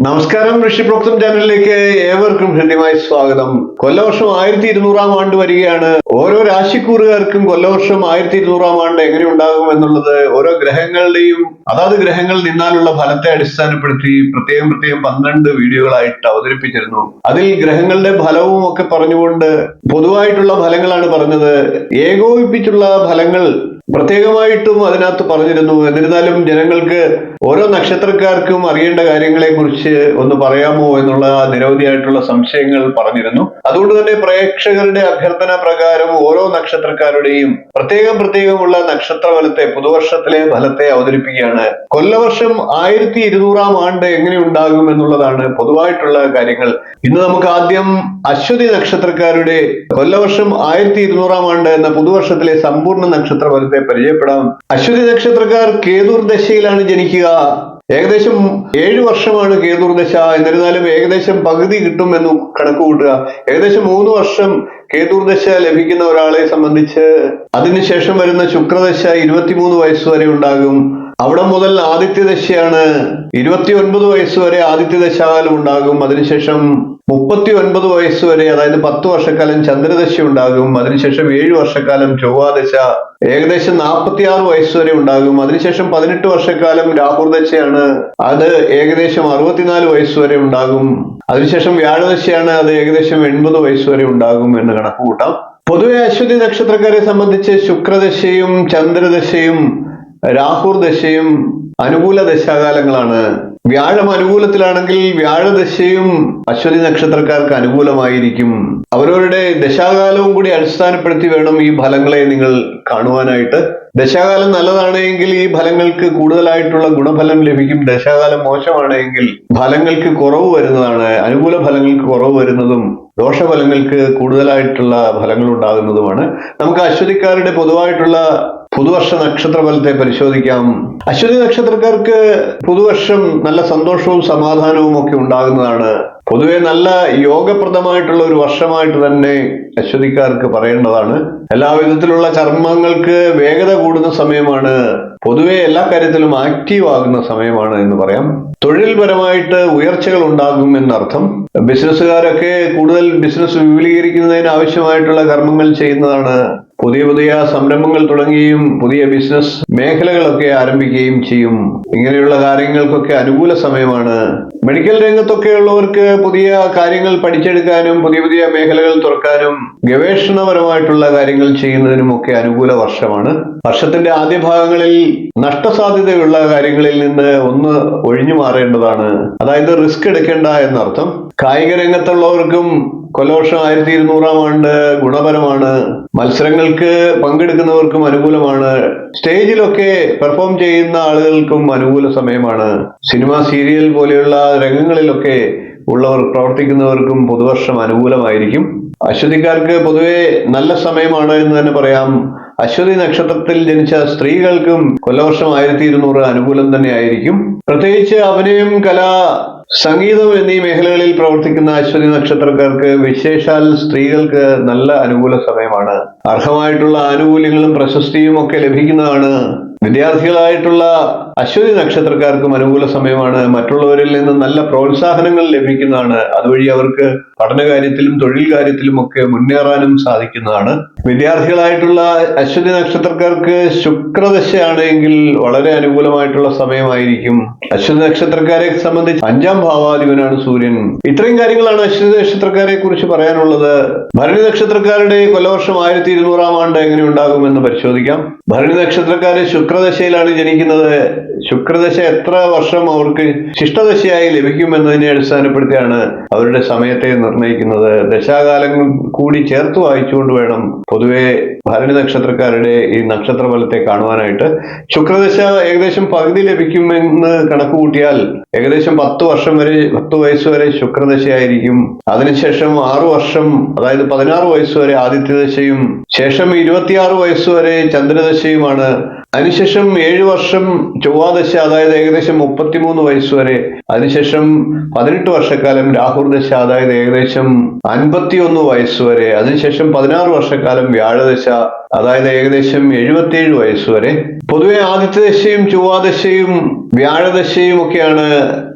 നമസ്കാരം. ഋഷിപ്രോക്തം ചാനലിലേക്ക് ഏവർക്കും ഹൃദ്യമായ സ്വാഗതം. കൊല്ലവർഷം 1200 ആണ്ട് വരികയാണ്. ഓരോ രാശിക്കൂറുകാർക്കും കൊല്ലവർഷം 1200 ആണ്ട് എങ്ങനെ ഉണ്ടാകും എന്നുള്ളത് ഓരോ ഗ്രഹങ്ങളുടെയും അതാത് ഗ്രഹങ്ങൾ നിന്നാലുള്ള ഫലത്തെ അടിസ്ഥാനപ്പെടുത്തി പ്രത്യേകം 12 വീഡിയോകളായിട്ട് അവതരിപ്പിച്ചിരുന്നു. അതിൽ ഗ്രഹങ്ങളുടെ ഫലവും ഒക്കെ പറഞ്ഞുകൊണ്ട് പൊതുവായിട്ടുള്ള ഫലങ്ങളാണ് പറഞ്ഞത്. ഏകോപിപ്പിച്ചുള്ള ഫലങ്ങൾ പ്രത്യേകമായിട്ടും അതിനകത്ത് പറഞ്ഞിരുന്നു. എന്നിരുന്നാലും ജനങ്ങൾക്ക് ഓരോ നക്ഷത്രക്കാർക്കും അറിയേണ്ട കാര്യങ്ങളെ കുറിച്ച് ഒന്ന് പറയാമോ എന്നുള്ള നിരവധിയായിട്ടുള്ള സംശയങ്ങൾ പറഞ്ഞിരുന്നു. അതുകൊണ്ട് തന്നെ പ്രേക്ഷകരുടെ അഭ്യർത്ഥന പ്രകാരം ഓരോ നക്ഷത്രക്കാരുടെയും പ്രത്യേകമുള്ള നക്ഷത്ര ഫലത്തെ, പുതുവർഷത്തിലെ ഫലത്തെ അവതരിപ്പിക്കുകയാണ്. കൊല്ലവർഷം 1200 ആണ്ട് എങ്ങനെ ഉണ്ടാകും എന്നുള്ളതാണ് പൊതുവായിട്ടുള്ള കാര്യങ്ങൾ. ഇന്ന് നമുക്ക് ആദ്യം അശ്വതി നക്ഷത്രക്കാരുടെ കൊല്ലവർഷം 1200 ആണ്ട് എന്ന പുതുവർഷത്തിലെ സമ്പൂർണ്ണ നക്ഷത്ര ഫലത്തെ പരിചയപ്പെടാം. അശ്വതി നക്ഷത്രക്കാർ കേതുർ ദശയിലാണ് ജനിക്കുക. ഏകദേശം 7 വർഷമാണ് കേതുർ ദശ. എന്നിരുന്നാലും ഏകദേശം പകുതി കിട്ടും എന്ന് കണക്ക് കൂട്ടുക. ഏകദേശം 3 വർഷം കേതുർ ദശ ലഭിക്കുന്ന ഒരാളെ സംബന്ധിച്ച് അതിനുശേഷം വരുന്ന ശുക്രദശ 23 വയസ്സ് വരെ ഉണ്ടാകും. അവിടെ മുതൽ ആദിത്യദശയാണ്. 29 വയസ്സ് വരെ ആദിത്യദശാകാലം ഉണ്ടാകും. അതിനുശേഷം 39 വയസ്സ് വരെ, അതായത് 10 വർഷക്കാലം ചന്ദ്രദശ ഉണ്ടാകും. അതിനുശേഷം 7 വർഷക്കാലം ചൊവ്വാദശ ഏകദേശം 46 വയസ്സ് വരെ ഉണ്ടാകും. അതിനുശേഷം 18 വർഷക്കാലം രാഹുർദശയാണ്. അത് ഏകദേശം 64 വയസ്സ് വരെ ഉണ്ടാകും. അതിനുശേഷം വ്യാഴദശയാണ്. അത് ഏകദേശം 80 വയസ്സ് വരെ ഉണ്ടാകും എന്ന് കണക്ക് കൂട്ടാം. പൊതുവെ അശ്വതി നക്ഷത്രക്കാരെ സംബന്ധിച്ച് ശുക്രദശയും ചന്ദ്രദശയും രാഹുർ ദശയും അനുകൂല ദശാകാലങ്ങളാണ്. വ്യാഴം അനുകൂലത്തിലാണെങ്കിൽ വ്യാഴദശയും അശ്വതി നക്ഷത്രക്കാർക്ക് അനുകൂലമായിരിക്കും. അവരവരുടെ ദശാകാലവും കൂടി അടിസ്ഥാനപ്പെടുത്തി വേണം ഈ ഫലങ്ങളെ നിങ്ങൾ കാണുവാനായിട്ട്. ദശാകാലം നല്ലതാണെങ്കിൽ ഈ ഫലങ്ങൾക്ക് കൂടുതലായിട്ടുള്ള ഗുണഫലം ലഭിക്കും. ദശാകാലം മോശമാണെങ്കിൽ ഫലങ്ങൾക്ക് കുറവ് വരുന്നതാണ്. അനുകൂല ഫലങ്ങൾക്ക് കുറവ് വരുന്നതും ദോഷഫലങ്ങൾക്ക് കൂടുതലായിട്ടുള്ള ഫലങ്ങൾ ഉണ്ടാകുന്നതുമാണ്. നമുക്ക് അശ്വതിക്കാരുടെ പൊതുവായിട്ടുള്ള പുതുവർഷ നക്ഷത്ര ഫലത്തെ പരിശോധിക്കാം. അശ്വതി നക്ഷത്രക്കാർക്ക് പുതുവർഷം നല്ല സന്തോഷവും സമാധാനവും ഒക്കെ ഉണ്ടാകുന്നതാണ്. പൊതുവെ നല്ല യോഗപ്രദമായിട്ടുള്ള ഒരു വർഷമായിട്ട് തന്നെ അശ്വതിക്കാർക്ക് പറയേണ്ടതാണ്. എല്ലാ വിധത്തിലുള്ള കർമ്മങ്ങൾക്ക് വേഗത കൂടുന്ന സമയമാണ്. പൊതുവെ എല്ലാ കാര്യത്തിലും ആക്റ്റീവ് ആകുന്ന സമയമാണ് എന്ന് പറയാം. തൊഴിൽപരമായിട്ട് ഉയർച്ചകൾ ഉണ്ടാകും എന്നർത്ഥം. ബിസിനസ്സുകാരൊക്കെ കൂടുതൽ ബിസിനസ് വിപുലീകരിക്കുന്നതിന് ആവശ്യമായിട്ടുള്ള കർമ്മങ്ങൾ ചെയ്യുന്നതാണ്. പുതിയ സംരംഭങ്ങൾ തുടങ്ങുകയും പുതിയ ബിസിനസ് മേഖലകളൊക്കെ ആരംഭിക്കുകയും ചെയ്യും. ഇങ്ങനെയുള്ള കാര്യങ്ങൾക്കൊക്കെ അനുകൂല സമയമാണ്. മെഡിക്കൽ രംഗത്തൊക്കെ ഉള്ളവർക്ക് പുതിയ കാര്യങ്ങൾ പഠിച്ചെടുക്കാനും പുതിയ മേഖലകൾ തുറക്കാനും ഗവേഷണപരമായിട്ടുള്ള കാര്യങ്ങൾ ചെയ്യുന്നതിനും ഒക്കെ അനുകൂല വർഷമാണ്. വർഷത്തിന്റെ ആദ്യ ഭാഗങ്ങളിൽ നഷ്ടസാധ്യതയുള്ള കാര്യങ്ങളിൽ നിന്ന് ഒന്ന് ഒഴിഞ്ഞു മാറേണ്ടതാണ്. അതായത് റിസ്ക് എടുക്കേണ്ട എന്നർത്ഥം. കായിക രംഗത്തുള്ളവർക്കും കൊല്ലവർഷം 1200 ആണ്ട് ഗുണപരമാണ്. മത്സരങ്ങൾക്ക് പങ്കെടുക്കുന്നവർക്കും അനുകൂലമാണ്. സ്റ്റേജിലൊക്കെ പെർഫോം ചെയ്യുന്ന ആളുകൾക്കും അനുകൂല സമയമാണ്. സിനിമ, സീരിയൽ പോലെയുള്ള രംഗങ്ങളിലൊക്കെ ഉള്ളവർ പ്രവർത്തിക്കുന്നവർക്കും പുതുവർഷം അനുകൂലമായിരിക്കും. അശ്വതിക്കാർക്ക് പൊതുവെ നല്ല സമയമാണ് എന്ന് തന്നെ പറയാം. അശ്വതി നക്ഷത്രത്തിൽ ജനിച്ച സ്ത്രീകൾക്കും കൊല്ലവർഷം 1200 അനുകൂലം തന്നെ ആയിരിക്കും. പ്രത്യേകിച്ച് അഭിനയം, കല, സംഗീതം എന്നീ മേഖലകളിൽ പ്രവർത്തിക്കുന്ന അശ്വതി നക്ഷത്രക്കാർക്ക്, വിശേഷാൽ സ്ത്രീകൾക്ക് നല്ല അനുകൂല സമയമാണ്. അർഹമായിട്ടുള്ള ആനുകൂല്യങ്ങളും പ്രശസ്തിയും ഒക്കെ ലഭിക്കുന്നതാണ്. വിദ്യാർത്ഥികളായിട്ടുള്ള അശ്വതി നക്ഷത്രക്കാർക്കും അനുകൂല സമയമാണ്. മറ്റുള്ളവരിൽ നിന്ന് നല്ല പ്രോത്സാഹനങ്ങൾ ലഭിക്കുന്നതാണ്. അതുവഴി അവർക്ക് പഠനകാര്യത്തിലും തൊഴിൽ കാര്യത്തിലും ഒക്കെ മുന്നേറാനും സാധിക്കുന്നതാണ്. വിദ്യാർത്ഥികളായിട്ടുള്ള അശ്വതി നക്ഷത്രക്കാർക്ക് ശുക്രദശയാണെങ്കിൽ വളരെ അനുകൂലമായിട്ടുള്ള സമയമായിരിക്കും. അശ്വതി നക്ഷത്രക്കാരെ സംബന്ധിച്ച് 5ാം ഭാവാധിപനാണ് സൂര്യൻ. ഇത്രയും കാര്യങ്ങളാണ് അശ്വതി നക്ഷത്രക്കാരെ കുറിച്ച് പറയാനുള്ളത്. ഭരണി നക്ഷത്രക്കാരുടെ കൊല്ലവർഷം 1200 ആണ്ട് എങ്ങനെ ഉണ്ടാകുമെന്ന് പരിശോധിക്കാം. ഭരണി നക്ഷത്രക്കാര് ശുക്രദശയിലാണ് ജനിക്കുന്നത്. ശുക്രദശ എത്ര വർഷം അവർക്ക് ശിഷ്ടദശയായി ലഭിക്കുമെന്നതിനെ അടിസ്ഥാനപ്പെടുത്തിയാണ് അവരുടെ സമയത്തെ നിർണ്ണയിക്കുന്നത്. ദശാകാലങ്ങൾ കൂടി ചേർത്ത് വായിച്ചുകൊണ്ട് വേണം പൊതുവെ ഭരണി നക്ഷത്രക്കാരുടെ ഈ നക്ഷത്ര ഫലത്തെ കാണുവാനായിട്ട്. ശുക്രദശ ഏകദേശം പകുതി ലഭിക്കുമെന്ന് കണക്ക് കൂട്ടിയാൽ ഏകദേശം 10 വയസ്സ് വരെ ശുക്രദശയായിരിക്കും. അതിനുശേഷം 6 വർഷം, അതായത് 16 വയസ്സ് വരെ ആദിത്യദശയും ശേഷം 26 വയസ്സ് വരെ ചന്ദ്രദശയുമാണ്. അതിനുശേഷം 7 വർഷം ചൊവ്വാദശ, അതായത് ഏകദേശം 33 വയസ്സ് വരെ. അതിനുശേഷം 18 വർഷക്കാലം രാഹുർദശ, അതായത് ഏകദേശം 51 വയസ്സ് വരെ. അതിനുശേഷം 16 വർഷക്കാലം വ്യാഴദശ, അതായത് ഏകദേശം 77 വയസ്സ് വരെ. പൊതുവെ ആദിത്യദശയും ചൊവ്വാദശയും വ്യാഴദശയും ഒക്കെയാണ്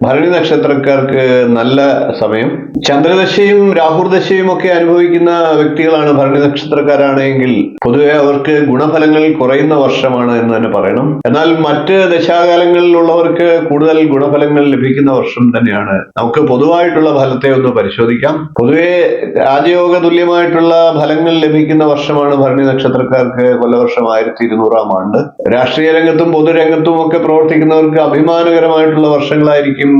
ഭരണി നക്ഷത്രക്കാർക്ക് നല്ല സമയം. ചന്ദ്രദശയും രാഹുർദശയും ഒക്കെ അനുഭവിക്കുന്ന വ്യക്തികളാണ് ഭരണി നക്ഷത്രക്കാരാണെങ്കിൽ പൊതുവെ അവർക്ക് ഗുണഫലങ്ങൾ കുറയുന്ന വർഷമാണ് എന്ന് തന്നെ പറയണം. എന്നാൽ മറ്റ് ദശാകാലങ്ങളിലുള്ളവർക്ക് കൂടുതൽ ഗുണഫലങ്ങൾ ലഭിക്കുന്ന വർഷം തന്നെയാണ്. നമുക്ക് പൊതുവായിട്ടുള്ള ഫലത്തെ ഒന്ന് പരിശോധിക്കാം. പൊതുവെ രാജയോഗ തുല്യമായിട്ടുള്ള ഫലങ്ങൾ ലഭിക്കുന്ന വർഷമാണ് ഭരണി നക്ഷത്രക്കാർക്ക് കൊല്ലവർഷം 1200 ആണ്ട്. രാഷ്ട്രീയ രംഗത്തും പൊതുരംഗത്തും ഒക്കെ പ്രവർത്തിക്കുന്നവർക്ക് അഭിമാനകരമായിട്ടുള്ള വർഷങ്ങളായിരിക്കും.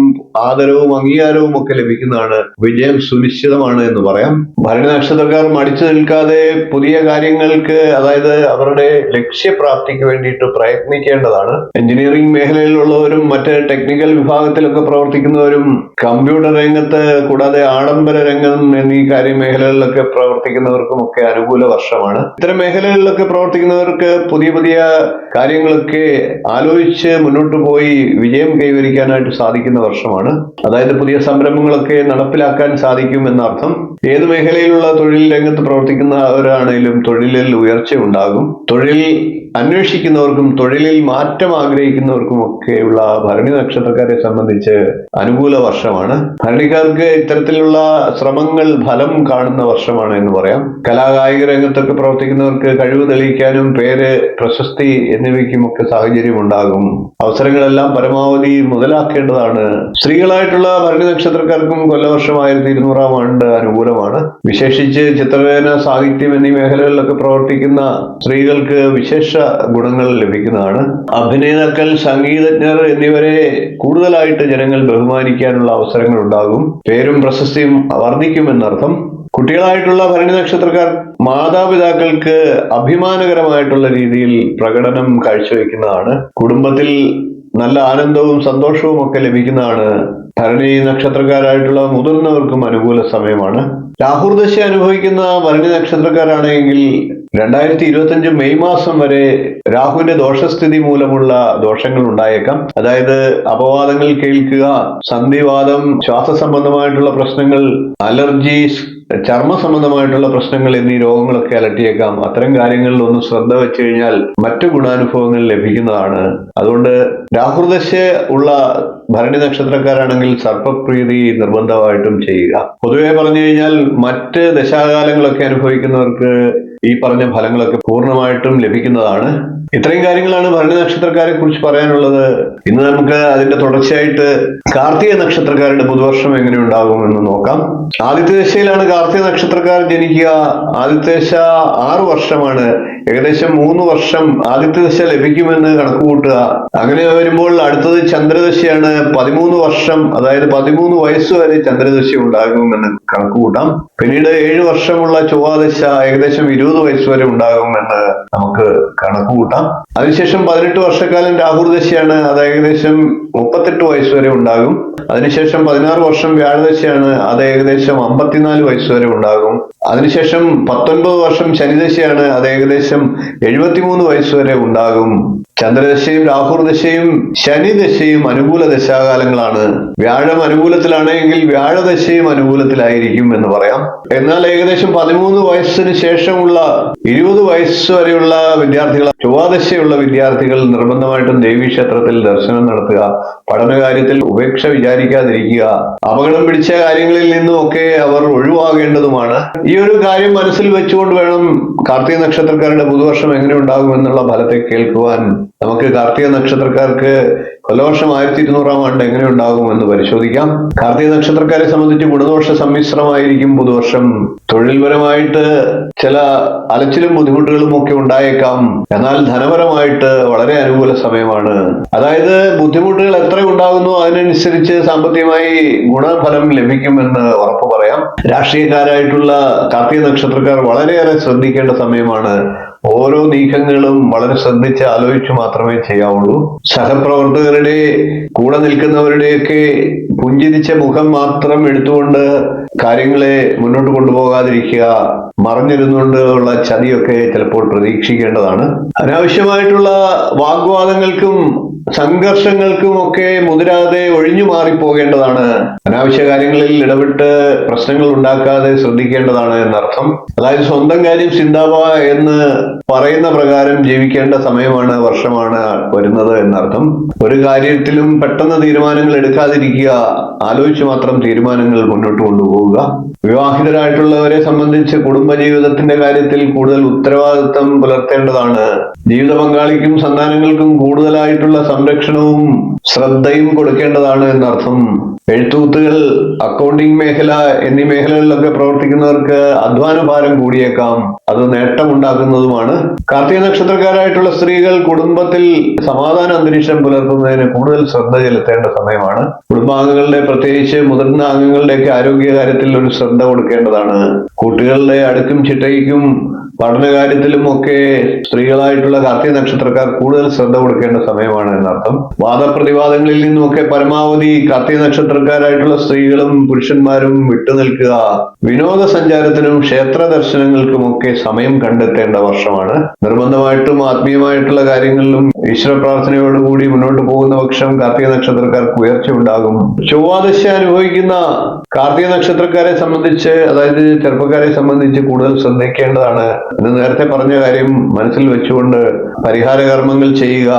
ആദരവും അംഗീകാരവും ഒക്കെ ലഭിക്കുന്നതാണ്. വിജയം സുനിശ്ചിതമാണ് എന്ന് പറയാം. ഭരണി നക്ഷത്രക്കാർ മടിച്ചു നിൽക്കാതെ പുതിയ കാര്യങ്ങൾക്ക്, അതായത് അവരുടെ ലക്ഷ്യപ്രാപ്തിക്ക് വേണ്ടിയിട്ട് പ്രയത്നിക്കേണ്ടതാണ്. എഞ്ചിനീയറിംഗ് മേഖലയിലുള്ളവരും മറ്റ് ടെക്നിക്കൽ വിഭാഗത്തിലൊക്കെ പ്രവർത്തിക്കുന്നവരും കമ്പ്യൂട്ടർ രംഗത്ത്, കൂടാതെ ആഡംബര രംഗം എന്നീ മേഖലകളിലൊക്കെ പ്രവർത്തിക്കുന്നവർക്കും ഒക്കെ അനുകൂല വർഷമാണ്. ഇത്തരം മേഖലകളിലൊക്കെ പ്രവർത്തിക്കുന്നവർക്ക് പുതിയ പുതിയ കാര്യങ്ങളൊക്കെ ആലോചിച്ച് മുന്നോട്ട് പോയി വിജയം കൈവരിക്കാനായിട്ട് സാധിക്കുന്ന വർഷമാണ്. അതായത് പുതിയ സംരംഭങ്ങളൊക്കെ നടപ്പിലാക്കാൻ സാധിക്കും എന്നർത്ഥം. ഏത് മേഖലയിലുള്ള തൊഴിൽ രംഗത്ത് പ്രവർത്തിക്കുന്നവരാണേലും തൊഴിലിൽ ഉയർച്ച ഉണ്ടാകും. തൊഴിൽ അന്വേഷിക്കുന്നവർക്കും തൊഴിലിൽ മാറ്റം ആഗ്രഹിക്കുന്നവർക്കും ഒക്കെയുള്ള ഭരണി നക്ഷത്രക്കാരെ സംബന്ധിച്ച് അനുകൂല വർഷമാണ്. ഭരണിക്കാർക്ക് ഇത്തരത്തിലുള്ള ശ്രമങ്ങൾ ഫലം കാണുന്ന വർഷമാണ് എന്ന് പറയാം. കലാകായിക രംഗത്തൊക്കെ പ്രവർത്തിക്കുന്നവർക്ക് കഴിവ് തെളിയിക്കാനും പേര്, പ്രശസ്തി എന്നിവയ്ക്കുമൊക്കെ സാഹചര്യം ഉണ്ടാകും. അവസരങ്ങളെല്ലാം പരമാവധി മുതലാക്കേണ്ടതാണ്. സ്ത്രീകളായിട്ടുള്ള ഭരണി നക്ഷത്രക്കാർക്കും കൊല്ലവർഷം 1200 ആണ്ട് അനുകൂലമാണ്. വിശേഷിച്ച് ചിത്രരചന, സാഹിത്യം എന്നീ മേഖലകളിലൊക്കെ പ്രവർത്തിക്കുന്ന സ്ത്രീകൾക്ക് വിശേഷ ഗുണങ്ങൾ ലഭിക്കുന്നതാണ്. അഭിനേതാക്കൾ, സംഗീതജ്ഞർ എന്നിവരെ കൂടുതലായിട്ട് ജനങ്ങൾ ബഹുമാനിക്കാനുള്ള അവസരങ്ങൾ ഉണ്ടാകും. പേരും പ്രശസ്തിയും വർദ്ധിക്കുമെന്നർത്ഥം. കുട്ടികളായിട്ടുള്ള ഭരണി നക്ഷത്രക്കാർ മാതാപിതാക്കൾക്ക് അഭിമാനകരമായിട്ടുള്ള രീതിയിൽ പ്രകടനം കാഴ്ചവെക്കുന്നതാണ്. കുടുംബത്തിൽ നല്ല ആനന്ദവും സന്തോഷവും ഒക്കെ ലഭിക്കുന്നതാണ്. ഭരണി നക്ഷത്രക്കാരായിട്ടുള്ള മുതിർന്നവർക്കും അനുകൂല സമയമാണ്. രാഹുർദശ അനുഭവിക്കുന്ന ഭരണി നക്ഷത്രക്കാരാണെങ്കിൽ 2025 മെയ് മാസം വരെ രാഹുവിന്റെ ദോഷസ്ഥിതി മൂലമുള്ള ദോഷങ്ങൾ ഉണ്ടായേക്കാം. അതായത് അപവാദങ്ങൾ കേൾക്കുക, സന്ധിവാദം, ശ്വാസ സംബന്ധമായിട്ടുള്ള പ്രശ്നങ്ങൾ, അലർജീസ്, ചർമ്മ സംബന്ധമായിട്ടുള്ള പ്രശ്നങ്ങൾ എന്നീ രോഗങ്ങളൊക്കെ അലട്ടിയേക്കാം. അത്തരം കാര്യങ്ങളിൽ ഒന്ന് ശ്രദ്ധ വെച്ച് കഴിഞ്ഞാൽ മറ്റു ഗുണാനുഭവങ്ങൾ ലഭിക്കുന്നതാണ്. അതുകൊണ്ട് രാഹുർദശ ഉള്ള ഭരണി നക്ഷത്രക്കാരാണെങ്കിൽ സർപ്പപ്രീതി നിർബന്ധമായിട്ടും ചെയ്യുക. പൊതുവെ പറഞ്ഞു കഴിഞ്ഞാൽ മറ്റ് ദശാകാലങ്ങളൊക്കെ അനുഭവിക്കുന്നവർക്ക് ഈ പറഞ്ഞ ഫലങ്ങളൊക്കെ പൂർണ്ണമായിട്ടും ലഭിക്കുന്നതാണ്. ഇത്രയും കാര്യങ്ങളാണ് ഭരണി നക്ഷത്രക്കാരെ കുറിച്ച് പറയാനുള്ളത്. ഇന്ന് നമുക്ക് അതിന്റെ തുടർച്ചയായിട്ട് കാർത്തിക നക്ഷത്രക്കാരുടെ പുതുവർഷം എങ്ങനെ ഉണ്ടാകും എന്ന് നോക്കാം. ആദിത്യദശയിലാണ് കാർത്തിക നക്ഷത്രക്കാർ ജനിക്കുക. ആദിത്യദശ 6 വർഷമാണ്. ഏകദേശം 3 വർഷം ആദിത്യദശ ലഭിക്കുമെന്ന് കണക്കുകൂട്ടുക. അങ്ങനെ വരുമ്പോൾ അടുത്തത് ചന്ദ്രദശയാണ്. 13 വർഷം, അതായത് 13 വയസ്സ് വരെ ചന്ദ്രദശ ഉണ്ടാകുമെന്ന് കണക്കുകൂട്ടാം. പിന്നീട് 7 വർഷമുള്ള ചൊവ്വാദശ ഏകദേശം 20 വയസ്സ് വരെ ഉണ്ടാകുമെന്ന് നമുക്ക് കണക്കുകൂട്ടാം. അതിനുശേഷം 18 വർഷക്കാലം രാഹുർദശയാണ്. അത് ഏകദേശം 38 വയസ്സ് വരെ ഉണ്ടാകും. അതിനുശേഷം 16 വർഷം വ്യാഴദശയാണ്. അത് ഏകദേശം 54 വയസ്സ് വരെ ഉണ്ടാകും. അതിനുശേഷം 19 വർഷം ശനിദശയാണ്. അത് ഏകദേശം 73 വയസ്സ് വരെ ഉണ്ടാകും. ചന്ദ്രദശയും രാഹുർദശയും ശനിദശയും അനുകൂല ദശാകാലങ്ങളാണ്. വ്യാഴം അനുകൂലത്തിലാണെങ്കിൽ വ്യാഴദശയും അനുകൂലത്തിലായിരിക്കും എന്ന് പറയാം. എന്നാൽ ഏകദേശം 13 വയസ്സിന് ശേഷമുള്ള 20 വയസ്സ് വരെയുള്ള വിദ്യാർത്ഥികൾ, ചൊവ്വാദശയുള്ള വിദ്യാർത്ഥികൾ നിർബന്ധമായിട്ടും ദേവീക്ഷേത്രത്തിൽ ദർശനം നടത്തുക. പഠനകാര്യത്തിൽ ഉപേക്ഷ വിചാരിക്കാതിരിക്കുക. അപകടം പിടിച്ച കാര്യങ്ങളിൽ നിന്നും ഒക്കെ അവർ ഒഴിവാകേണ്ടതുമാണ്. ഈ ഒരു കാര്യം മനസ്സിൽ വെച്ചുകൊണ്ട് വേണം കാർത്തിക നക്ഷത്രക്കാരുടെ പുതുവർഷം എങ്ങനെ ഉണ്ടാകും എന്നുള്ള ഫലത്തെ കേൾക്കുവാൻ. നമുക്ക് കാർത്തിക നക്ഷത്രക്കാർക്ക് കൊല്ലവർഷം 1200 ആണ്ട് എങ്ങനെ ഉണ്ടാകും എന്ന് പരിശോധിക്കാം. കാർത്തിക നക്ഷത്രക്കാരെ സംബന്ധിച്ച് ഗുണദോഷ സമ്മിശ്രമായിരിക്കും പുതുവർഷം. തൊഴിൽപരമായിട്ട് ചില അലച്ചിലും ബുദ്ധിമുട്ടുകളും ഒക്കെ ഉണ്ടായേക്കാം. എന്നാൽ ധനപരമായിട്ട് വളരെ അനുകൂല സമയമാണ്. അതായത് ബുദ്ധിമുട്ടുകൾ എത്ര ഉണ്ടാകുന്നു അതിനനുസരിച്ച് സാമ്പത്തികമായി ഗുണഫലം ലഭിക്കുമെന്ന് ഉറപ്പ് പറയാം. രാഷ്ട്രീയക്കാരായിട്ടുള്ള കാർത്തിക നക്ഷത്രക്കാർ വളരെയേറെ ശ്രദ്ധിക്കേണ്ട സമയമാണ്. ഓരോ നീക്കങ്ങളും വളരെ ശ്രദ്ധിച്ച് ആലോചിച്ച് മാത്രമേ ചെയ്യാവുള്ളൂ. സഹപ്രവർത്തകരുടെ, കൂടെ നിൽക്കുന്നവരുടെയൊക്കെ പുഞ്ചിരിച്ച മുഖം മാത്രം എടുത്തുകൊണ്ട് കാര്യങ്ങളെ മുന്നോട്ട് കൊണ്ടുപോകാതിരിക്കുക. മറഞ്ഞിരുന്നുകൊണ്ട് ഉള്ള ചതിയൊക്കെ ചിലപ്പോൾ പ്രതീക്ഷിക്കേണ്ടതാണ്. അനാവശ്യമായിട്ടുള്ള വാഗ്വാദങ്ങൾക്കും സംഘർഷങ്ങൾക്കും ഒക്കെ മുതിരാതെ ഒഴിഞ്ഞു മാറിപ്പോകേണ്ടതാണ്. അനാവശ്യ കാര്യങ്ങളിൽ ഇടപെട്ട് പ്രശ്നങ്ങൾ ഉണ്ടാക്കാതെ ശ്രദ്ധിക്കേണ്ടതാണ് എന്നർത്ഥം. അതായത് സ്വന്തം കാര്യം ചിന്താവ എന്ന് പറയുന്ന പ്രകാരം ജീവിക്കേണ്ട സമയമാണ്, വർഷമാണ് വരുന്നത് എന്നർത്ഥം. ഒരു കാര്യത്തിലും പെട്ടെന്ന് തീരുമാനങ്ങൾ എടുക്കാതിരിക്കുക, ആലോചിച്ച് മാത്രം തീരുമാനങ്ങൾ മുന്നോട്ട് കൊണ്ടുപോവുക. വിവാഹിതരായിട്ടുള്ളവരെ സംബന്ധിച്ച് കുടുംബജീവിതത്തിന്റെ കാര്യത്തിൽ കൂടുതൽ ഉത്തരവാദിത്വം പുലർത്തേണ്ടതാണ്. ജീവിത പങ്കാളിക്കും സന്താനങ്ങൾക്കും കൂടുതലായിട്ടുള്ള സംരക്ഷണവും ശ്രദ്ധയും കൊടുക്കേണ്ടതാണ് എന്നർത്ഥം. എഴുത്തുകുത്തുകൾ, അക്കൗണ്ടിംഗ് മേഖല എന്നീ മേഖലകളിലൊക്കെ പ്രവർത്തിക്കുന്നവർക്ക് അധ്വാന ഭാരം കൂടിയേക്കാം, അത് നേട്ടമുണ്ടാക്കുന്നതുമാണ്. കാർത്തിക നക്ഷത്രക്കാരായിട്ടുള്ള സ്ത്രീകൾ കുടുംബത്തിൽ സമാധാന അന്തരീക്ഷം പുലർത്തുന്നതിന് കൂടുതൽ ശ്രദ്ധ ചെലുത്തേണ്ട സമയമാണ്. കുടുംബാംഗങ്ങളുടെ, പ്രത്യേകിച്ച് മുതിർന്ന അംഗങ്ങളുടെയൊക്കെ ആരോഗ്യകാര്യത്തിൽ ഒരു ശ്രദ്ധ കൊടുക്കേണ്ടതാണ്. കുട്ടികളുടെ അടുക്കും ചിട്ടയ്ക്കും പഠനകാര്യത്തിലും ഒക്കെ സ്ത്രീകളായിട്ടുള്ള കാർത്തിക നക്ഷത്രക്കാർ കൂടുതൽ ശ്രദ്ധ കൊടുക്കേണ്ട സമയമാണ് എന്നർത്ഥം. വാദപ്രതിവാദങ്ങളിൽ നിന്നുമൊക്കെ പരമാവധി കാർത്തിക നക്ഷത്രക്കാരായിട്ടുള്ള സ്ത്രീകളും പുരുഷന്മാരും വിട്ടുനിൽക്കുക. വിനോദസഞ്ചാരത്തിനും ക്ഷേത്ര ദർശനങ്ങൾക്കുമൊക്കെ സമയം കണ്ടെത്തേണ്ട വർഷമാണ്. നിർബന്ധമായിട്ടും ആത്മീയമായിട്ടുള്ള കാര്യങ്ങളിലും ഈശ്വര പ്രാർത്ഥനയോടുകൂടി മുന്നോട്ട് പോകുന്ന പക്ഷം കാർത്തിക നക്ഷത്രക്കാർക്ക് ഉയർച്ച ഉണ്ടാകും. ചൊവ്വാദശ അനുഭവിക്കുന്ന കാർത്തിക നക്ഷത്രക്കാരെ സംബന്ധിച്ച്, അതായത് ചെറുപ്പക്കാരെ സംബന്ധിച്ച് കൂടുതൽ ശ്രദ്ധിക്കേണ്ടതാണ്. എന്ന് നേരത്തെ പറഞ്ഞ കാര്യം മനസ്സിൽ വെച്ചുകൊണ്ട് പരിഹാര കർമ്മങ്ങൾ ചെയ്യുക.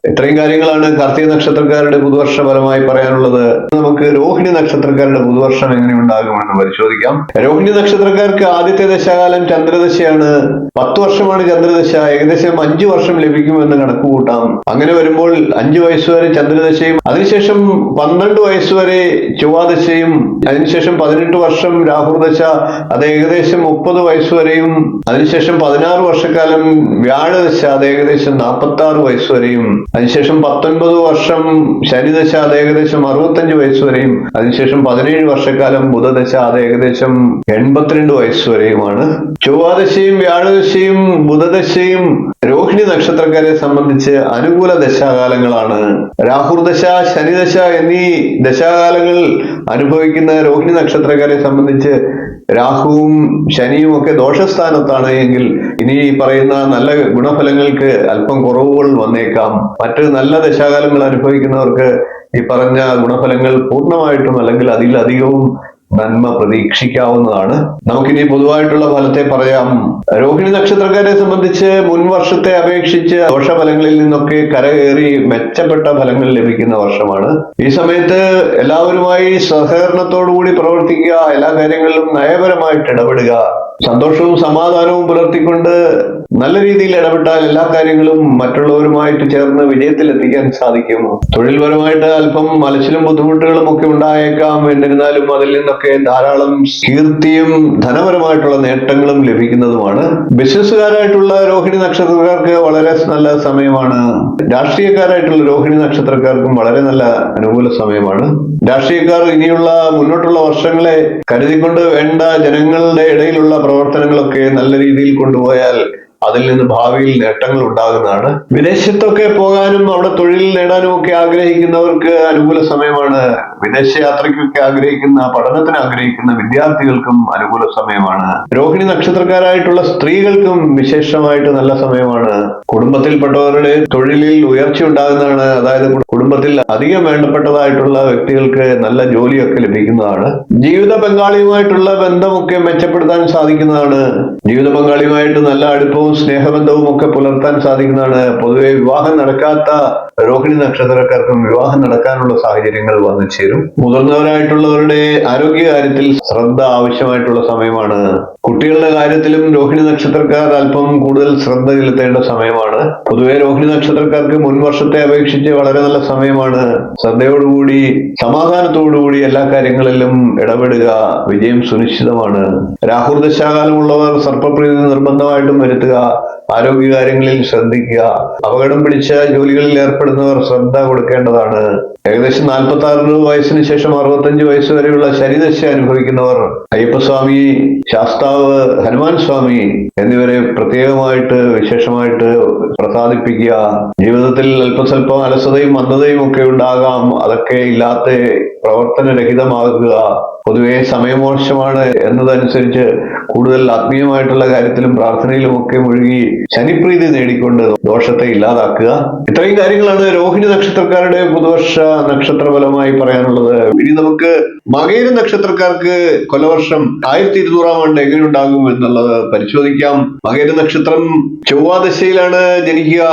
ഇത്രയും കാര്യങ്ങളാണ് കാർത്തിക നക്ഷത്രക്കാരുടെ പുതുവർഷ ഫലമായി പറയാനുള്ളത്. നമുക്ക് രോഹിണി നക്ഷത്രക്കാരുടെ പുതുവർഷം എങ്ങനെ ഉണ്ടാകുമെന്ന് പരിശോധിക്കാം. രോഹിണി നക്ഷത്രക്കാർക്ക് ആദ്യത്തെ ദശാകാലം ചന്ദ്രദശയാണ്. 10 വർഷമാണ് ചന്ദ്രദശ. ഏകദേശം 5 വർഷം ലഭിക്കുമെന്ന് കണക്ക് കൂട്ടാം. അങ്ങനെ വരുമ്പോൾ 5 വയസ്സുവരെ ചന്ദ്രദശയും അതിനുശേഷം 12 വയസ്സുവരെ ചൊവ്വാദശയും അതിനുശേഷം 18 വർഷം രാഹുർദശ, അത് ഏകദേശം 30 വയസ്സുവരെയും അതിനുശേഷം 16 വർഷക്കാലം വ്യാഴദശ, അത് ഏകദേശം 46 വയസ്സുവരെയും അതിനുശേഷം 19 വർഷം ശനിദശ, അത് ഏകദേശം 65 വയസ്സുവരെയും അതിനുശേഷം 17 വർഷക്കാലം ബുധദശ, അത് ഏകദേശം 82 വയസ്സുവരെയുമാണ്. ചൊവ്വാദശയും വ്യാഴദശയും ബുധദശയും രോഹിണി നക്ഷത്രക്കാരെ സംബന്ധിച്ച് അനുകൂല ദശാകാലങ്ങളാണ്. രാഹുർദശ, ശനിദശ എന്നീ ദശാകാലങ്ങൾ അനുഭവിക്കുന്ന രോഹിണി നക്ഷത്രക്കാരെ സംബന്ധിച്ച് രാഹുവും ശനിയും ഒക്കെ ദോഷസ്ഥാനത്താണ് എങ്കിൽ ഇനി പറയുന്ന നല്ല ഗുണഫലങ്ങൾക്ക് അല്പം കുറവുകൾ വന്നേക്കാം. മറ്റ് നല്ല ദശാകാലങ്ങൾ അനുഭവിക്കുന്നവർക്ക് ഈ പറഞ്ഞ ഗുണഫലങ്ങൾ പൂർണ്ണമായിട്ടും അല്ലെങ്കിൽ അതിലധികവും നന്മ പ്രതീക്ഷിക്കാവുന്നതാണ്. നമുക്കിനി പൊതുവായിട്ടുള്ള ഫലത്തെ പറയാം. രോഹിണി നക്ഷത്രക്കാരെ സംബന്ധിച്ച് മുൻ വർഷത്തെ അപേക്ഷിച്ച് ദോഷഫലങ്ങളിൽ നിന്നൊക്കെ കരകയറി മെച്ചപ്പെട്ട ഫലങ്ങൾ ലഭിക്കുന്ന വർഷമാണ്. ഈ സമയത്ത് എല്ലാവരുമായി സഹകരണത്തോടുകൂടി പ്രവർത്തിക്കുക, എല്ലാ കാര്യങ്ങളിലും നയപരമായിട്ട് ഇടപെടുക, സന്തോഷവും സമാധാനവും പുലർത്തിക്കൊണ്ട് നല്ല രീതിയിൽ ഇടപെട്ടാൽ എല്ലാ കാര്യങ്ങളും മറ്റുള്ളവരുമായിട്ട് ചേർന്ന് വിജയത്തിലെത്തിക്കാൻ സാധിക്കും. തൊഴിൽപരമായിട്ട് അല്പം അലച്ചിലും ബുദ്ധിമുട്ടുകളും ഒക്കെ ഉണ്ടായേക്കാം. എന്നിരുന്നാലും അതിൽ നിന്നൊക്കെ ധാരാളം കീർത്തിയും ധനപരമായിട്ടുള്ള നേട്ടങ്ങളും ലഭിക്കുന്നതുമാണ്. ബിസിനസ്സുകാരായിട്ടുള്ള രോഹിണി നക്ഷത്രക്കാർക്ക് വളരെ നല്ല സമയമാണ്. രാഷ്ട്രീയക്കാരായിട്ടുള്ള രോഹിണി നക്ഷത്രക്കാർക്കും വളരെ നല്ല അനുകൂല സമയമാണ്. രാഷ്ട്രീയക്കാർ ഇനിയുള്ള മുന്നോട്ടുള്ള വർഷങ്ങളെ കരുതിക്കൊണ്ട് വേണ്ട ജനങ്ങളുടെ ഇടയിലുള്ള പ്രവർത്തനങ്ങളൊക്കെ നല്ല രീതിയിൽ കൊണ്ടുപോയാൽ അതിൽ നിന്ന് ഭാവിയിൽ നേട്ടങ്ങൾ ഉണ്ടാകുന്നതാണ്. വിദേശത്തൊക്കെ പോകാനും അവിടെ തൊഴിൽ നേടാനും ഒക്കെ ആഗ്രഹിക്കുന്നവർക്ക് അനുകൂല സമയമാണ്. വിദേശ യാത്രയ്ക്കൊക്കെ ആഗ്രഹിക്കുന്ന, പഠനത്തിന് ആഗ്രഹിക്കുന്ന വിദ്യാർത്ഥികൾക്കും അനുകൂല സമയമാണ്. രോഹിണി നക്ഷത്രക്കാരായിട്ടുള്ള സ്ത്രീകൾക്കും വിശേഷമായിട്ട് നല്ല സമയമാണ്. കുടുംബത്തിൽപ്പെട്ടവരുടെ തൊഴിലിൽ ഉയർച്ച ഉണ്ടാകുന്നതാണ്. അതായത് കുടുംബത്തിൽ അധികം വേണ്ടപ്പെട്ടതായിട്ടുള്ള വ്യക്തികൾക്ക് നല്ല ജോലിയൊക്കെ ലഭിക്കുന്നതാണ്. ജീവിത പങ്കാളിയുമായിട്ടുള്ള ബന്ധമൊക്കെ മെച്ചപ്പെടുത്താൻ സാധിക്കുന്നതാണ്. ജീവിത പങ്കാളിയുമായിട്ട് നല്ല അടുപ്പവും സ്നേഹബന്ധവും ഒക്കെ പുലർത്താൻ സാധിക്കുന്നതാണ്. പൊതുവെ വിവാഹം നടക്കാത്ത രോഹിണി നക്ഷത്രക്കാർക്കും വിവാഹം നടക്കാനുള്ള സാഹചര്യങ്ങൾ വന്നു ചേരും. മുതിർന്നവരായിട്ടുള്ളവരുടെ ആരോഗ്യകാര്യത്തിൽ ശ്രദ്ധ ആവശ്യമായിട്ടുള്ള സമയമാണ്. കുട്ടികളുടെ കാര്യത്തിലും രോഹിണി നക്ഷത്രക്കാർ അല്പം കൂടുതൽ ശ്രദ്ധ ചെലുത്തേണ്ട സമയമാണ്. പൊതുവെ രോഹിണി നക്ഷത്രക്കാർക്ക് മുൻ വർഷത്തെ അപേക്ഷിച്ച് വളരെ നല്ല സമയമാണ്. ശ്രദ്ധയോടുകൂടി സമാധാനത്തോടുകൂടി എല്ലാ കാര്യങ്ങളിലും ഇടപെടുക, വിജയം സുനിശ്ചിതമാണ്. രാഹുർദശാകാലമുള്ളവർ സർപ്പപ്രീതി നിർബന്ധമായിട്ടും വരുത്തുക. ആരോഗ്യകാര്യങ്ങളിൽ ശ്രദ്ധിക്കുക. അപകടം പിടിച്ച ജോലികളിൽ ഏർപ്പെടുന്നവർ ശ്രദ്ധ കൊടുക്കേണ്ടതാണ്. ഏകദേശം 46 വയസ്സിന് ശേഷം 65 വയസ്സ് വരെയുള്ള ശനിദശ അനുഭവിക്കുന്നവർ അയ്യപ്പസ്വാമി, ശാസ്താവ്, ഹനുമാൻ സ്വാമി എന്നിവരെ പ്രത്യേകമായിട്ട് വിശേഷമായിട്ട് പ്രസാദിപ്പിക്കുക. ജീവിതത്തിൽ അല്പസ്വല്പം അലസതയും മന്ദതയും ഒക്കെ ഉണ്ടാകാം. അതൊക്കെ ഇല്ലാത്ത പ്രവർത്തനരഹിതമാകുക. പൊതുവെ സമയമോശമാണ് എന്നതനുസരിച്ച് കൂടുതൽ ആത്മീയമായിട്ടുള്ള കാര്യത്തിലും പ്രാർത്ഥനയിലും ഒക്കെ മുഴുകി ശനിപ്രീതി നേടിക്കൊണ്ട് ദോഷത്തെ ഇല്ലാതാക്കുക. ഇത്രയും കാര്യങ്ങളാണ് രോഹിണി നക്ഷത്രക്കാരുടെ പുതുവർഷ നക്ഷത്രഫലമായി പറയാനുള്ളത്. ഇനി നമുക്ക് മകയിര നക്ഷത്രക്കാർക്ക് കൊല്ലവർഷം 1200 ആണ്ട് എങ്ങനെയുണ്ടാകും എന്നുള്ളത് പരിശോധിക്കാം. മകയിര നക്ഷത്രം ചൊവ്വാദശയിലാണ് ജനിക്കുക.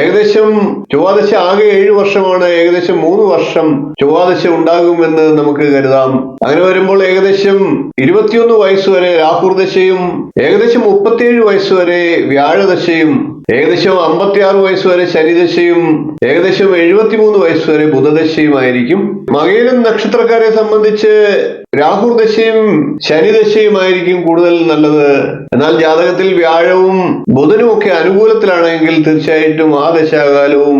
ഏകദേശം ചൊവ്വാദശ ആകെ 7 വർഷമാണ്. ഏകദേശം 3 വർഷം ചൊവ്വാദശ ഉണ്ടാകുമെന്ന് നമുക്ക് കരുതാം. അങ്ങനെ വരുമ്പോൾ ഏകദേശം 21 വയസ്സ് വരെ രാഹുർദശയും, ഏകദേശം 37 വയസ്സ് വരെ വ്യാഴദശയും, ഏകദേശം 56 വയസ്സ് വരെ ശനിദശയും, ഏകദേശം 73 വയസ്സ് വരെ ബുധദശയുമായിരിക്കും. മകയിരം നക്ഷത്രക്കാരെ സംബന്ധിച്ച് രാഹുർദശയും ശനിദശയുമായിരിക്കും കൂടുതൽ നല്ലത്. എന്നാൽ ജാതകത്തിൽ വ്യാഴവും ബുധനും ഒക്കെ അനുകൂലത്തിലാണെങ്കിൽ തീർച്ചയായിട്ടും ആ ദശാകാലവും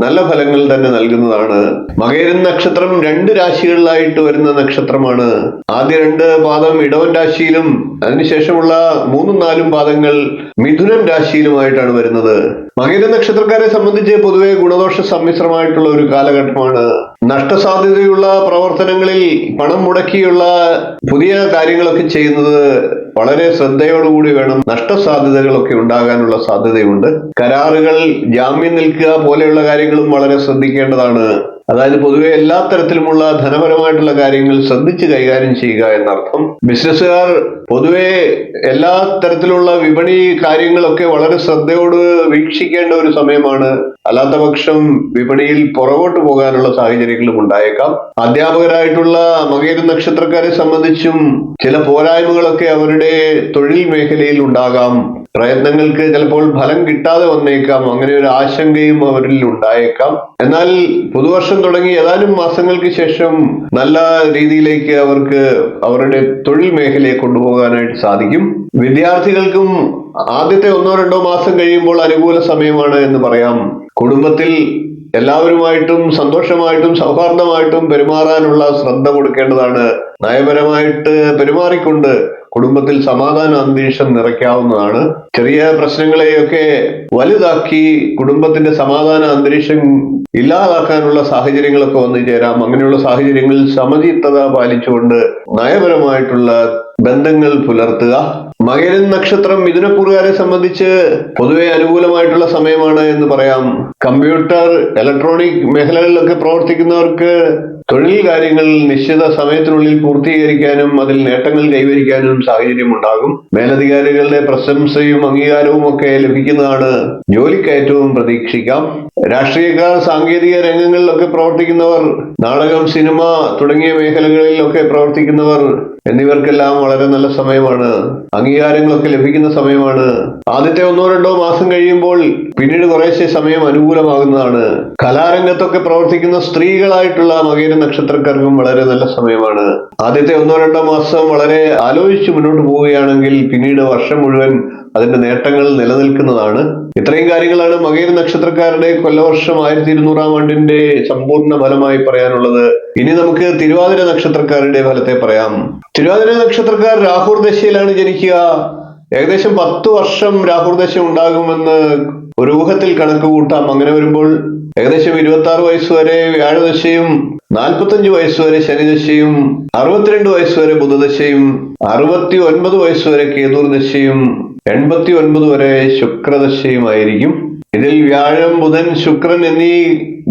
നല്ല ഫലങ്ങൾ തന്നെ നൽകുന്നതാണ്. മകയിരം നക്ഷത്രം 2 രാശികളിലായിട്ട് വരുന്ന നക്ഷത്രമാണ്. ആദ്യ 2 പാദം ഇടവൻ രാശിയിലും അതിനുശേഷമുള്ള 3ഉം 4ഉം പാദങ്ങൾ മിഥുനം രാശിയിലുമായിട്ടാണ് വരുന്നത്. മകയിര നക്ഷത്രക്കാരെ സംബന്ധിച്ച് പൊതുവെ ഗുണദോഷ സമ്മിശ്രമായിട്ടുള്ള ഒരു കാലഘട്ടമാണ്. നഷ്ടസാധ്യതയുള്ള പ്രവർത്തനങ്ങളിൽ പണം മുടക്കിയുള്ള പുതിയ കാര്യങ്ങളൊക്കെ ചെയ്യുന്നത് വളരെ ശ്രദ്ധയോടുകൂടി വേണം. നഷ്ടസാധ്യതകളൊക്കെ ഉണ്ടാകാനുള്ള സാധ്യതയുണ്ട്. കരാറുകൾ, ജാമ്യം നിൽക്കുക പോലെയുള്ള കാര്യങ്ങളും വളരെ ശ്രദ്ധിക്കേണ്ടതാണ്. അതായത് പൊതുവെ എല്ലാ തരത്തിലുമുള്ള ധനപരമായിട്ടുള്ള കാര്യങ്ങൾ ശ്രദ്ധിച്ച് കൈകാര്യം ചെയ്യുക എന്നർത്ഥം. ബിസിനസ്സുകാർ പൊതുവെ എല്ലാ തരത്തിലുള്ള വിപണി കാര്യങ്ങളൊക്കെ വളരെ ശ്രദ്ധയോട് വീക്ഷിക്കേണ്ട ഒരു സമയമാണ്. അല്ലാത്ത പക്ഷം വിപണിയിൽ പുറകോട്ട് പോകാനുള്ള സാഹചര്യങ്ങളും ഉണ്ടായേക്കാം. അധ്യാപകരായിട്ടുള്ള മകയിര നക്ഷത്രക്കാരെ സംബന്ധിച്ചും ചില പോരായ്മകളൊക്കെ അവരുടെ തൊഴിൽ മേഖലയിൽ ഉണ്ടാകാം. പ്രയത്നങ്ങൾക്ക് ചിലപ്പോൾ ഫലം കിട്ടാതെ വന്നേക്കാം. അങ്ങനെ ഒരു ആശങ്കയും അവരിൽ ഉണ്ടായേക്കാം. എന്നാൽ പുതുവർഷം തുടങ്ങി ഏതാനും മാസങ്ങൾക്ക് ശേഷം നല്ല രീതിയിലേക്ക് അവർക്ക് അവരുടെ തൊഴിൽ മേഖലയെ കൊണ്ടുപോകാനായിട്ട് സാധിക്കും. വിദ്യാർത്ഥികൾക്കും ആദ്യത്തെ 1-2 മാസം കഴിയുമ്പോൾ അനുകൂല സമയമാണ് എന്ന് പറയാം. കുടുംബത്തിൽ എല്ലാവരുമായിട്ടും സന്തോഷമായിട്ടും സൗഹാർദ്ദമായിട്ടും പെരുമാറാനുള്ള ശ്രദ്ധ കൊടുക്കേണ്ടതാണ്. നയപരമായിട്ട് പെരുമാറിക്കൊണ്ട് കുടുംബത്തിൽ സമാധാന അന്തരീക്ഷം നിറയ്ക്കാവുന്നതാണ്. ചെറിയ പ്രശ്നങ്ങളെയൊക്കെ വലുതാക്കി കുടുംബത്തിന്റെ സമാധാന അന്തരീക്ഷം ഇല്ലാതാക്കാനുള്ള സാഹചര്യങ്ങളൊക്കെ വന്നു ചേരാം. അങ്ങനെയുള്ള സാഹചര്യങ്ങളിൽ സമചിത്തത പാലിച്ചുകൊണ്ട് നയപരമായിട്ടുള്ള ബന്ധങ്ങൾ പുലർത്തുക. മകയിരം നക്ഷത്രം മിഥുനക്കൂറുകാരെ സംബന്ധിച്ച് പൊതുവെ അനുകൂലമായിട്ടുള്ള സമയമാണ് എന്ന് പറയാം. കമ്പ്യൂട്ടർ, ഇലക്ട്രോണിക് മേഖലകളിലൊക്കെ പ്രവർത്തിക്കുന്നവർക്ക് തൊഴിൽ കാര്യങ്ങൾ നിശ്ചിത സമയത്തിനുള്ളിൽ പൂർത്തീകരിക്കാനും അതിൽ നേട്ടങ്ങൾ കൈവരിക്കാനും സാഹചര്യം ഉണ്ടാകും. മേലധികാരികളുടെ പ്രശംസയും അംഗീകാരവും ഒക്കെ ലഭിക്കുന്നതാണ്. ജോലിക്കയറ്റവും പ്രതീക്ഷിക്കാം. രാഷ്ട്രീയക്കാർ, സാങ്കേതിക രംഗങ്ങളിലൊക്കെ പ്രവർത്തിക്കുന്നവർ, നാടകം, സിനിമ തുടങ്ങിയ മേഖലകളിലൊക്കെ പ്രവർത്തിക്കുന്നവർ എന്നിവർക്കെല്ലാം വളരെ നല്ല സമയമാണ്. അംഗീകാരങ്ങളൊക്കെ ലഭിക്കുന്ന സമയമാണ്. ആദ്യത്തെ 1-2 മാസം കഴിയുമ്പോൾ പിന്നീട് കുറേശ്ശെ സമയം അനുകൂലമാകുന്നതാണ്. കലാരംഗത്തൊക്കെ പ്രവർത്തിക്കുന്ന സ്ത്രീകളായിട്ടുള്ള മകയിര നക്ഷത്രക്കാർക്കും വളരെ നല്ല സമയമാണ്. ആദ്യത്തെ 1-2 മാസം വളരെ ആലോചിച്ച് മുന്നോട്ട് പോവുകയാണെങ്കിൽ പിന്നീട് വർഷം മുഴുവൻ അതിന്റെ നേട്ടങ്ങൾ നിലനിൽക്കുന്നതാണ്. ഇത്രയും കാര്യങ്ങളാണ് മകയിര നക്ഷത്രക്കാരുടെ കൊല്ലവർഷം 1200 ആണ്ടിന്റെ സമ്പൂർണ്ണ ഫലമായി പറയാനുള്ളത്. ഇനി നമുക്ക് തിരുവാതിര നക്ഷത്രക്കാരുടെ ഫലത്തെ പറയാം. തിരുവാതിര നക്ഷത്രക്കാർ രാഹുർ ദശയിലാണ് ജനിക്കുക. ഏകദേശം 10 വർഷം രാഹുർ ദശ ഉണ്ടാകുമെന്ന് ഒരു ഊഹത്തിൽ കണക്ക് കൂട്ടാം. അങ്ങനെ വരുമ്പോൾ ഏകദേശം 26 വയസ്സ് വരെ വ്യാഴദശയും, 45 വയസ്സ് വരെ ശനിദശയും, 62 വയസ്സ് വരെ ബുധദശയും, 69 വയസ്സ് വരെ കേതുർദശയും, 89 വരെ ശുക്രദശയുമായിരിക്കും. ഇതിൽ വ്യാഴം, ബുധൻ, ശുക്രൻ എന്നീ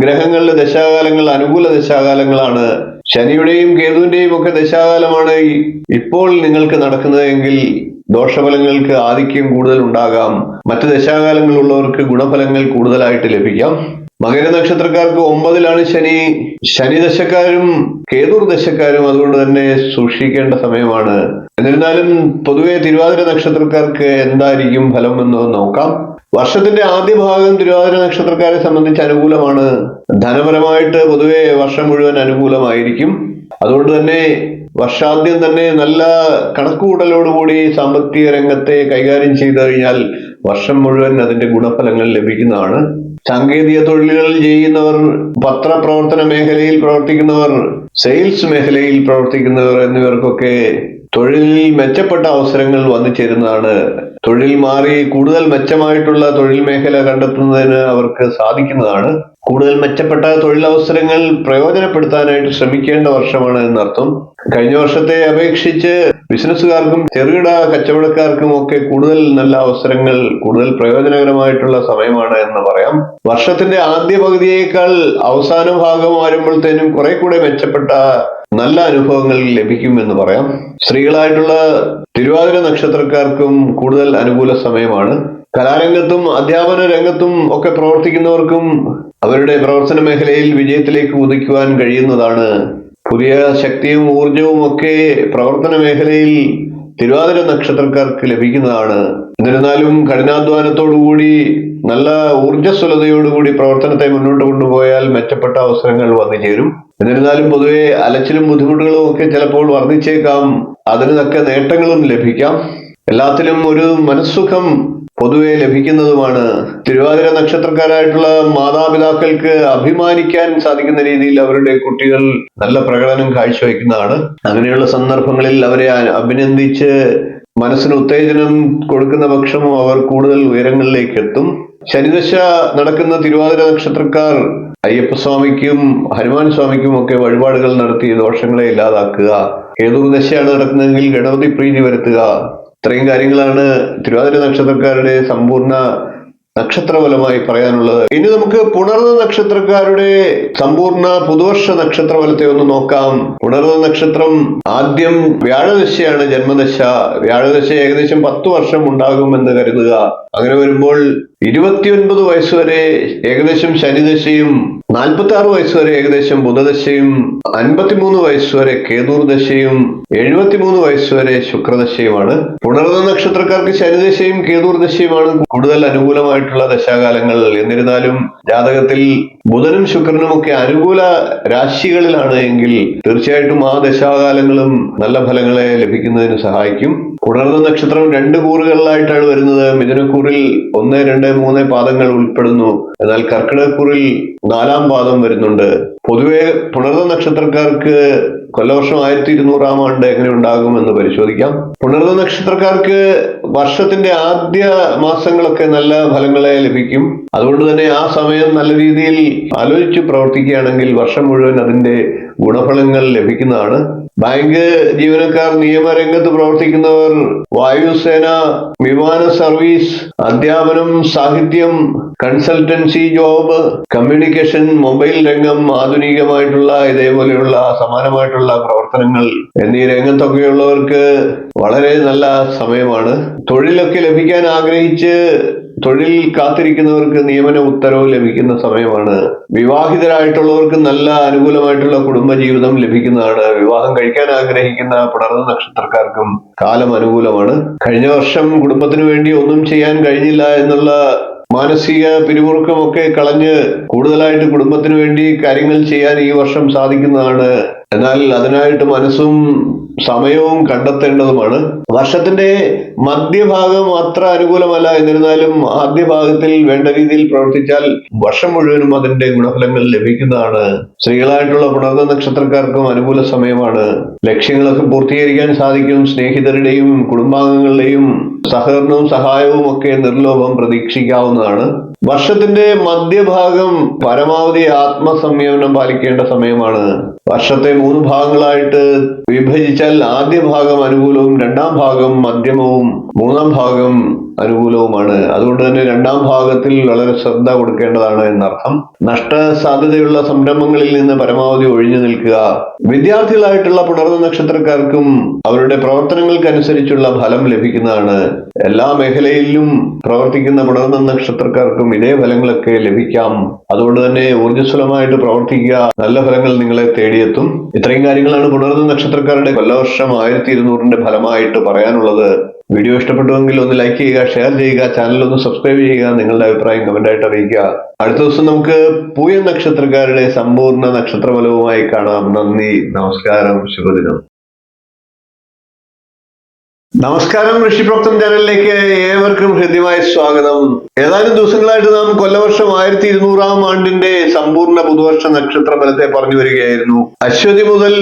ഗ്രഹങ്ങളുടെ ദശാകാലങ്ങൾ അനുകൂല ദശാകാലങ്ങളാണ്. ശനിയുടെയും കേതുവിന്റെയും ഒക്കെ ദശാകാലമാണ് ഇപ്പോൾ നിങ്ങൾക്ക് നടക്കുന്നതെങ്കിൽ ദോഷഫലങ്ങൾക്ക് ആധിക്യം കൂടുതൽ ഉണ്ടാകാം. മറ്റ് ദശാകാലങ്ങളുള്ളവർക്ക് ഗുണഫലങ്ങൾ കൂടുതലായിട്ട് ലഭിക്കാം. മകര നക്ഷത്രക്കാർക്ക് 9ലാണ് ശനി. ശനിദശക്കാരും കേതുർ ദശക്കാരും അതുകൊണ്ട് തന്നെ സൂക്ഷിക്കേണ്ട സമയമാണ്. എന്നിരുന്നാലും പൊതുവെ തിരുവാതിര നക്ഷത്രക്കാർക്ക് എന്തായിരിക്കും ഫലം എന്ന് നോക്കാം. വർഷത്തിന്റെ ആദ്യ ഭാഗം തിരുവാതിര നക്ഷത്രക്കാരെ സംബന്ധിച്ച് അനുകൂലമാണ്. ധനപരമായിട്ട് പൊതുവെ വർഷം മുഴുവൻ അനുകൂലമായിരിക്കും. അതുകൊണ്ട് തന്നെ വർഷാദ്യം തന്നെ നല്ല കണക്കുകൂട്ടലോടുകൂടി സാമ്പത്തിക രംഗത്തെ കൈകാര്യം ചെയ്തു കഴിഞ്ഞാൽ വർഷം മുഴുവൻ അതിന്റെ ഗുണഫലങ്ങൾ ലഭിക്കുന്നതാണ്. സാങ്കേതിക തൊഴിലുകൾ ചെയ്യുന്നവർ, പത്രപ്രവർത്തന മേഖലയിൽ പ്രവർത്തിക്കുന്നവർ, സെയിൽസ് മേഖലയിൽ പ്രവർത്തിക്കുന്നവർ എന്നിവർക്കൊക്കെ തൊഴിലിൽ മെച്ചപ്പെട്ട അവസരങ്ങൾ വന്നു ചേരുന്നതാണ്. തൊഴിൽ മാറി കൂടുതൽ മെച്ചമായിട്ടുള്ള തൊഴിൽ മേഖല കണ്ടെത്തുന്നതിന് അവർക്ക് സാധിക്കുന്നതാണ്. കൂടുതൽ മെച്ചപ്പെട്ട തൊഴിലവസരങ്ങൾ പ്രയോജനപ്പെടുത്താനായിട്ട് ശ്രമിക്കേണ്ട വർഷമാണ് എന്നർത്ഥം. കഴിഞ്ഞ വർഷത്തെ അപേക്ഷിച്ച് ബിസിനസ്സുകാർക്കും ചെറുകിട കച്ചവടക്കാർക്കും ഒക്കെ കൂടുതൽ നല്ല അവസരങ്ങൾ, കൂടുതൽ പ്രയോജനകരമായിട്ടുള്ള സമയമാണ് എന്ന് പറയാം. വർഷത്തിന്റെ ആദ്യ പകുതിയേക്കാൾ അവസാന ഭാഗം വരുമ്പോഴത്തേനും കുറെ കൂടെ മെച്ചപ്പെട്ട നല്ല അനുഭവങ്ങൾ ലഭിക്കും എന്ന് പറയാം. സ്ത്രീകളായിട്ടുള്ള തിരുവാതിര നക്ഷത്രക്കാർക്കും കൂടുതൽ അനുകൂല സമയമാണ്. കലാരംഗത്തും അധ്യാപന രംഗത്തും ഒക്കെ പ്രവർത്തിക്കുന്നവർക്കും അവരുടെ പ്രവർത്തന മേഖലയിൽ വിജയത്തിലേക്ക് ഉദിക്കുവാൻ കഴിയുന്നതാണ്. പുതിയ ശക്തിയും ഊർജവും ഒക്കെ പ്രവർത്തന മേഖലയിൽ തിരുവാതിര നക്ഷത്രക്കാർക്ക് ലഭിക്കുന്നതാണ്. എന്നിരുന്നാലും കഠിനാധ്വാനത്തോടുകൂടി നല്ല ഊർജ്ജസ്വലതയോടുകൂടി പ്രവർത്തനത്തെ മുന്നോട്ട് കൊണ്ടുപോയാൽ മെച്ചപ്പെട്ട അവസരങ്ങൾ വന്നു ചേരും. എന്നിരുന്നാലും പൊതുവെ അലച്ചിലും ബുദ്ധിമുട്ടുകളും ഒക്കെ ചിലപ്പോൾ വർദ്ധിച്ചേക്കാം. അതിന് തക്ക നേട്ടങ്ങളും ലഭിക്കാം. എല്ലാത്തിലും ഒരു മനസ്സുഖം പൊതുവെ ലഭിക്കുന്നതുമാണ്. തിരുവാതിര നക്ഷത്രക്കാരായിട്ടുള്ള മാതാപിതാക്കൾക്ക് അഭിമാനിക്കാൻ സാധിക്കുന്ന രീതിയിൽ അവരുടെ കുട്ടികൾ നല്ല പ്രകടനം കാഴ്ചവെക്കുന്നതാണ്. അങ്ങനെയുള്ള സന്ദർഭങ്ങളിൽ അവരെ അഭിനന്ദിച്ച് മനസ്സിന് ഉത്തേജനം കൊടുക്കുന്ന പക്ഷം അവർ കൂടുതൽ ഉയരങ്ങളിലേക്ക് എത്തും. ശനിദശ നടക്കുന്ന തിരുവാതിര നക്ഷത്രക്കാർ അയ്യപ്പസ്വാമിക്കും ഹനുമാൻ സ്വാമിക്കും ഒക്കെ വഴിപാടുകൾ നടത്തി ദോഷങ്ങളെ ഇല്ലാതാക്കുക. കേതുർദശയാണ് നടക്കുന്നതെങ്കിൽ ഗണപതി പ്രീതി വരുത്തുക. ഇത്രയും കാര്യങ്ങളാണ് തിരുവാതിര നക്ഷത്രക്കാരുടെ സമ്പൂർണ്ണ നക്ഷത്രഫലമായി പറയാനുള്ളത്. ഇനി നമുക്ക് പുണർന്ന നക്ഷത്രക്കാരുടെ സമ്പൂർണ്ണ പുതുവർഷ നക്ഷത്രഫലത്തെ ഒന്ന് നോക്കാം. പുണർന്ന നക്ഷത്രം ആദ്യം വ്യാഴദശയാണ് ജന്മദശ. വ്യാഴദശ ഏകദേശം 10 വർഷം ഉണ്ടാകുമെന്ന് കരുതുക. അങ്ങനെ വരുമ്പോൾ 29 വയസ്സുവരെ ഏകദേശം ശനിദശയും, 46 വയസ്സുവരെ ഏകദേശം ബുധദശയും, 53 വയസ്സുവരെ കേതുർദശയും, 73 വയസ്സുവരെ ശുക്രദശയുമാണ്. പുണർന്ന നക്ഷത്രക്കാർക്ക് ശനിദശയും കേതുർദശയുമാണ് കൂടുതൽ അനുകൂലമായിട്ടുള്ള ദശാകാലങ്ങൾ. എന്നിരുന്നാലും ജാതകത്തിൽ ബുധനും ശുക്രനും ഒക്കെ അനുകൂല രാശികളിലാണ് എങ്കിൽ തീർച്ചയായിട്ടും ആ ദശാകാലങ്ങളും നല്ല ഫലങ്ങളെ ലഭിക്കുന്നതിന് സഹായിക്കും. പുണർന്ന നക്ഷത്രം 2 കൂറുകളിലായിട്ടാണ് വരുന്നത്. മിഥുനക്കൂറിൽ 1, 2, 3 പാദങ്ങൾ ഉൾപ്പെടുന്നു. എന്നാൽ കർക്കിടകക്കൂറിൽ 4-ാം പാദം വരുന്നുണ്ട്. പൊതുവെ പുണർന്ന നക്ഷത്രക്കാർക്ക് കൊല്ലവർഷം 1200 ആണ്ട് എങ്ങനെ ഉണ്ടാകുമെന്ന് പരിശോധിക്കാം. പുണർന്ന നക്ഷത്രക്കാർക്ക് വർഷത്തിന്റെ ആദ്യ മാസങ്ങളൊക്കെ നല്ല ഫലങ്ങളെ ലഭിക്കും. അതുകൊണ്ട് തന്നെ ആ സമയം നല്ല രീതിയിൽ ആലോചിച്ച് പ്രവർത്തിക്കുകയാണെങ്കിൽ വർഷം മുഴുവൻ അതിന്റെ ഗുണഫലങ്ങൾ ലഭിക്കുന്നതാണ്. ബാങ്ക് ജീവനക്കാർ, നിയമരംഗത്ത് പ്രവർത്തിക്കുന്നവർ, വായുസേന, വിമാന സർവീസ്, അധ്യാപനം, സാഹിത്യം, കൺസൾട്ടൻസി ജോബ്, കമ്മ്യൂണിക്കേഷൻ, മൊബൈൽ രംഗം, ആധുനികമായിട്ടുള്ള ഇതേപോലെയുള്ള സമാനമായിട്ടുള്ള പ്രവർത്തനങ്ങൾ എന്നീ രംഗത്തൊക്കെയുള്ളവർക്ക് വളരെ നല്ല സമയമാണ്. തൊഴിലൊക്കെ ലഭിക്കാൻ ആഗ്രഹിച്ച് തൊഴിൽ കാത്തിരിക്കുന്നവർക്ക് നിയമന ഉത്തരവ് ലഭിക്കുന്ന സമയമാണ്. വിവാഹിതരായിട്ടുള്ളവർക്ക് നല്ല അനുകൂലമായിട്ടുള്ള കുടുംബജീവിതം ലഭിക്കുന്നതാണ്. വിവാഹം കഴിക്കാൻ ആഗ്രഹിക്കുന്ന പുണർന്ന നക്ഷത്രക്കാർക്കും കാലം അനുകൂലമാണ്. കഴിഞ്ഞ വർഷം കുടുംബത്തിന് വേണ്ടി ഒന്നും ചെയ്യാൻ കഴിഞ്ഞില്ല എന്നുള്ള മാനസിക പിരിമുറുക്കമൊക്കെ കളഞ്ഞ് കൂടുതലായിട്ട് കുടുംബത്തിന് വേണ്ടി കാര്യങ്ങൾ ചെയ്യാൻ ഈ വർഷം സാധിക്കുന്നതാണ്. എന്നാൽ അതിനായിട്ട് മനസ്സും സമയവും കണ്ടെത്തേണ്ടതുമാണ്. വർഷത്തിന്റെ മധ്യഭാഗം അത്ര അനുകൂലമല്ല. എന്നിരുന്നാലും ആദ്യ ഭാഗത്തിൽ വേണ്ട രീതിയിൽ പ്രവർത്തിച്ചാൽ വർഷം മുഴുവനും അതിന്റെ ഗുണഫലങ്ങൾ ലഭിക്കുന്നതാണ്. സ്ത്രീകളായിട്ടുള്ള പുണർന്ന നക്ഷത്രക്കാർക്കും അനുകൂല സമയമാണ്. ലക്ഷ്യങ്ങളൊക്കെ പൂർത്തീകരിക്കാൻ സാധിക്കും. സ്നേഹിതരുടെയും കുടുംബാംഗങ്ങളുടെയും സഹകരണവും സഹായവും ഒക്കെ നിർലോഭം പ്രതീക്ഷിക്കാവുന്നതാണ്. വർഷത്തിന്റെ മധ്യഭാഗം പരമാവധി ആത്മസംയമനം പാലിക്കേണ്ട സമയമാണ്. വർഷത്തെ 3 ഭാഗങ്ങളായിട്ട് വിഭജിച്ചാൽ ആദ്യ ഭാഗം അനുകൂലവും, 2-ാം ഭാഗം മധ്യമവും, 3-ാം ഭാഗം അനുകൂലവുമാണ്. അതുകൊണ്ട് തന്നെ 2-ാം ഭാഗത്തിൽ വളരെ ശ്രദ്ധ കൊടുക്കേണ്ടതാണ് എന്നർത്ഥം. നഷ്ട സാധ്യതയുള്ള സംരംഭങ്ങളിൽ നിന്ന് പരമാവധി ഒഴിഞ്ഞു നിൽക്കുക. വിദ്യാർത്ഥികളായിട്ടുള്ള പുണർന്ന നക്ഷത്രക്കാർക്കും അവരുടെ പ്രവർത്തനങ്ങൾക്കനുസരിച്ചുള്ള ഫലം ലഭിക്കുന്നതാണ്. എല്ലാ മേഖലയിലും പ്രവർത്തിക്കുന്ന പുണർന്ന നക്ഷത്രക്കാർക്കും ഇതേ ഫലങ്ങളൊക്കെ ലഭിക്കാം. അതുകൊണ്ട് തന്നെ ഊർജ്ജസ്വലമായിട്ട് പ്രവർത്തിക്കുക. നല്ല ഫലങ്ങൾ നിങ്ങളെ തേടിയെത്തും. ഇത്രയും കാര്യങ്ങളാണ് പുണർന്ന നക്ഷത്രക്കാരുടെ കൊല്ലവർഷം 1200 ഫലമായിട്ട് പറയാനുള്ളത്. വീഡിയോ ഇഷ്ടപ്പെട്ടുവെങ്കിൽ ഒന്ന് ലൈക്ക് ചെയ്യുക, ഷെയർ ചെയ്യുക, ചാനൽ ഒന്ന് സബ്സ്ക്രൈബ് ചെയ്യുക, നിങ്ങളുടെ അഭിപ്രായം കമന്റായിട്ട് അറിയിക്കുക. അടുത്ത ദിവസം നമുക്ക് പൂയ നക്ഷത്രക്കാരുടെ സമ്പൂർണ്ണ നക്ഷത്രഫലവുമായി കാണാം. നന്ദി, നമസ്കാരം, ശുഭദിനം. നമസ്കാരം, ഋഷിപ്രോക്തം ചാനലിലേക്ക് ഏവർക്കും ഹൃദ്യമായ സ്വാഗതം. ഏതാനും ദിവസങ്ങളായിട്ട് നാം കൊല്ലവർഷം 1200 ആണ്ടിന്റെ സമ്പൂർണ്ണ പുതുവർഷ നക്ഷത്ര ഫലത്തെ പറഞ്ഞു വരികയായിരുന്നു. അശ്വതി മുതൽ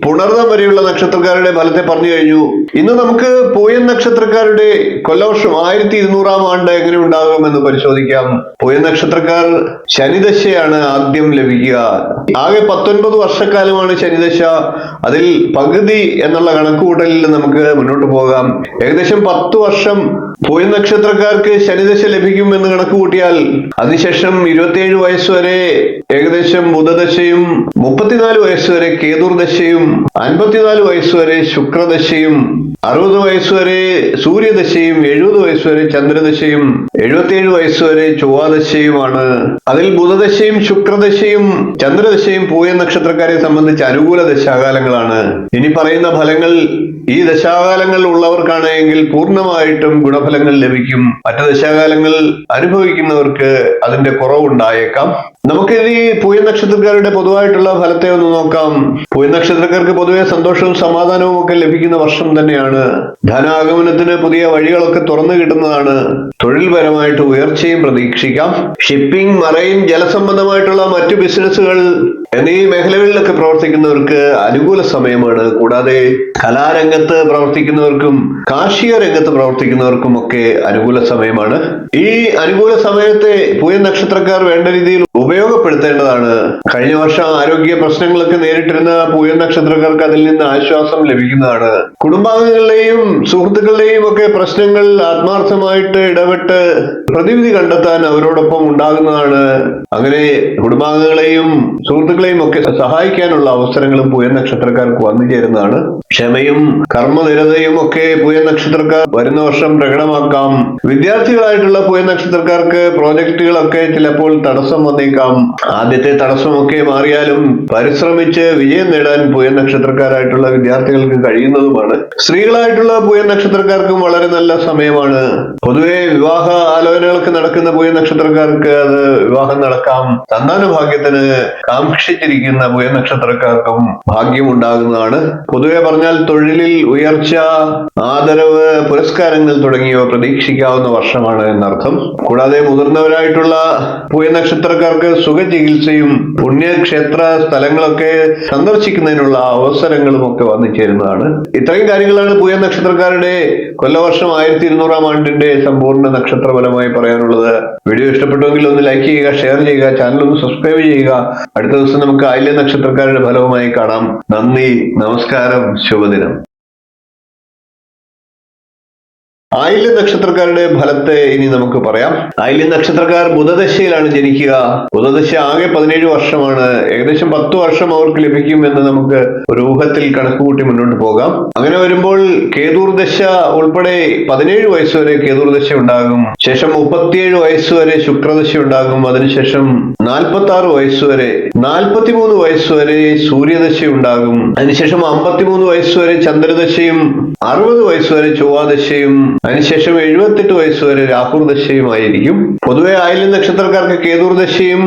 പുണർദം വരെയുള്ള നക്ഷത്രക്കാരുടെ ഫലത്തെ പറഞ്ഞു കഴിഞ്ഞു. ഇന്ന് നമുക്ക് പൂയം നക്ഷത്രക്കാരുടെ കൊല്ലവർഷം 1200 ആണ്ട് എങ്ങനെ ഉണ്ടാകുമെന്ന് പരിശോധിക്കാം. പൂയം നക്ഷത്രക്കാർ ശനിദശയാണ് ആദ്യം ലഭിക്കുക. ആകെ 19 വർഷക്കാലമാണ് ശനിദശ. അതിൽ പകുതി എന്നുള്ള കണക്കുകൂട്ടലിൽ നമുക്ക് മുന്നോട്ട് പോകാം. ഏകദേശം 10 വർഷം പൂയം നക്ഷത്രക്കാർക്ക് ശനിദശ ലഭിക്കും എന്ന് കണക്ക് കൂട്ടിയാൽ അതിനുശേഷം 27 വയസ്സുവരെ ഏകദേശം ബുധദശയും, 34 വയസ്സുവരെ കേതുർദശയും, 54 വയസ്സുവരെ ശുക്രദശയും, 60 വയസ്സുവരെ സൂര്യദശയും, 70 വയസ്സുവരെ ചന്ദ്രദശയും, 77 വയസ്സുവരെ ചൊവ്വാദശയുമാണ്. അതിൽ ബുധദശയും ശുക്രദശയും ചന്ദ്രദശയും പൂയം നക്ഷത്രക്കാരെ സംബന്ധിച്ച് അനുകൂല ദശാകാലങ്ങളാണ്. ഇനി പറയുന്ന ഫലങ്ങൾ ഈ ദശാകാലങ്ങൾ ഉള്ളവർക്കാണെങ്കിൽ പൂർണ്ണമായിട്ടും ഗുണഫലങ്ങൾ ലഭിക്കും. മറ്റു ദശാകാലങ്ങൾ അനുഭവിക്കുന്നവർക്ക് അതിന്റെ കുറവുണ്ടായേക്കാം. നമുക്കിനി പൂയം നക്ഷത്രക്കാരുടെ പൊതുവായിട്ടുള്ള ഫലത്തെ ഒന്ന് നോക്കാം. പൂയം നക്ഷത്രക്കാർക്ക് പൊതുവെ സന്തോഷവും സമാധാനവും ഒക്കെ ലഭിക്കുന്ന വർഷം തന്നെയാണ്. ധനാഗമനത്തിന് പുതിയ വഴികളൊക്കെ തുറന്നു കിട്ടുന്നതാണ്. തൊഴിൽപരമായിട്ട് ഉയർച്ചയും പ്രതീക്ഷിക്കാം. ഷിപ്പിംഗ്, മറൈൻ, ജലസംബന്ധമായിട്ടുള്ള മറ്റു ബിസിനസ്സുകൾ എന്നീ മേഖലകളിലൊക്കെ പ്രവർത്തിക്കുന്നവർക്ക് അനുകൂല സമയമാണ്. കൂടാതെ കലാരംഗത്ത് പ്രവർത്തിക്കുന്നവർക്കും കാർഷിക രംഗത്ത് പ്രവർത്തിക്കുന്നവർക്കും ഒക്കെ അനുകൂല സമയമാണ്. ഈ അനുകൂല സമയത്തെ പൂയം നക്ഷത്രക്കാർ വേണ്ട രീതിയിൽ ഉപയോഗപ്പെടുത്തേണ്ടതാണ്. കഴിഞ്ഞ വർഷം ആരോഗ്യ പ്രശ്നങ്ങളൊക്കെ നേരിട്ടിരുന്ന പൂയം നക്ഷത്രക്കാർക്ക് അതിൽ നിന്ന് ആശ്വാസം ലഭിക്കുന്നതാണ്. കുടുംബാംഗങ്ങളുടെയും സുഹൃത്തുക്കളുടെയും ഒക്കെ പ്രശ്നങ്ങൾ ആത്മാർത്ഥമായിട്ട് ഇടപെട്ട് പ്രതിവിധി കണ്ടെത്താൻ അവരോടൊപ്പം ഉണ്ടാകുന്നതാണ്. അങ്ങനെ കുടുംബാംഗങ്ങളെയും സുഹൃത്തുക്കളെയും ഒക്കെ സഹായിക്കാനുള്ള അവസരങ്ങളും പൂയം നക്ഷത്രക്കാർക്ക് വന്നു ചേരുന്നതാണ്. ക്ഷമയും കർമ്മനിരതയും ഒക്കെ പൂയം നക്ഷത്രക്കാർ വരുന്ന വർഷം പ്രകടമാക്കാം. വിദ്യാർത്ഥികളായിട്ടുള്ള പൂയം നക്ഷത്രക്കാർക്ക് പ്രോജക്റ്റുകളൊക്കെ ചിലപ്പോൾ തടസ്സം വന്നേക്കാം. ആദ്യത്തെ തടസ്സമൊക്കെ മാറിയാലും പരിശ്രമിച്ച് വിജയം നേടാൻ പൂയം നക്ഷത്രക്കാരായിട്ടുള്ള വിദ്യാർത്ഥികൾക്ക് കഴിയുന്നതുമാണ്. സ്ത്രീകളായിട്ടുള്ള പൂയം നക്ഷത്രക്കാർക്കും വളരെ നല്ല സമയമാണ്. പൊതുവെ വിവാഹ ആലോചനകളൊക്കെ നടക്കുന്ന പൂയം നക്ഷത്രക്കാർക്ക് അത് വിവാഹം നടക്കാം. സന്താന ഭാഗ്യത്തിന് കാക്ഷിച്ചിരിക്കുന്ന പൂയം നക്ഷത്രക്കാർക്കും ഭാഗ്യം ഉണ്ടാകുന്നതാണ്. പൊതുവെ പറഞ്ഞാൽ തൊഴിലിൽ ഉയർച്ച, ആദരവ്, പുരസ്കാരങ്ങൾ തുടങ്ങിയവ പ്രതീക്ഷിക്കാവുന്ന വർഷമാണ് എന്നർത്ഥം. കൂടാതെ മുതിർന്നവരായിട്ടുള്ള പൂയം നക്ഷത്രക്കാർക്ക് സുഖചികിത്സയും പുണ്യക്ഷേത്ര സ്ഥലങ്ങളൊക്കെ സന്ദർശിക്കുന്നതിനുള്ള അവസരങ്ങളും ഒക്കെ വന്നു ചേരുന്നതാണ്. ഇത്രയും കാര്യങ്ങളാണ് പൂയം നക്ഷത്രക്കാരുടെ കൊല്ലവർഷം 1200 ആണ്ടിന്റെ സമ്പൂർണ്ണ നക്ഷത്രഫലമായി പറയാനുള്ളത്. വീഡിയോ ഇഷ്ടപ്പെട്ടുവെങ്കിൽ ഒന്ന് ലൈക്ക് ചെയ്യുക, ഷെയർ ചെയ്യുക, ചാനൽ ഒന്ന് സബ്സ്ക്രൈബ് ചെയ്യുക. അടുത്ത ദിവസം നമുക്ക് ആയില്യം നക്ഷത്രക്കാരുടെ ഫലവുമായി കാണാം. നന്ദി, നമസ്കാരം, ശുഭദിനം. ആയില്യം നക്ഷത്രക്കാരുടെ ഫലത്തെ ഇനി നമുക്ക് പറയാം. ആയില്യം നക്ഷത്രക്കാർ ബുധദശയിലാണ് ജനിക്കുക. ബുധദശ ആകെ 17 വർഷമാണ്. ഏകദേശം 10 വർഷം അവർക്ക് ലഭിക്കും എന്ന് നമുക്ക് ഒരു ഊഹത്തിൽ കണക്കുകൂട്ടി മുന്നോട്ട് പോകാം. അങ്ങനെ വരുമ്പോൾ കേതുർദശ ഉൾപ്പെടെ 17 വയസ്സുവരെ കേതുർദശ ഉണ്ടാകും. ശേഷം 37 വയസ്സുവരെ ശുക്രദശ ഉണ്ടാകും. അതിനുശേഷം 46 വയസ്സുവരെ, 43 വയസ്സുവരെ സൂര്യദശ ഉണ്ടാകും. അതിനുശേഷം 53 വയസ്സുവരെ ചന്ദ്രദശയും, 60 വയസ്സുവരെ ചൊവ്വാദശയും, അതിനുശേഷം 78 വയസ്സുവരെ രാഹുർദശയുമായിരിക്കും. പൊതുവെ ആയില്യം നക്ഷത്രക്കാർക്ക് കേതുർദശയും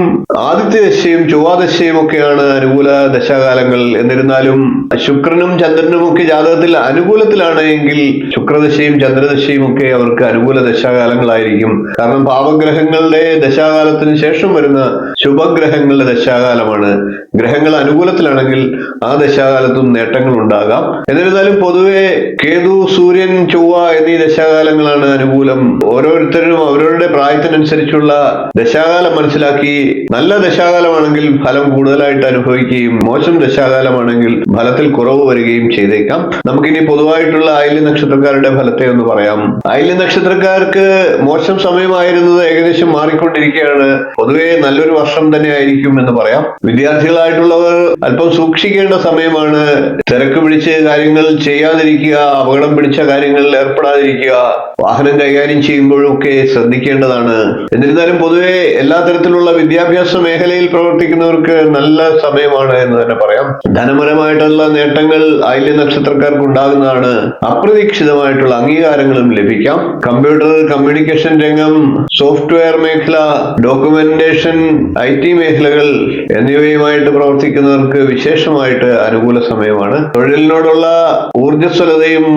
ആദിത്യദശയും ചൊവ്വാദശയും ഒക്കെയാണ് അനുകൂല ദശാകാലങ്ങൾ. എന്നിരുന്നാലും ശുക്രനും ചന്ദ്രനും ഒക്കെ ജാതകത്തിൽ അനുകൂലത്തിലാണ് എങ്കിൽ ശുക്രദശയും ചന്ദ്രദശയും ഒക്കെ അവർക്ക് അനുകൂല ദശാകാലങ്ങളായിരിക്കും. കാരണം പാപഗ്രഹങ്ങളുടെ ദശാകാലത്തിന് ശേഷം വരുന്ന ശുഭഗ്രഹങ്ങളുടെ ദശാകാലമാണ്. ഗ്രഹങ്ങൾ അനുകൂലത്തിലാണെങ്കിൽ ആ ദശാകാലത്തും നേട്ടങ്ങൾ ഉണ്ടാകാം. എന്നിരുന്നാലും പൊതുവെ കേതു, സൂര്യൻ, ചൊവ്വ എന്നീ ദശാകാലങ്ങളാണ് അനുകൂലം. ഓരോരുത്തരും അവരവരുടെ പ്രായത്തിനനുസരിച്ചുള്ള ദശാകാലം മനസ്സിലാക്കി നല്ല ദശാകാലമാണെങ്കിൽ ഫലം കൂടുതലായിട്ട് അനുഭവിക്കുകയും മോശം ദശാകാലമാണെങ്കിൽ ഫലത്തിൽ കുറവ് വരികയും ചെയ്തേക്കാം. നമുക്കിനി പൊതുവായിട്ടുള്ള ആയില്യം നക്ഷത്രക്കാരുടെ ഫലത്തെ ഒന്ന് പറയാം. ആയില്യം നക്ഷത്രക്കാർക്ക് മോശം സമയമായിരുന്നത് ഏകദേശം മാറിക്കൊണ്ടിരിക്കുകയാണ്. പൊതുവെ നല്ലൊരു വർഷം തന്നെ ആയിരിക്കും എന്ന് പറയാം. വിദ്യാർത്ഥികളായിട്ടുള്ളവർ അല്പം സൂക്ഷിക്കേണ്ട സമയമാണ്. തിരക്ക് പിടിച്ച് കാര്യങ്ങൾ ചെയ്യാതിരിക്കുക, അപകടം പിടിച്ച കാര്യങ്ങളിൽ ഏർപ്പെടാതിരിക്കുക. വാഹനം കൈകാര്യം ചെയ്യുമ്പോഴൊക്കെ ശ്രദ്ധിക്കേണ്ടതാണ്. എന്നിരുന്നാലും പൊതുവെ എല്ലാ തരത്തിലുള്ള വിദ്യാഭ്യാസ മേഖലയിൽ പ്രവർത്തിക്കുന്നവർക്ക് നല്ല സമയമാണ് എന്ന് തന്നെ പറയാം. ധനപരമായിട്ടുള്ള നേട്ടങ്ങൾ ആയില്യ നക്ഷത്രക്കാർക്ക് ഉണ്ടാകുന്നതാണ്. അപ്രതീക്ഷിതമായിട്ടുള്ള അംഗീകാരങ്ങളും ലഭിക്കാം. കമ്പ്യൂട്ടർ, കമ്മ്യൂണിക്കേഷൻ രംഗം, സോഫ്റ്റ്വെയർ മേഖല, ഡോക്യുമെന്റേഷൻ, IT മേഖലകൾ എന്നിവയുമായിട്ട് പ്രവർത്തിക്കുന്നവർക്ക് വിശേഷമായിട്ട് അനുകൂല സമയമാണ്. തൊഴിലിനോടുള്ള ഊർജ്ജസ്വലതയും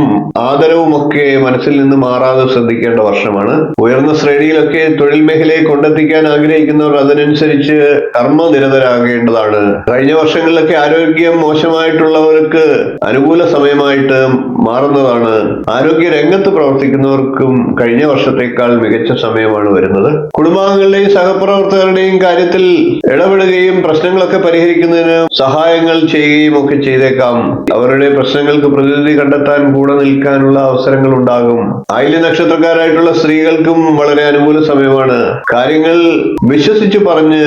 ആദരവും ഒക്കെ മനസ്സിൽ നിന്ന് മാറാതെ ശ്രദ്ധിക്കേണ്ട വർഷമാണ്. ഉയർന്ന ശ്രേണിയിലൊക്കെ തൊഴിൽ മേഖലയെ കൊണ്ടെത്തിക്കാൻ ആഗ്രഹിക്കുന്നവർ അതിനനുസരിച്ച് കർമ്മനിരതരാകേണ്ടതാണ്. കഴിഞ്ഞ വർഷങ്ങളിലൊക്കെ ആരോഗ്യം മോശമായിട്ടുള്ളവർക്ക് അനുകൂല സമയമായിട്ട് മാറുന്നതാണ്. ആരോഗ്യ രംഗത്ത് പ്രവർത്തിക്കുന്നവർക്കും കഴിഞ്ഞ വർഷത്തേക്കാൾ മികച്ച സമയമാണ് വരുന്നത്. കുടുംബാംഗങ്ങളുടെയും സഹപ്രവർത്തകരുടെയും കാര്യത്തിൽ ഇടപെടുകയും പ്രശ്നങ്ങളൊക്കെ പരിഹരിക്കുന്നതിന് സഹായങ്ങൾ ചെയ്യുകയും ഒക്കെ ചെയ്തേക്കാം. അവരുടെ പ്രശ്നങ്ങൾക്ക് പ്രതിവിധി കണ്ടെത്താൻ കൂടെ നിൽക്കാനുള്ള അവസരങ്ങൾ ഉണ്ടാകും. ആയില്യ നക്ഷത്രക്കാരായിട്ടുള്ള സ്ത്രീകൾക്കും വളരെ അനുകൂല സമയമാണ്. കാര്യങ്ങൾ വിശ്വസിച്ച് പറഞ്ഞ്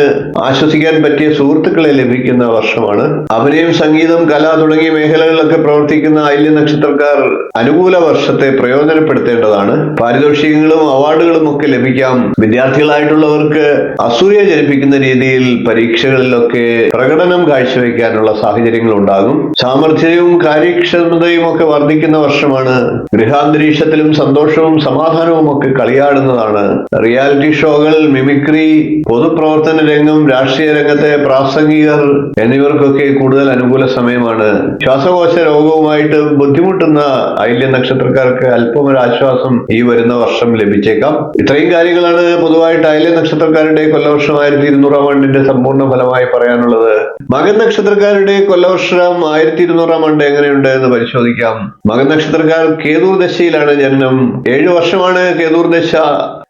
ആശ്വസിക്കാൻ പറ്റിയ സുഹൃത്തുക്കളെ ലഭിക്കുന്ന വർഷമാണ്. അഭിനയം, സംഗീതം, കല തുടങ്ങിയ മേഖലകളിലൊക്കെ പ്രവർത്തിക്കുന്ന ആയില്യ നക്ഷത്രക്കാർ അനുകൂല വർഷത്തെ പ്രയോജനപ്പെടുത്തേണ്ടതാണ്. പാരിതോഷികങ്ങളും അവാർഡുകളും ഒക്കെ ലഭിക്കാം. വിദ്യാർത്ഥികളായിട്ടുള്ളവർക്ക് അസൂയ ജനിപ്പിക്കുന്ന രീതിയിൽ പരീക്ഷകളിലൊക്കെ പ്രകടനം കാഴ്ചവെക്കാനുള്ള സാഹചര്യങ്ങൾ ഉണ്ടാകും. സാമർഥ്യവും കാര്യക്ഷമതയും ഒക്കെ വർദ്ധിക്കുന്ന വർഷമാണ്. ഗൃഹാന്തരീക്ഷത്തിലും സന്തോഷവും സമാധാനവും ഒക്കെ കളിയാടുന്നതാണ്. റിയാലിറ്റി ഷോകൾ, മിമിക്രി, പൊതുപ്രവർത്തന രംഗം, രാഷ്ട്രീയ രംഗത്തെ പ്രാസംഗികർ എന്നിവർക്കൊക്കെ കൂടുതൽ അനുകൂല സമയമാണ്. ശ്വാസകോശ രോഗവുമായിട്ട് ബുദ്ധിമുട്ടുന്ന ആയില്യ നക്ഷത്രക്കാർക്ക് അല്പമൊരാശ്വാസം ഈ വരുന്ന വർഷം ലഭിച്ചേക്കാം. ഇത്രയും കാര്യങ്ങളാണ് പൊതുവായിട്ട് ആയില്യ നക്ഷത്രക്കാരുടെ കൊല്ലവർഷം 1200 ആണ്ടിന്റെ സമ്പൂർണ്ണ ഫലമായി പറയാനുള്ളത്. മകൻ നക്ഷത്രക്കാരുടെ കൊല്ലവർഷം 1200 ആണ്ട് എങ്ങനെയുണ്ട് എന്ന് പരിശോധിക്കാം. മകൻ നക്ഷത്രക്കാർ കേതു ദശയിലാണ് ജനനം. 7 വർഷമാണ് കേതു ദശ.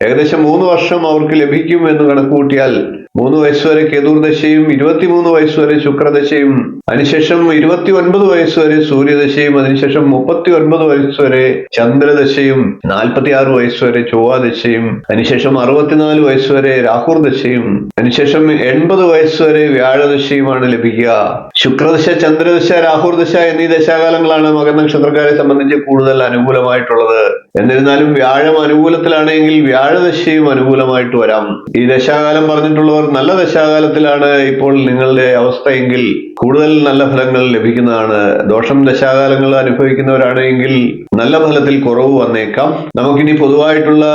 ഏകദേശം 3 വർഷം അവർക്ക് ലഭിക്കും എന്ന് കണക്കുകൂട്ടിയാൽ 3 വയസ്സ് വരെ കേതു ദശയും 23 വയസ്സ് വരെ ശുക്രദശയും, അതിനുശേഷം 29 വയസ്സ് വരെ സൂര്യദശയും, അതിനുശേഷം 39 വയസ്സ് വരെ ചന്ദ്രദശയും, 46 വയസ്സ് വരെ ചൊവ്വാദശയും, അതിനുശേഷം 64 വയസ്സ് വരെ രാഹുർ ദശയും, അതിനുശേഷം 80 വയസ്സ് വരെ വ്യാഴദശയുമാണ് ലഭിക്കുക. ശുക്രദശ, ചന്ദ്രദശ, രാഹുർ ദശ എന്നീ ദശാകാലങ്ങളാണ് മകൻ നക്ഷത്രക്കാരെ സംബന്ധിച്ച് കൂടുതൽ അനുകൂലമായിട്ടുള്ളത്. എന്നിരുന്നാലും വ്യാഴം അനുകൂലത്തിലാണെങ്കിൽ വ്യാഴദശയും അനുകൂലമായിട്ട് വരാം. ഈ ദശാകാലം പറഞ്ഞിട്ടുള്ളവർ നല്ല ദശാകാലത്തിലാണ് ഇപ്പോൾ നിങ്ങളുടെ അവസ്ഥയെങ്കിൽ കൂടുതൽ നല്ല ഫലങ്ങൾ ലഭിക്കുന്നതാണ്. ദോഷം ദശാകാലങ്ങൾ അനുഭവിക്കുന്നവരാണെങ്കിൽ നല്ല ഫലത്തിൽ കുറവ് വന്നേക്കാം. നമുക്കിനി പൊതുവായിട്ടുള്ള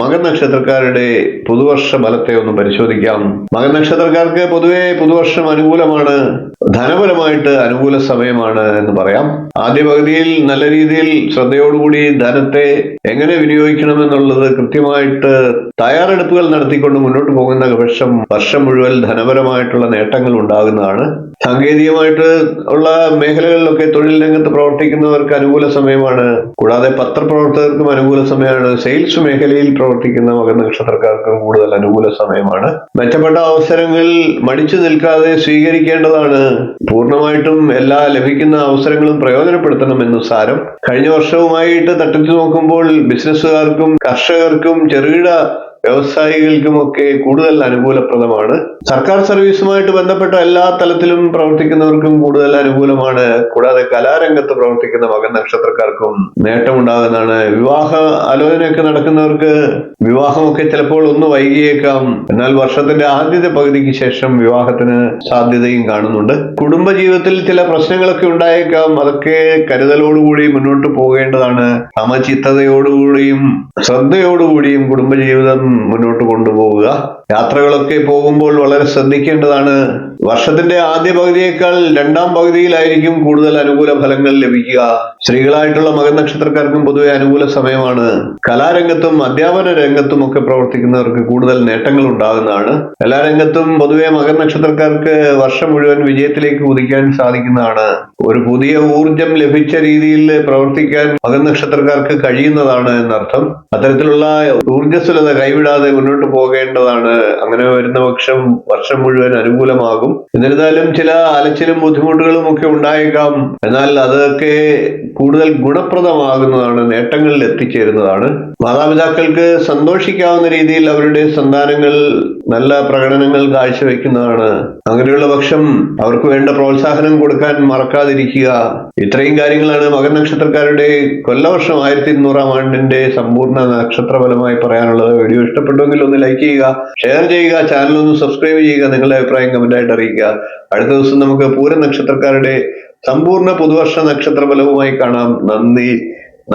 മകൻ നക്ഷത്രക്കാരുടെ പുതുവർഷ ഫലത്തെ ഒന്ന് പരിശോധിക്കാം. മകൻ നക്ഷത്രക്കാർക്ക് പൊതുവെ പുതുവർഷം അനുകൂലമാണ്. ധനപരമായിട്ട് അനുകൂല സമയമാണ് എന്ന് പറയാം. ആദ്യ പകുതിയിൽ നല്ല രീതിയിൽ ശ്രദ്ധയോടുകൂടി ധനത്തെ എങ്ങനെ വിനിയോഗിക്കണമെന്നുള്ളത് കൃത്യമായിട്ട് തയ്യാറെടുപ്പുകൾ നടത്തിക്കൊണ്ട് മുന്നോട്ട് പോകുന്ന വർഷം മുഴുവൻ ധനപരമായിട്ടുള്ള നേട്ടങ്ങൾ ഉണ്ടാകുന്നതാണ്. സാങ്കേതികമായിട്ട് ഉള്ള മേഖലകളിലൊക്കെ തൊഴിൽ രംഗത്ത് പ്രവർത്തിക്കുന്നവർക്ക് അനുകൂല സമയമാണ്. കൂടാതെ പത്രപ്രവർത്തകർക്കും അനുകൂല സമയമാണ്. സെയിൽസ് മേഖലയിൽ പ്രവർത്തിക്കുന്ന മകൻ നക്ഷത്രക്കാർക്കും കൂടുതൽ അനുകൂല സമയമാണ്. മെച്ചപ്പെട്ട അവസരങ്ങൾ മടിച്ചു നിൽക്കാതെ സ്വീകരിക്കേണ്ടതാണ്. പൂർണ്ണമായിട്ടും എല്ലാ ലഭിക്കുന്ന അവസരങ്ങളും പ്രയോജനപ്പെടുത്തണമെന്ന് സാരം. കഴിഞ്ഞ വർഷവുമായിട്ട് തട്ടിച്ചു നോക്കുമ്പോൾ ബിസിനസ്സുകാർക്കും കർഷകർക്കും ചെറുകിട വ്യവസായികൾക്കുമൊക്കെ കൂടുതൽ അനുകൂലപ്രദമാണ്. സർക്കാർ സർവീസുമായിട്ട് ബന്ധപ്പെട്ട എല്ലാ തലത്തിലും പ്രവർത്തിക്കുന്നവർക്കും കൂടുതൽ അനുകൂലമാണ്. കൂടാതെ കലാരംഗത്ത് പ്രവർത്തിക്കുന്ന മകൻ നക്ഷത്രക്കാർക്കും നേട്ടമുണ്ടാകുന്നതാണ്. വിവാഹ ആലോചനയൊക്കെ നടക്കുന്നവർക്ക് വിവാഹമൊക്കെ ചിലപ്പോൾ ഒന്ന് വൈകിയേക്കാം. എന്നാൽ വർഷത്തിന്റെ ആദ്യത്തെ പകുതിക്ക് ശേഷം വിവാഹത്തിന് സാധ്യതയും കാണുന്നുണ്ട്. കുടുംബജീവിതത്തിൽ ചില പ്രശ്നങ്ങളൊക്കെ ഉണ്ടായേക്കാം. അതൊക്കെ കരുതലോടുകൂടി മുന്നോട്ട് പോകേണ്ടതാണ്. സമചിത്തതയോടുകൂടിയും ശ്രദ്ധയോടുകൂടിയും കുടുംബജീവിതം മുന്നോട്ട് കൊണ്ടുപോവുക. യാത്രകളൊക്കെ പോകുമ്പോൾ വളരെ ശ്രദ്ധിക്കേണ്ടതാണ്. വർഷത്തിന്റെ ആദ്യ പകുതിയേക്കാൾ രണ്ടാം പകുതിയിലായിരിക്കും കൂടുതൽ അനുകൂല ഫലങ്ങൾ ലഭിക്കുക. സ്ത്രീകളായിട്ടുള്ള മകൻ നക്ഷത്രക്കാർക്കും പൊതുവെ അനുകൂല സമയമാണ്. കലാരംഗത്തും അധ്യാപന രംഗത്തും ഒക്കെ പ്രവർത്തിക്കുന്നവർക്ക് കൂടുതൽ നേട്ടങ്ങൾ ഉണ്ടാകുന്നതാണ്. എല്ലാ രംഗത്തും പൊതുവെ മകൻ നക്ഷത്രക്കാർക്ക് വർഷം മുഴുവൻ വിജയത്തിലേക്ക് കുതിക്കാൻ സാധിക്കുന്നതാണ്. ഒരു പുതിയ ഊർജം ലഭിച്ച രീതിയിൽ പ്രവർത്തിക്കാൻ മകൻ നക്ഷത്രക്കാർക്ക് കഴിയുന്നതാണ് എന്നർത്ഥം. അത്തരത്തിലുള്ള ഊർജ്ജസ്വലത കൈവിടാതെ മുന്നോട്ട് പോകേണ്ടതാണ്. അങ്ങനെ വരുന്ന പക്ഷം വർഷം മുഴുവൻ അനുകൂലമാകും. എന്നിരുന്നാലും ചില അലച്ചിലും ബുദ്ധിമുട്ടുകളും ഒക്കെ ഉണ്ടായേക്കാം. എന്നാൽ അതൊക്കെ കൂടുതൽ ഗുണപ്രദമാകുന്നതാണ്, നേട്ടങ്ങളിൽ എത്തിച്ചേരുന്നതാണ്. മാതാപിതാക്കൾക്ക് സന്തോഷിക്കാവുന്ന രീതിയിൽ അവരുടെ സന്താനങ്ങൾ നല്ല പ്രകടനങ്ങൾ കാഴ്ചവെക്കുന്നതാണ്. അങ്ങനെയുള്ള പക്ഷം അവർക്ക് വേണ്ട പ്രോത്സാഹനം കൊടുക്കാൻ മറക്കാതിരിക്കുക. ഇത്രയും കാര്യങ്ങളാണ് മകൻ നക്ഷത്രക്കാരുടെ കൊല്ലവർഷം 1200 ആണ്ടിന്റെ സമ്പൂർണ്ണ നക്ഷത്രഫലമായി പറയാനുള്ളത്. വീഡിയോ ഇഷ്ടപ്പെട്ടുവെങ്കിൽ ഒന്ന് ലൈക്ക് ചെയ്യുക, ഷെയർ ചെയ്യുക, ചാനൽ ഒന്ന് സബ്സ്ക്രൈബ് ചെയ്യുക, നിങ്ങളുടെ അഭിപ്രായം കമന്റായിട്ട് അറിയിക്കുക. അടുത്ത ദിവസം നമുക്ക് പൂരം നക്ഷത്രക്കാരുടെ സമ്പൂർണ്ണ പുതുവർഷ നക്ഷത്രഫലവുമായി കാണാം. നന്ദി,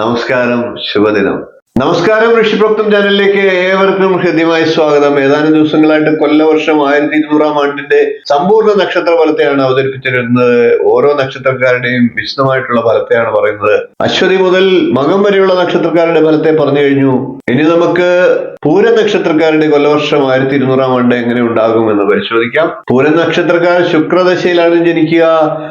നമസ്കാരം, ശുഭദിനം. നമസ്കാരം, ഋഷിപ്രോക്തം ചാനലിലേക്ക് ഏവർക്കും ഹൃദ്യമായ സ്വാഗതം. ഏതാനും ദിവസങ്ങളായിട്ട് കൊല്ലവർഷം 1200 ആണ്ടിന്റെ സമ്പൂർണ്ണ നക്ഷത്ര ഫലത്തെയാണ് അവതരിപ്പിച്ചിരുന്നത്. ഓരോ നക്ഷത്രക്കാരുടെയും വിശദമായിട്ടുള്ള ഫലത്തെയാണ് പറയുന്നത്. അശ്വതി മുതൽ മകം വരെയുള്ള നക്ഷത്രക്കാരുടെ ഫലത്തെ പറഞ്ഞു കഴിഞ്ഞു. ഇനി നമുക്ക് പൂര നക്ഷത്രക്കാരുടെ കൊല്ലവർഷം 1200 ആണ്ട് എങ്ങനെ ഉണ്ടാകും എന്ന് പരിശോധിക്കാം. പൂര നക്ഷത്രക്കാർ ശുക്രദശയിലാണ് ജനിക്കുക.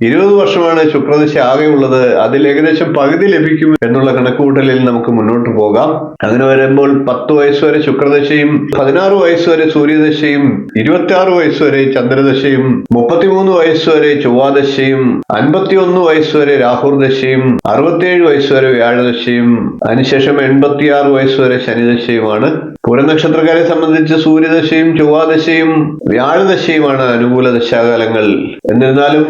20 വർഷമാണ് ശുക്രദശ ആകെ ഉള്ളത്. അതിൽ ഏകദേശം പകുതി ലഭിക്കും എന്നുള്ള കണക്കുകൂട്ടലിൽ നമുക്ക് മുന്നോട്ട് പോകാം. അങ്ങനെ വരുമ്പോൾ 10 വയസ്സ് വരെ ശുക്രദശയും 16 വയസ്സ് വരെ സൂര്യദശയും 26 വയസ്സ് വരെ ചന്ദ്രദശയും 33 വയസ്സ് വരെ ചൊവ്വാദശയും 51 വയസ്സ് വരെ രാഹുർദശയും 67 വയസ്സ് വരെ വ്യാഴദശയും അതിനുശേഷം 86 വയസ്സ് വരെ ശനിദശയുമാണ്. പൂരനക്ഷത്രക്കാരെ സംബന്ധിച്ച് സൂര്യദശയും ചൊവ്വാദശയും വ്യാഴദശയുമാണ് അനുകൂല ദശാകാലങ്ങൾ. എന്നിരുന്നാലും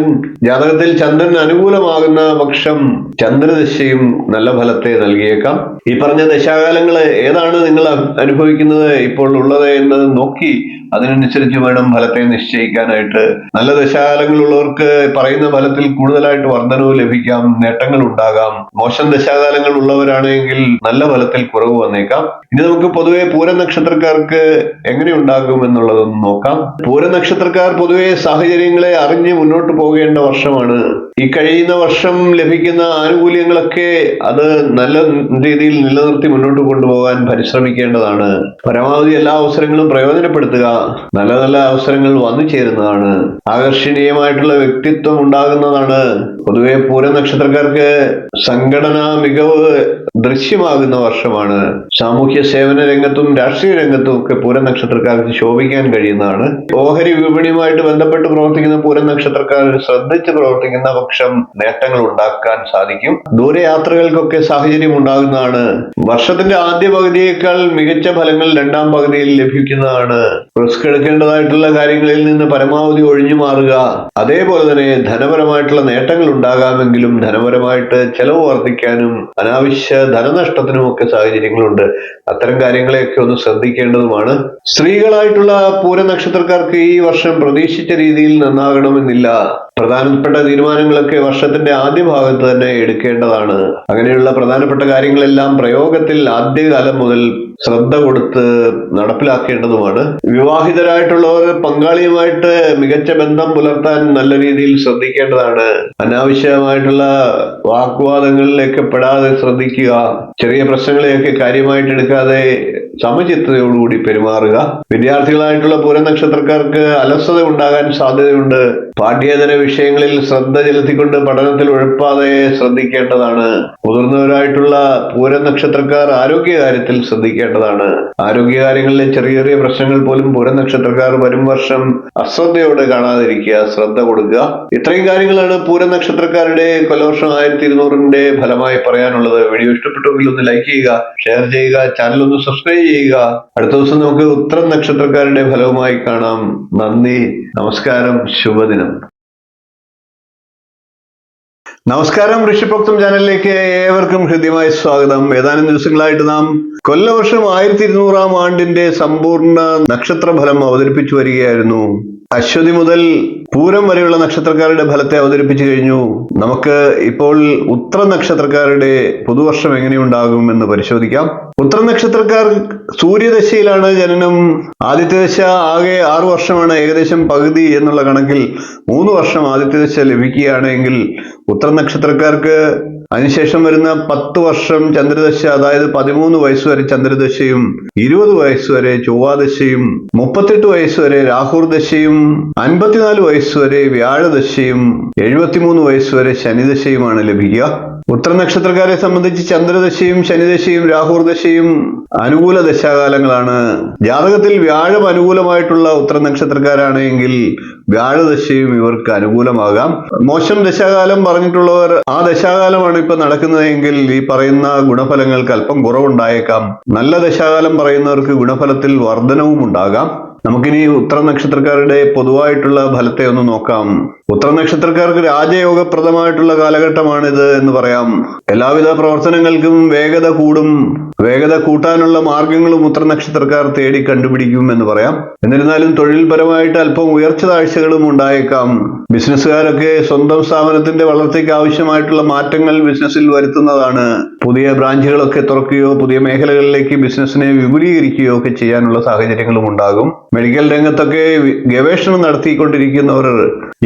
ജാതകത്തിൽ ചന്ദ്രൻ അനുകൂലമാകുന്ന പക്ഷം ചന്ദ്രദശയും നല്ല ഫലത്തെ നൽകിയേക്കാം. ഈ പറഞ്ഞ ദശാകാലങ്ങൾ ഏതാണ് നിങ്ങൾ അനുഭവിക്കുന്നത് ഇപ്പോൾ ഉള്ളത് എന്ന് നോക്കി അതിനനുസരിച്ച് വേണം ഫലത്തെ നിശ്ചയിക്കാനായിട്ട്. നല്ല ദശാകാലങ്ങൾ ഉള്ളവർക്ക് പറയുന്ന ഫലത്തിൽ കൂടുതലായിട്ട് വർധനവ് ലഭിക്കാം, നേട്ടങ്ങൾ ഉണ്ടാകാം. മോശം ദശാകാലങ്ങൾ ഉള്ളവരാണെങ്കിൽ നല്ല ഫലത്തിൽ കുറവ് വന്നേക്കാം. ഇനി നമുക്ക് പൊതുവെ പൂര നക്ഷത്രക്കാർക്ക് എങ്ങനെ ഉണ്ടാകും എന്നുള്ളതൊന്ന് നോക്കാം. പൂര നക്ഷത്രക്കാർ പൊതുവെ സാഹചര്യങ്ങളെ അറിഞ്ഞ് മുന്നോട്ട് പോകേണ്ട വർഷമാണ്. ഈ കഴിയുന്ന വർഷം ലഭിക്കുന്ന ആനുകൂല്യങ്ങളൊക്കെ അത് നല്ല രീതിയിൽ നിലനിർത്തി മുന്നോട്ട് കൊണ്ടുപോകാൻ പരിശ്രമിക്കേണ്ടതാണ്. പരമാവധി എല്ലാ അവസരങ്ങളും പ്രയോജനപ്പെടുത്തുക. നല്ല നല്ല അവസരങ്ങൾ വന്നു ചേരുന്നതാണ്. ആകർഷണീയമായിട്ടുള്ള വ്യക്തിത്വം ഉണ്ടാകുന്നതാണ്. പൊതുവെ പൂര നക്ഷത്രക്കാർക്ക് സംഘടനാ മികവ് ദൃശ്യമാകുന്ന വർഷമാണ്. സാമൂഹ്യ സേവന രംഗത്തും രാഷ്ട്രീയ രംഗത്തും ഒക്കെ പൂര നക്ഷത്രക്കാർക്ക് ശോഭിക്കാൻ കഴിയുന്നതാണ്. ഓഹരി വിപണിയുമായിട്ട് ബന്ധപ്പെട്ട് പ്രവർത്തിക്കുന്ന പൂര നക്ഷത്രക്കാർ ശ്രദ്ധിച്ച് പ്രവർത്തിക്കുന്ന പക്ഷം നേട്ടങ്ങൾ ഉണ്ടാക്കാൻ സാധിക്കും. ദൂരയാത്രകൾക്കൊക്കെ സാഹചര്യം ഉണ്ടാകുന്നതാണ്. വർഷത്തിന്റെ ആദ്യ പകുതിയേക്കാൾ മികച്ച ഫലങ്ങൾ രണ്ടാം പകുതിയിൽ ലഭിക്കുന്നതാണ്. റിസ്ക് എടുക്കേണ്ടതായിട്ടുള്ള കാര്യങ്ങളിൽ നിന്ന് പരമാവധി ഒഴിഞ്ഞു മാറുക. അതേപോലെ തന്നെ ധനപരമായിട്ടുള്ള നേട്ടങ്ങൾ ഉണ്ടാകാമെങ്കിലും ധനപരമായിട്ട് ചെലവ് വർദ്ധിക്കാനും അനാവശ്യ ധനനഷ്ടത്തിനും ഒക്കെ സാഹചര്യങ്ങളുണ്ട്. അത്തരം കാര്യങ്ങളെയൊക്കെ ഒന്ന് ശ്രദ്ധിക്കേണ്ടതുമാണ്. സ്ത്രീകളായിട്ടുള്ള പൂര നക്ഷത്രക്കാർക്ക് ഈ വർഷം പ്രതീക്ഷിച്ച രീതിയിൽ നന്നാകണമെന്നില്ല. പ്രധാനപ്പെട്ട തീരുമാനങ്ങളൊക്കെ വർഷത്തിന്റെ ആദ്യ ഭാഗത്ത് തന്നെ എടുക്കേണ്ടതാണ്. അങ്ങനെയുള്ള പ്രധാനപ്പെട്ട കാര്യങ്ങളെല്ലാം പ്രയോഗത്തിൽ ആദ്യകാലം മുതൽ ശ്രദ്ധ കൊടുത്ത് നടപ്പിലാക്കേണ്ടതുമാണ്. വിവാഹിതരായിട്ടുള്ളവർ പങ്കാളിയുമായിട്ട് മികച്ച ബന്ധം പുലർത്താൻ നല്ല രീതിയിൽ ശ്രദ്ധിക്കേണ്ടതാണ്. അനാവശ്യമായിട്ടുള്ള വാഗ്വാദങ്ങളിലേക്ക് പെടാതെ ശ്രദ്ധിക്കുക. ചെറിയ പ്രശ്നങ്ങളെയൊക്കെ കാര്യമായിട്ട് എടുക്കാതെ സമചിത്തതയോടുകൂടി പെരുമാറുക. വിദ്യാർത്ഥികളായിട്ടുള്ള പൂര നക്ഷത്രക്കാർക്ക് അലസത ഉണ്ടാകാൻ സാധ്യതയുണ്ട്. പാഠ്യേതര വിഷയങ്ങളിൽ ശ്രദ്ധ ചെലുത്തിക്കൊണ്ട് പഠനത്തിൽ ഉഴപ്പാതെ ശ്രദ്ധിക്കേണ്ടതാണ്. മുതിർന്നവരായിട്ടുള്ള പൂര നക്ഷത്രക്കാർ ആരോഗ്യകാര്യത്തിൽ ശ്രദ്ധിക്കേണ്ടതാണ്. ആരോഗ്യകാര്യങ്ങളിലെ ചെറിയ ചെറിയ പ്രശ്നങ്ങൾ പോലും പൂര നക്ഷത്രക്കാർ വരും വർഷം അശ്രദ്ധയോടെ കാണാതിരിക്കുക, ശ്രദ്ധ കൊടുക്കുക. ഇത്രയും കാര്യങ്ങളാണ് പൂര നക്ഷത്രക്കാരുടെ കൊല്ലവർഷം 1200 ഫലമായി പറയാനുള്ളത്. വീഡിയോ ഇഷ്ടപ്പെട്ടുവെങ്കിൽ ഒന്ന് ലൈക്ക് ചെയ്യുക, ഷെയർ ചെയ്യുക, ചാനൽ ഒന്ന് സബ്സ്ക്രൈബ് ചെയ്യുക. അടുത്ത ദിവസം നമുക്ക് ഉത്തരം നക്ഷത്രക്കാരുടെ ഫലവുമായി കാണാം. നന്ദി, നമസ്കാരം, ശുഭദിനം. നമസ്കാരം, ഋഷിപ്രോക്തം ചാനലിലേക്ക് ഏവർക്കും ഹൃദ്യമായ സ്വാഗതം. ഏതാനും ദിവസങ്ങളായിട്ട് നാം കൊല്ലവർഷം 1200 ആണ്ടിന്റെ സമ്പൂർണ്ണ നക്ഷത്രഫലം അവതരിപ്പിച്ചു വരികയായിരുന്നു. അശ്വതി മുതൽ പൂരം വരെയുള്ള നക്ഷത്രക്കാരുടെ ഫലത്തെ അവതരിപ്പിച്ചു കഴിഞ്ഞു. നമുക്ക് ഇപ്പോൾ ഉത്തര നക്ഷത്രക്കാരുടെ പുതുവർഷം എങ്ങനെയുണ്ടാകും എന്ന് പരിശോധിക്കാം. ഉത്തര നക്ഷത്രക്കാർ സൂര്യദശയിലാണ് ജനനം. ആദിത്യ ദശ ആകെ 6 വർഷമാണ്. ഏകദേശം പകുതി എന്നുള്ള കണക്കിൽ 3 വർഷം ആദിത്യ ദശ ലഭിക്കുകയാണെങ്കിൽ ഉത്തര നക്ഷത്രക്കാർക്ക് അതിനുശേഷം വരുന്ന 10 വർഷം ചന്ദ്രദശ, അതായത് 13 വയസ്സ് വരെ ചന്ദ്രദശയും 20 വയസ്സ് വരെ ചൊവ്വാദശയും 38 വയസ്സ് വരെ രാഹുർദശയും 54 വയസ്സ് വരെ വ്യാഴദശയും 73 വയസ്സ് വരെ ശനിദശയുമാണ് ലഭിക്കുക. ഉത്തര നക്ഷത്രക്കാരെ സംബന്ധിച്ച് ചന്ദ്രദശയും ശനിദശയും രാഹുർദശയും അനുകൂല ദശാകാലങ്ങളാണ്. ജാതകത്തിൽ വ്യാഴം അനുകൂലമായിട്ടുള്ള ഉത്തര നക്ഷത്രക്കാരാണെങ്കിൽ വ്യാഴദശയും ഇവർക്ക് അനുകൂലമാകാം. മോശം ദശാകാലം പറഞ്ഞിട്ടുള്ളവർ ആ ദശാകാലമാണ് ഇപ്പൊ നടക്കുന്നതെങ്കിൽ ഈ പറയുന്ന ഗുണഫലങ്ങൾക്ക് അല്പം കുറവുണ്ടായേക്കാം. നല്ല ദശാകാലം പറയുന്നവർക്ക് ഗുണഫലത്തിൽ വർധനവും ഉണ്ടാകാം. നമുക്കിനി ഉത്തര നക്ഷത്രക്കാരുടെ പൊതുവായിട്ടുള്ള ഫലത്തെ ഒന്ന് നോക്കാം. ഉത്തര നക്ഷത്രക്കാർക്ക് രാജയോഗപ്രദമായിട്ടുള്ള കാലഘട്ടമാണിത് എന്ന് പറയാം. എല്ലാവിധ പ്രവർത്തനങ്ങൾക്കും വേഗത കൂടും. വേഗത കൂട്ടാനുള്ള മാർഗങ്ങളും ഉത്തര നക്ഷത്രക്കാർ തേടി കണ്ടുപിടിക്കും എന്ന് പറയാം. എന്നിരുന്നാലും തൊഴിൽപരമായിട്ട് അല്പം ഉയർച്ച താഴ്ചകളും ഉണ്ടായേക്കാം. ബിസിനസ്സുകാരൊക്കെ സ്വന്തം സ്ഥാപനത്തിന്റെ വളർച്ചയ്ക്ക് ആവശ്യമായിട്ടുള്ള മാറ്റങ്ങൾ ബിസിനസ്സിൽ വരുത്തുന്നതാണ്. പുതിയ ബ്രാഞ്ചുകളൊക്കെ തുറക്കുകയോ പുതിയ മേഖലകളിലേക്ക് ബിസിനസ്സിനെ വിപുലീകരിക്കുകയോ ഒക്കെ ചെയ്യാനുള്ള സാഹചര്യങ്ങളും ഉണ്ടാകും. മെഡിക്കൽ രംഗത്തൊക്കെ ഗവേഷണം നടത്തിക്കൊണ്ടിരിക്കുന്നവർ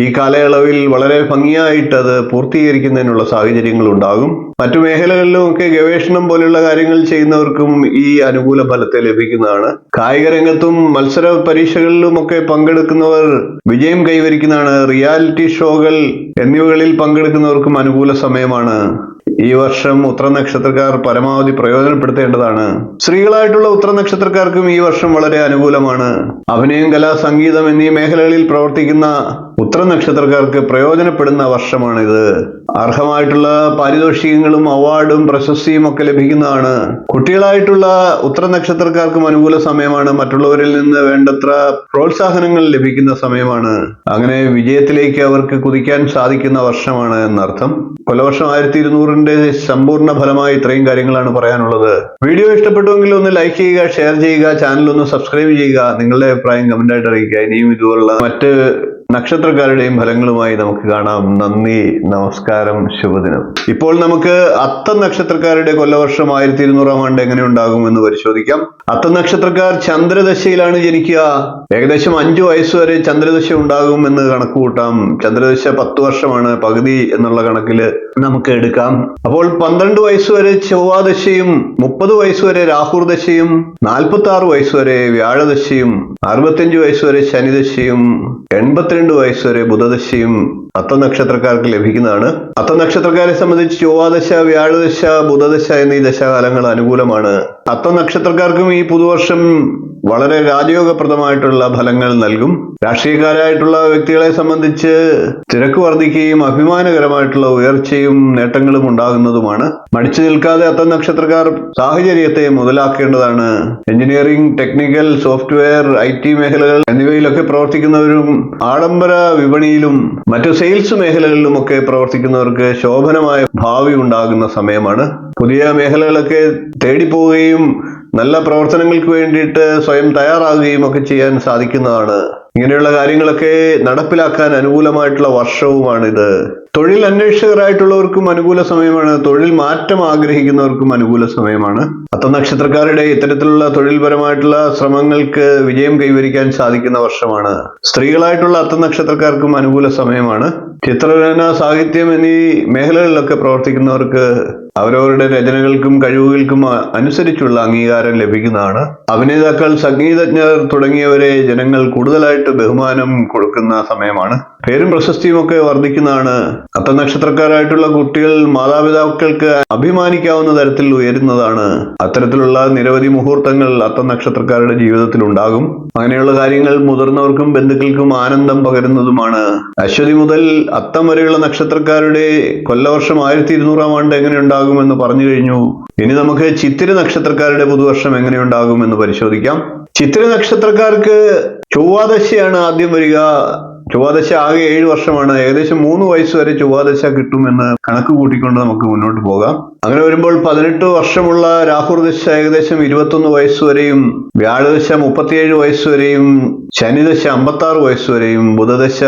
ഈ കാലയളവിൽ വളരെ ഭംഗിയായിട്ട് അത് പൂർത്തീകരിക്കുന്നതിനുള്ള സാഹചര്യങ്ങൾ ഉണ്ടാകും. മറ്റു മേഖലകളിലും ഒക്കെ ഗവേഷണം പോലെയുള്ള കാര്യങ്ങൾ ചെയ്യുന്നവർക്കും ഈ അനുകൂല ഫലത്തെ ലഭിക്കുന്നതാണ്. കായിക രംഗത്തും മത്സര പരീക്ഷകളിലും ഒക്കെ പങ്കെടുക്കുന്നവർ വിജയം കൈവരിക്കുന്നതാണ്. റിയാലിറ്റി ഷോകൾ എന്നിവകളിൽ പങ്കെടുക്കുന്നവർക്കും അനുകൂല സമയമാണ്. ഈ വർഷം ഉത്തര നക്ഷത്രക്കാർ പരമാവധി പ്രയോജനപ്പെടുത്തേണ്ടതാണ്. സ്ത്രീകളായിട്ടുള്ള ഉത്തര നക്ഷത്രക്കാർക്കും ഈ വർഷം വളരെ അനുകൂലമാണ്. അഭിനയം, കല, സംഗീതം എന്നീ മേഖലകളിൽ പ്രവർത്തിക്കുന്ന ഉത്തര നക്ഷത്രക്കാർക്ക് പ്രയോജനപ്പെടുന്ന വർഷമാണിത്. അർഹമായിട്ടുള്ള പാരിതോഷികങ്ങളും അവാർഡും പ്രശസ്തിയും ഒക്കെ ലഭിക്കുന്നതാണ്. കുട്ടികളായിട്ടുള്ള ഉത്തര നക്ഷത്രക്കാർക്കും അനുകൂല സമയമാണ്. മറ്റുള്ളവരിൽ നിന്ന് വേണ്ടത്ര പ്രോത്സാഹനങ്ങൾ ലഭിക്കുന്ന സമയമാണ്. അങ്ങനെ വിജയത്തിലേക്ക് അവർക്ക് കുതിക്കാൻ സാധിക്കുന്ന വർഷമാണ് എന്നർത്ഥം. കൊല്ലവർഷം 1200 സമ്പൂർണ്ണ ഫലമായി ഇത്രയും കാര്യങ്ങളാണ് പറയാനുള്ളത്. വീഡിയോ ഇഷ്ടപ്പെട്ടുവെങ്കിൽ ഒന്ന് ലൈക്ക് ചെയ്യുക, ഷെയർ ചെയ്യുക, ചാനൽ ഒന്ന് സബ്സ്ക്രൈബ് ചെയ്യുക, നിങ്ങളുടെ അഭിപ്രായം കമന്റായിട്ട് അറിയിക്കുക. ഇനിയും ഇതുപോലുള്ള മറ്റ് നക്ഷത്രക്കാരുടെയും ഫലങ്ങളുമായി നമുക്ക് കാണാം. നന്ദി, നമസ്കാരം, ശുഭദിനം. ഇപ്പോൾ നമുക്ക് അത്തം നക്ഷത്രക്കാരുടെ കൊല്ലവർഷം 1200 ആണ്ട് എങ്ങനെ ഉണ്ടാകുമെന്ന് പരിശോധിക്കാം. അത്തം നക്ഷത്രക്കാർ ചന്ദ്രദശയിലാണ് ജനിക്കുക. ഏകദേശം 5 വയസ്സ് വരെ ചന്ദ്രദശ ഉണ്ടാകും എന്ന് കണക്ക് കൂട്ടാം. ചന്ദ്രദശ 10 വർഷമാണ്, പകുതി എന്നുള്ള കണക്കില് നമുക്ക് എടുക്കാം. അപ്പോൾ 12 വയസ്സ് വരെ ചൊവ്വാദശയും, 30 വയസ്സ് വരെ രാഹുർദശയും, 46 വയസ്സ് വരെ വ്യാഴദശയും, 65 വയസ്സ് വരെ ശനിദശയും, 82 വയസ്സ് വരെ ബുധദശയും അത്തം നക്ഷത്രക്കാർക്ക് ലഭിക്കുന്നതാണ്. അത്തം നക്ഷത്രക്കാരെ സംബന്ധിച്ച് ചൊവ്വാദശ, വ്യാഴദശ, ബുധദശ എന്നീ ദശാകാലങ്ങൾ അനുകൂലമാണ്. അത്തം നക്ഷത്രക്കാർക്കും ഈ പുതുവർഷം വളരെ രാജയോഗപ്രദമായിട്ടുള്ള ഫലങ്ങൾ നൽകും. രാഷ്ട്രീയക്കാരായിട്ടുള്ള വ്യക്തികളെ സംബന്ധിച്ച് തിരക്ക് വർദ്ധിക്കുകയും അഭിമാനകരമായിട്ടുള്ള ഉയർച്ചയും നേട്ടങ്ങളും ഉണ്ടാകുന്നതുമാണ്. മടിച്ചു നിൽക്കാതെ അത്തം നക്ഷത്രക്കാർ സാഹചര്യത്തെ മുതലാക്കേണ്ടതാണ്. എഞ്ചിനീയറിംഗ്, ടെക്നിക്കൽ, സോഫ്റ്റ്വെയർ, IT മേഖലകൾ എന്നിവയിലൊക്കെ പ്രവർത്തിക്കുന്നവരും ആഡംബര വിപണിയിലും മറ്റു സെയിൽസ് മേഖലകളിലും ഒക്കെ പ്രവർത്തിക്കുന്നവർക്ക് ശോഭനമായ ഭാവി ഉണ്ടാകുന്ന സമയമാണ്. പുതിയ മേഖലകളൊക്കെ തേടിപ്പോവുകയും നല്ല പ്രവർത്തനങ്ങൾക്ക് വേണ്ടിയിട്ട് സ്വയം തയ്യാറാകുകയും ഒക്കെ ചെയ്യാൻ സാധിക്കുന്നതാണ്. ഇങ്ങനെയുള്ള കാര്യങ്ങളൊക്കെ നടപ്പിലാക്കാൻ അനുകൂലമായിട്ടുള്ള വർഷവുമാണിത്. തൊഴിൽ അന്വേഷകരായിട്ടുള്ളവർക്കും അനുകൂല സമയമാണ്. തൊഴിൽ മാറ്റം ആഗ്രഹിക്കുന്നവർക്കും അനുകൂല സമയമാണ്. അത്തം നക്ഷത്രക്കാരുടെ ഇത്തരത്തിലുള്ള തൊഴിൽപരമായിട്ടുള്ള ശ്രമങ്ങൾക്ക് വിജയം കൈവരിക്കാൻ സാധിക്കുന്ന വർഷമാണ്. സ്ത്രീകളായിട്ടുള്ള അത്തം നക്ഷത്രക്കാർക്കും അനുകൂല സമയമാണ്. ചിത്രരചന, സാഹിത്യം എന്നീ മേഖലകളിലൊക്കെ പ്രവർത്തിക്കുന്നവർക്ക് അവരവരുടെ രചനകൾക്കും കഴിവുകൾക്കും അനുസരിച്ചുള്ള അംഗീകാരം ലഭിക്കുന്നതാണ്. അഭിനേതാക്കൾ, സംഗീതജ്ഞർ തുടങ്ങിയവരെ ജനങ്ങൾ കൂടുതലായിട്ട് ബഹുമാനം കൊടുക്കുന്ന സമയമാണ്. പേരും പ്രശസ്തിയും ഒക്കെ വർദ്ധിക്കുന്നതാണ്. അത്തം നക്ഷത്രക്കാരായിട്ടുള്ള കുട്ടികൾ മാതാപിതാക്കൾക്ക് അഭിമാനിക്കാവുന്ന തരത്തിൽ ഉയരുന്നതാണ്. അത്തരത്തിലുള്ള നിരവധി മുഹൂർത്തങ്ങൾ അത്തം നക്ഷത്രക്കാരുടെ ജീവിതത്തിൽ ഉണ്ടാകും. അങ്ങനെയുള്ള കാര്യങ്ങൾ മുതിർന്നവർക്കും ബന്ധുക്കൾക്കും ആനന്ദം പകരുന്നതുമാണ്. അശ്വതി മുതൽ അത്തം വരെയുള്ള നക്ഷത്രക്കാരുടെ കൊല്ലവർഷം 1200 ആണ്ട് എങ്ങനെ ഉണ്ടാകുമെന്ന് പറഞ്ഞു കഴിഞ്ഞു. ഇനി നമുക്ക് ചിത്തിര നക്ഷത്രക്കാരുടെ പുതുവർഷം എങ്ങനെ ഉണ്ടാകുമെന്ന് പരിശോധിക്കാം. ചിത്തിര നക്ഷത്രക്കാർക്ക് ചൊവ്വാദശയാണ് ആദ്യം വരിക. ചൊവ്വാദശ ആകെ 7 വർഷമാണ്. ഏകദേശം 3 വയസ്സ് വരെ ചൊവ്വാദശ കിട്ടുമെന്ന് കണക്ക് കൂട്ടിക്കൊണ്ട് നമുക്ക് മുന്നോട്ട് പോകാം. അങ്ങനെ വരുമ്പോൾ 18 വർഷമുള്ള രാഹുർദശ ഏകദേശം 21 വയസ്സ് വരെയും, വ്യാഴദശ 37 വയസ്സ് വരെയും, ശനിദശ 56 വയസ്സ് വരെയും, ബുധദശ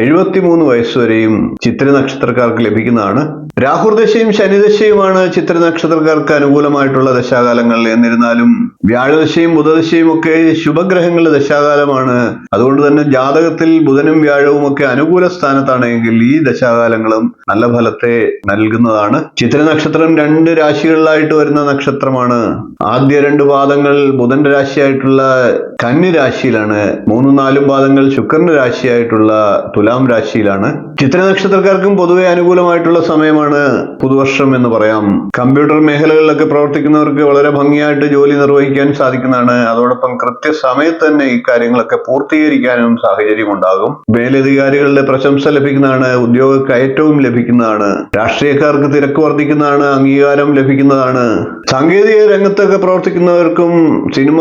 73 വയസ്സ് വരെയും ചിത്തിര നക്ഷത്രക്കാർക്ക് ലഭിക്കുന്നതാണ്. രാഹുർദശയും ശനിദശയുമാണ് ചിത്തിര നക്ഷത്രക്കാർക്ക് അനുകൂലമായിട്ടുള്ള ദശാകാലങ്ങൾ. എന്നിരുന്നാലും വ്യാഴദശയും ബുധദശയും ഒക്കെ ശുഭഗ്രഹങ്ങളുടെ ദശാകാലമാണ്. അതുകൊണ്ട് തന്നെ ജാതകത്തിൽ ബുധനും വ്യാഴവും ഒക്കെ അനുകൂല സ്ഥാനത്താണെങ്കിൽ ഈ ദശാകാലങ്ങളും നല്ല ഫലത്തെ നൽകുന്നതാണ്. ചിത്തിര നക്ഷത്രം 2 രാശികളിലായിട്ട് വരുന്ന നക്ഷത്രമാണ്. ആദ്യ 2 പാദങ്ങൾ ബുധന്റെ രാശിയായിട്ടുള്ള കന്നി രാശിയിലാണ്. 3-4 പാദങ്ങൾ ശുക്രന്റെ രാശിയായിട്ടുള്ള തുലാം രാശിയിലാണ്. ചിത്ര നക്ഷത്രക്കാർക്കും പൊതുവെ അനുകൂലമായിട്ടുള്ള സമയമാണ് പുതുവർഷം എന്ന് പറയാം. കമ്പ്യൂട്ടർ മേഖലകളിലൊക്കെ പ്രവർത്തിക്കുന്നവർക്ക് വളരെ ഭംഗിയായിട്ട് ജോലി നിർവഹിക്കാൻ സാധിക്കുന്നതാണ്. അതോടൊപ്പം കൃത്യസമയത്ത് തന്നെ ഈ കാര്യങ്ങളൊക്കെ പൂർത്തീകരിക്കാനും സാഹചര്യം ഉണ്ടാകും. മേലധികാരികളുടെ പ്രശംസ ലഭിക്കുന്നതാണ്. ഉദ്യോഗ കയറ്റവും ലഭിക്കുന്നതാണ്. രാഷ്ട്രീയക്കാർക്ക് തിരക്ക് വർദ്ധിക്കുന്നതാണ്. അംഗീകാരം ലഭിക്കുന്നതാണ്. സാങ്കേതിക രംഗത്തൊക്കെ പ്രവർത്തിക്കുന്നവർക്കും സിനിമ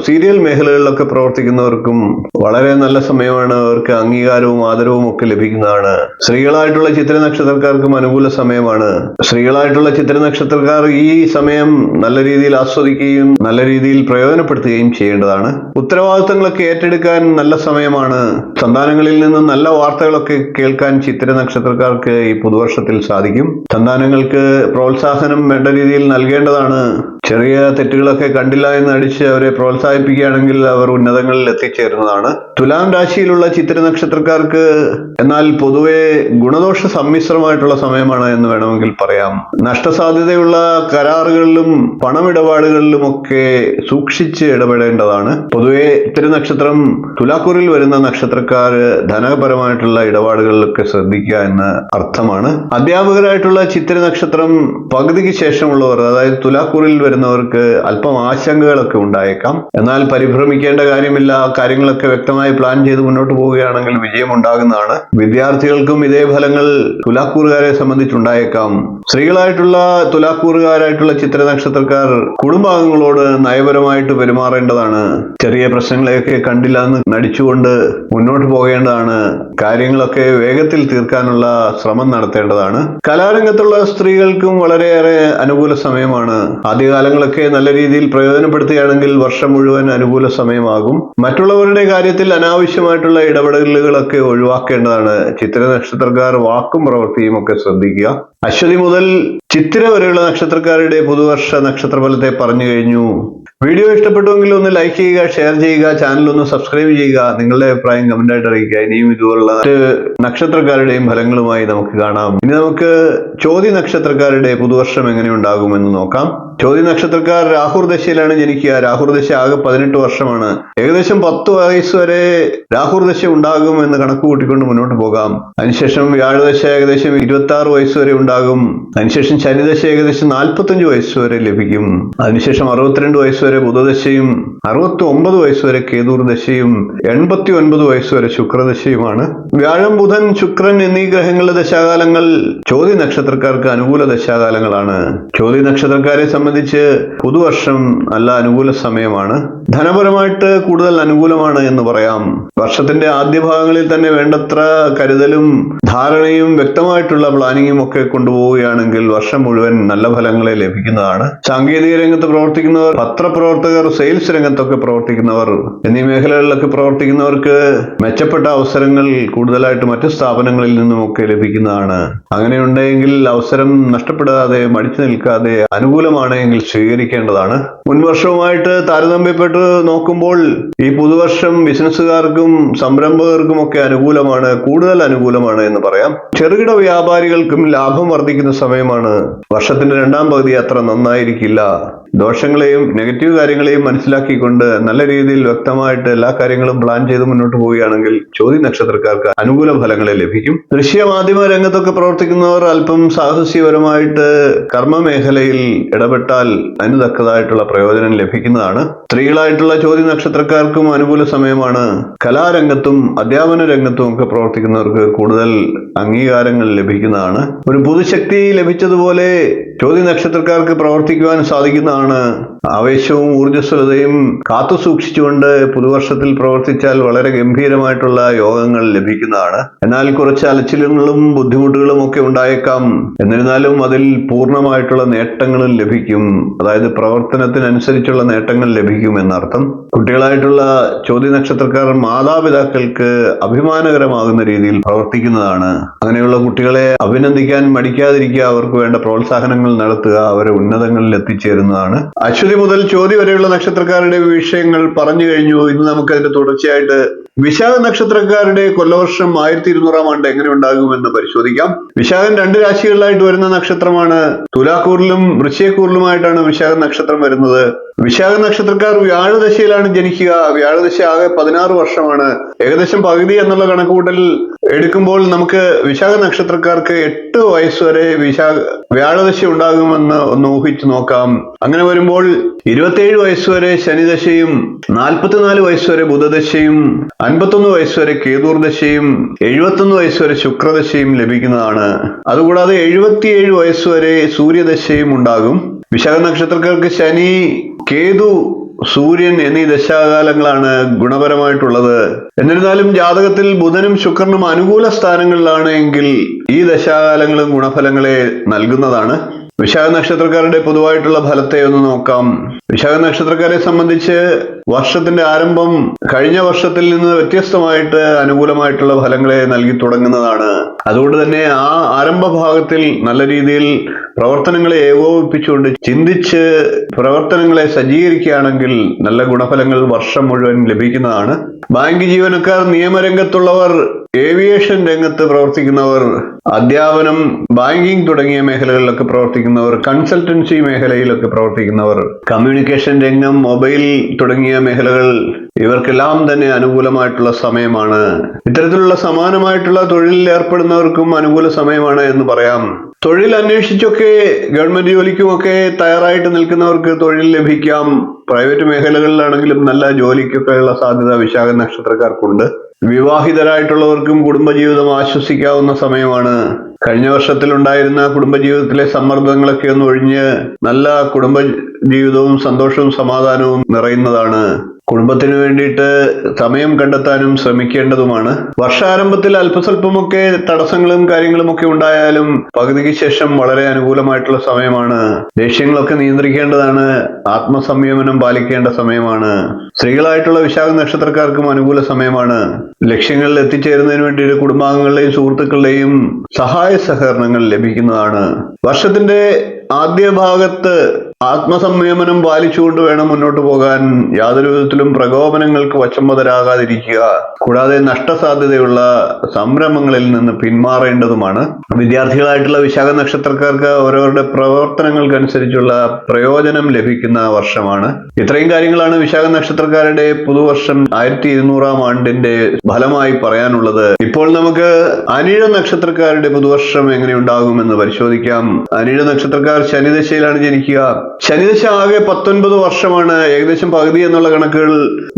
സീരിയൽ മേഖലകളിലൊക്കെ പ്രവർത്തിക്കുന്നവർക്കും വളരെ നല്ല സമയമാണ്. അവർക്ക് അംഗീകാരവും ആദരവും ഒക്കെ ലഭിക്കുന്നതാണ്. സ്ത്രീകളായിട്ടുള്ള ചിത്ര നക്ഷത്രക്കാർക്കും അനുകൂല സമയമാണ്. സ്ത്രീകളായിട്ടുള്ള ചിത്ര നക്ഷത്രക്കാർ ഈ സമയം നല്ല രീതിയിൽ ആസ്വദിക്കുകയും നല്ല രീതിയിൽ പ്രയോജനപ്പെടുത്തുകയും ചെയ്യേണ്ടതാണ്. ഉത്തരവാദിത്തങ്ങളൊക്കെ ഏറ്റെടുക്കാൻ നല്ല സമയമാണ്. സന്താനങ്ങളിൽ നിന്ന് നല്ല വാർത്തകളൊക്കെ കേൾക്കാൻ ചിത്ര നക്ഷത്രക്കാർക്ക് ഈ പുതുവർഷത്തിൽ സാധിക്കും. സന്താനങ്ങൾക്ക് പ്രോത്സാഹനം വേണ്ട രീതിയിൽ നൽകേണ്ടതാണ്. ചെറിയ തെറ്റുകളൊക്കെ കണ്ടില്ല എന്ന് അടിച്ച് അവരെ പ്രോത്സാഹിപ്പിക്കുകയാണെങ്കിൽ അവർ ഉന്നതങ്ങളിൽ എത്തിച്ചേരുന്നതാണ്. തുലാം രാശിയിലുള്ള ചിത്ര നക്ഷത്രക്കാർക്ക് എന്നാൽ പൊതുവെ ഗുണദോഷ സമ്മിശ്രമായിട്ടുള്ള സമയമാണ് എന്ന് വേണമെങ്കിൽ പറയാം. നഷ്ടസാധ്യതയുള്ള കരാറുകളിലും പണമിടപാടുകളിലും ഒക്കെ സൂക്ഷിച്ച് ഇടപെടേണ്ടതാണ്. പൊതുവെ ഇത്തര നക്ഷത്രം തുലാക്കൂറിൽ വരുന്ന നക്ഷത്രക്കാര് ധനപരമായിട്ടുള്ള ഇടപാടുകളിലൊക്കെ ശ്രദ്ധിക്കുക എന്ന് അർത്ഥമാണ്. അധ്യാപകരായിട്ടുള്ള ചിത്ര നക്ഷത്രം പകുതിക്ക് ശേഷമുള്ളവർ, അതായത് തുലാക്കൂറിൽ വരുന്നവർക്ക് അല്പം ആശങ്കകളൊക്കെ ഉണ്ടായേക്കാം. എന്നാൽ പരിഭ്രമിക്കേണ്ട കാര്യമില്ല. കാര്യങ്ങളൊക്കെ വ്യക്തമായി പ്ലാൻ ചെയ്ത് മുന്നോട്ട് പോവുകയാണെങ്കിൽ വിജയം ഉണ്ടാകുന്നതാണ്. വിദ്യാർത്ഥികൾക്കും ഇതേ ഫലങ്ങൾ തുലാക്കൂറുകാരെ സംബന്ധിച്ചുണ്ടായേക്കാം. സ്ത്രീകളായിട്ടുള്ള തുലാക്കൂറുകാരായിട്ടുള്ള ചിത്ര നക്ഷത്രക്കാർ കുടുംബാംഗങ്ങളോട് നയപരമായിട്ട് പെരുമാറേണ്ടതാണ്. ചെറിയ പ്രശ്നങ്ങളെയൊക്കെ കണ്ടില്ല എന്ന് നടിച്ചുകൊണ്ട് മുന്നോട്ട് പോകേണ്ടതാണ്. കാര്യങ്ങളൊക്കെ വേഗത്തിൽ തീർക്കാനുള്ള ശ്രമം നടത്തേണ്ടതാണ്. കലാരംഗത്തുള്ള സ്ത്രീകൾക്കും വളരെയേറെ അനുകൂല സമയമാണ്. ആദ്യകാലങ്ങളൊക്കെ നല്ല രീതിയിൽ പ്രയോജനപ്പെടുത്തുകയാണെങ്കിൽ വർഷം മുഴുവൻ അനുകൂല സമയമാകും. മറ്റുള്ളവരുടെ കാര്യത്തിൽ അനാവശ്യമായിട്ടുള്ള ഇടപെടലുകളൊക്കെ ഒഴിവാക്കേണ്ടതാണ്. ചിത്ര നക്ഷത്രക്കാർ വാക്കും പ്രവൃത്തിയും ഒക്കെ ശ്രദ്ധിക്കുക. അശ്വതി മുതൽ ചിത്തിര വരെയുള്ള നക്ഷത്രക്കാരുടെ പുതുവർഷ നക്ഷത്രഫലത്തെ പറഞ്ഞു കഴിഞ്ഞു. വീഡിയോ ഇഷ്ടപ്പെട്ടുവെങ്കിൽ ഒന്ന് ലൈക്ക് ചെയ്യുക, ഷെയർ ചെയ്യുക, ചാനൽ ഒന്ന് സബ്സ്ക്രൈബ് ചെയ്യുക. നിങ്ങളുടെ അഭിപ്രായം കമന്റായിട്ട് അറിയിക്കുക. ഇനിയും ഇതുപോലുള്ള നക്ഷത്രക്കാരുടെയും ഫലങ്ങളുമായി നമുക്ക് കാണാം. ഇനി നമുക്ക് ചോതി നക്ഷത്രക്കാരുടെ പുതുവർഷം എങ്ങനെ ഉണ്ടാകുമെന്ന് നോക്കാം. ചോതി നക്ഷത്രക്കാർ രാഹുർ ദശയിലാണ് ജനിക്കുക. രാഹുർ ദശ ആകെ 18 വർഷമാണ്. ഏകദേശം 10 വയസ്സ് വരെ രാഹുർ ദശ ഉണ്ടാകും എന്ന് കണക്ക് കൂട്ടിക്കൊണ്ട് മുന്നോട്ട് പോകാം. അതിനുശേഷം വ്യാഴദശ ഏകദേശം 26 വയസ്സ് വരെ ഉണ്ടാകും. അതിനുശേഷം ശനിദശ ഏകദേശം 45 വയസ്സ് വരെ ലഭിക്കും. അതിനുശേഷം 62 വയസ്സ് വരെ ബുധദശയും 69 വയസ്സ് വരെ കേതുർ ദശയും 89 വയസ്സ് വരെ ശുക്രദശയുമാണ്. വ്യാഴം, ബുധൻ, ശുക്രൻ എന്നീ ഗ്രഹങ്ങളുടെ ദശാകാലങ്ങൾ ചോതി നക്ഷത്രക്കാർക്ക് അനുകൂല ദശാകാലങ്ങളാണ്. ചോതി നക്ഷത്രക്കാരെ സംബന്ധിച്ച് പുതുവർഷം നല്ല അനുകൂല സമയമാണ്. ധനപരമായിട്ട് കൂടുതൽ അനുകൂലമാണ് എന്ന് പറയാം. വർഷത്തിന്റെ ആദ്യ ഭാഗങ്ങളിൽ തന്നെ വേണ്ടത്ര കരുതലും ധാരണയും വ്യക്തമായിട്ടുള്ള പ്ലാനിങ്ങും ഒക്കെ കൊണ്ടുപോവുകയാണെങ്കിൽ വർഷം മുഴുവൻ നല്ല ഫലങ്ങളെ ലഭിക്കുന്നതാണ്. സാങ്കേതിക രംഗത്ത് പ്രവർത്തിക്കുന്നവർ, പത്രപ്രവർത്തകർ, സെയിൽസ് രംഗത്തൊക്കെ പ്രവർത്തിക്കുന്നവർ എന്നീ മേഖലകളിലൊക്കെ പ്രവർത്തിക്കുന്നവർക്ക് മെച്ചപ്പെട്ട അവസരങ്ങൾ കൂടുതലായിട്ട് മറ്റു സ്ഥാപനങ്ങളിൽ നിന്നുമൊക്കെ ലഭിക്കുന്നതാണ്. അങ്ങനെയുണ്ടെങ്കിൽ അവസരം നഷ്ടപ്പെടാതെ മടിച്ചു നിൽക്കാതെ അനുകൂലമാണെങ്കിൽ സ്വീകരിക്കേണ്ടതാണ്. മുൻവർഷവുമായിട്ട് താരതമ്യപ്പെട്ട് നോക്കുമ്പോൾ ഈ പുതുവർഷം ബിസിനസ്സുകാർക്കും സംരംഭകർക്കും ഒക്കെ അനുകൂലമാണ്, കൂടുതൽ അനുകൂലമാണ് എന്ന് പറയാം. ചെറുകിട വ്യാപാരികൾക്കും ലാഭം വർദ്ധിക്കുന്ന സമയമാണ്. വർഷത്തിന്റെ രണ്ടാം പകുതി അത്ര നന്നായിരിക്കില്ല. ദോഷങ്ങളെയും നെഗറ്റീവ് കാര്യങ്ങളെയും മനസ്സിലാക്കിക്കൊണ്ട് നല്ല രീതിയിൽ വ്യക്തമായിട്ട് എല്ലാ കാര്യങ്ങളും പ്ലാൻ ചെയ്ത് മുന്നോട്ട് പോവുകയാണെങ്കിൽ ചോതി നക്ഷത്രക്കാർക്ക് അനുകൂല ഫലങ്ങളെ ലഭിക്കും. ദൃശ്യമാധ്യമ രംഗത്തൊക്കെ പ്രവർത്തിക്കുന്നവർ അല്പം സാഹസികപരമായിട്ട് കർമ്മ മേഖലയിൽ ഇടപെട്ടാൽ അതിന് തക്കതായിട്ടുള്ള പ്രയോജനം ലഭിക്കുന്നതാണ്. സ്ത്രീകളായിട്ടുള്ള ചോതി നക്ഷത്രക്കാർക്കും അനുകൂല സമയമാണ്. കലാരംഗത്തും അധ്യാപന രംഗത്തും ഒക്കെ പ്രവർത്തിക്കുന്നവർക്ക് കൂടുതൽ അംഗീകാരങ്ങൾ ലഭിക്കുന്നതാണ്. ഒരു പുതുശക്തി ലഭിച്ചതുപോലെ ചോതി നക്ഷത്രക്കാർക്ക് പ്രവർത്തിക്കുവാൻ സാധിക്കുന്നതാണ്. ആവേശവും ഊർജ്ജസ്വലതയും കാത്തു സൂക്ഷിച്ചുകൊണ്ട് പുതുവർഷത്തിൽ പ്രവർത്തിച്ചാൽ വളരെ ഗംഭീരമായിട്ടുള്ള യോഗങ്ങൾ ലഭിക്കുന്നതാണ്. എന്നാൽ കുറച്ച് അലച്ചിലുകളും ബുദ്ധിമുട്ടുകളും ഒക്കെ ഉണ്ടായേക്കാം. എന്നിരുന്നാലും അതിൽ പൂർണ്ണമായിട്ടുള്ള നേട്ടങ്ങളും ലഭിക്കും. അതായത് പ്രവർത്തനത്തിനനുസരിച്ചുള്ള നേട്ടങ്ങൾ ലഭിക്കും എന്നർത്ഥം. കുട്ടികളായിട്ടുള്ള ചോതി നക്ഷത്രക്കാർ മാതാപിതാക്കൾക്ക് അഭിമാനകരമാകുന്ന രീതിയിൽ പ്രവർത്തിക്കുന്നതാണ്. അങ്ങനെയുള്ള കുട്ടികളെ അഭിനന്ദിക്കാൻ മടിക്കാതിരിക്കുക, അവർക്ക് വേണ്ട പ്രോത്സാഹനങ്ങൾ നടത്തുക, അവരെ ഉന്നതങ്ങളിൽ എത്തിച്ചേരുന്നതാണ്. അശ്വതി മുതൽ ചോതി വരെയുള്ള നക്ഷത്രക്കാരുടെ വിഷയങ്ങൾ പറഞ്ഞു കഴിഞ്ഞു. ഇന്ന് നമുക്ക് അതിന്റെ തുടർച്ചയായിട്ട് വിശാഖ നക്ഷത്രക്കാരുടെ കൊല്ലവർഷം 1200 ആണ്ട് എങ്ങനെ ഉണ്ടാകുമെന്ന് പരിശോധിക്കാം. വിശാഖൻ 2 രാശികളിലായിട്ട് വരുന്ന നക്ഷത്രമാണ്. തുലാക്കൂറിലും വൃശ്ചികക്കൂറിലുമായിട്ടാണ് വിശാഖ നക്ഷത്രം വരുന്നത്. വിശാഖ നക്ഷത്രക്കാർ വ്യാഴദശയിലാണ് ജനിക്കുക. വ്യാഴദശ ആകെ 16 വർഷമാണ്. ഏകദേശം പകുതി എന്നുള്ള കണക്കുകൂട്ടൽ എടുക്കുമ്പോൾ നമുക്ക് വിശാഖ നക്ഷത്രക്കാർക്ക് 8 വയസ്സ് വരെ വ്യാഴദശ ഉണ്ടാകുമെന്ന് ഒന്ന് ഊഹിച്ചു നോക്കാം. അങ്ങനെ വരുമ്പോൾ 27 വയസ്സ് വരെ ശനിദശയും 44 വയസ്സ് വരെ ബുധദശയും 51 വയസ്സ് വരെ കേതുർദശയും 71 വയസ്സ് വരെ ശുക്രദശയും ലഭിക്കുന്നതാണ്. അതുകൂടാതെ 77 വയസ്സ് വരെ സൂര്യദശയും ഉണ്ടാകും. വിശാഖ നക്ഷത്രക്കാർക്ക് ശനി, കേതു, സൂര്യൻ എന്നീ ദശാകാലങ്ങളാണ് ഗുണപരമായിട്ടുള്ളത്. എന്നിരുന്നാലും ജാതകത്തിൽ ബുധനും ശുക്രനും അനുകൂല സ്ഥാനങ്ങളിലാണ് എങ്കിൽ ഈ ദശാകാലങ്ങളും ഗുണഫലങ്ങളെ നൽകുന്നതാണ്. വിശാഖ നക്ഷത്രക്കാരുടെ പൊതുവായിട്ടുള്ള ഫലത്തെ ഒന്ന് നോക്കാം. വിശാഖ നക്ഷത്രക്കാരെ സംബന്ധിച്ച് വർഷത്തിന്റെ ആരംഭം കഴിഞ്ഞ വർഷത്തിൽ നിന്ന് വ്യത്യസ്തമായിട്ട് അനുകൂലമായിട്ടുള്ള ഫലങ്ങളെ നൽകി തുടങ്ങുന്നതാണ്. അതുകൊണ്ട് തന്നെ ആ ആരംഭ ഭാഗത്തിൽ നല്ല രീതിയിൽ പ്രവർത്തനങ്ങളെ ഏകോപിപ്പിച്ചുകൊണ്ട് ചിന്തിച്ച് പ്രവർത്തനങ്ങളെ സജ്ജീകരിക്കുകയാണെങ്കിൽ നല്ല ഗുണഫലങ്ങൾ വർഷം മുഴുവൻ ലഭിക്കുന്നതാണ്. ബാങ്ക് ജീവനക്കാർ, നിയമരംഗത്തുള്ളവർ, ഏവിയേഷൻ രംഗത്ത് പ്രവർത്തിക്കുന്നവർ, അധ്യാപനം, ബാങ്കിങ് തുടങ്ങിയ മേഖലകളിലൊക്കെ പ്രവർത്തിക്കുന്നവർ, കൺസൾട്ടൻസി മേഖലയിലൊക്കെ പ്രവർത്തിക്കുന്നവർ, കമ്മ്യൂണിക്കേഷൻ രംഗം, മൊബൈൽ തുടങ്ങിയ മേഖലകൾ, ഇവർക്കെല്ലാം തന്നെ അനുകൂലമായിട്ടുള്ള സമയമാണ്. ഇത്തരത്തിലുള്ള സമാനമായിട്ടുള്ള തൊഴിലിൽ ഏർപ്പെടുന്നവർക്കും അനുകൂല സമയമാണ് എന്ന് പറയാം. തൊഴിൽ അന്വേഷിച്ചൊക്കെ ഗവൺമെന്റ് ജോലിക്കുമൊക്കെ തയ്യാറായിട്ട് നിൽക്കുന്നവർക്ക് തൊഴിൽ ലഭിക്കാം. പ്രൈവറ്റ് മേഖലകളിലാണെങ്കിലും നല്ല ജോലിക്കൊക്കെയുള്ള സാധ്യത വിശാഖ നക്ഷത്രക്കാർക്കുണ്ട്. വിവാഹിതരായിട്ടുള്ളവർക്കും കുടുംബജീവിതം ആശ്വസിക്കാവുന്ന സമയമാണ്. കഴിഞ്ഞ വർഷത്തിലുണ്ടായിരുന്ന കുടുംബജീവിതത്തിലെ സമ്മർദ്ദങ്ങളൊക്കെ ഒന്ന് ഒഴിഞ്ഞ് നല്ല കുടുംബജീവിതവും സന്തോഷവും സമാധാനവും നിറയുന്നതാണ്. കുടുംബത്തിന് വേണ്ടിയിട്ട് സമയം കണ്ടെത്താനും ശ്രമിക്കേണ്ടതുമാണ്. വർഷാരംഭത്തിൽ അല്പസ്വല്പമൊക്കെ തടസ്സങ്ങളും കാര്യങ്ങളുമൊക്കെ ഉണ്ടായാലും പകുതിക്ക് ശേഷം വളരെ അനുകൂലമായിട്ടുള്ള സമയമാണ്. ദേഷ്യങ്ങളൊക്കെ നിയന്ത്രിക്കേണ്ടതാണ്. ആത്മസംയമനം പാലിക്കേണ്ട സമയമാണ്. സ്ത്രീകളായിട്ടുള്ള വിശാഖ നക്ഷത്രക്കാർക്കും അനുകൂല സമയമാണ്. ലക്ഷ്യങ്ങളിൽ എത്തിച്ചേരുന്നതിന് വേണ്ടിയിട്ട് കുടുംബാംഗങ്ങളുടെയും സുഹൃത്തുക്കളുടെയും സഹായ സഹകരണങ്ങൾ ലഭിക്കുന്നതാണ്. വർഷത്തിന്റെ ആദ്യ ഭാഗത്ത് ആത്മസംയമനം പാലിച്ചുകൊണ്ട് വേണം മുന്നോട്ട് പോകാൻ. യാതൊരു വിധത്തിലും പ്രകോപനങ്ങൾക്ക് വശംവദരാകാതിരിക്കുക. കൂടാതെ നഷ്ടസാധ്യതയുള്ള സംരംഭങ്ങളിൽ നിന്ന് പിന്മാറേണ്ടതുമാണ്. വിദ്യാർത്ഥികളായിട്ടുള്ള വിശാഖ നക്ഷത്രക്കാർക്ക് അവരവരുടെ പ്രവർത്തനങ്ങൾക്കനുസരിച്ചുള്ള പ്രയോജനം ലഭിക്കുന്ന വർഷമാണ്. ഇത്രയും കാര്യങ്ങളാണ് വിശാഖ നക്ഷത്രക്കാരുടെ പുതുവർഷം 1200 ആണ്ടിന്റെ ഫലമായി പറയാനുള്ളത്. ഇപ്പോൾ നമുക്ക് അനിഴ നക്ഷത്രക്കാരുടെ പുതുവർഷം എങ്ങനെയുണ്ടാകുമെന്ന് പരിശോധിക്കാം. അനിഴ നക്ഷത്രക്കാർ ശനിദശയിലാണ് ജനിക്കുക. ശനിദശ ആകെ 19 വർഷമാണ്. ഏകദേശം പകുതി എന്നുള്ള കണക്കുകൾ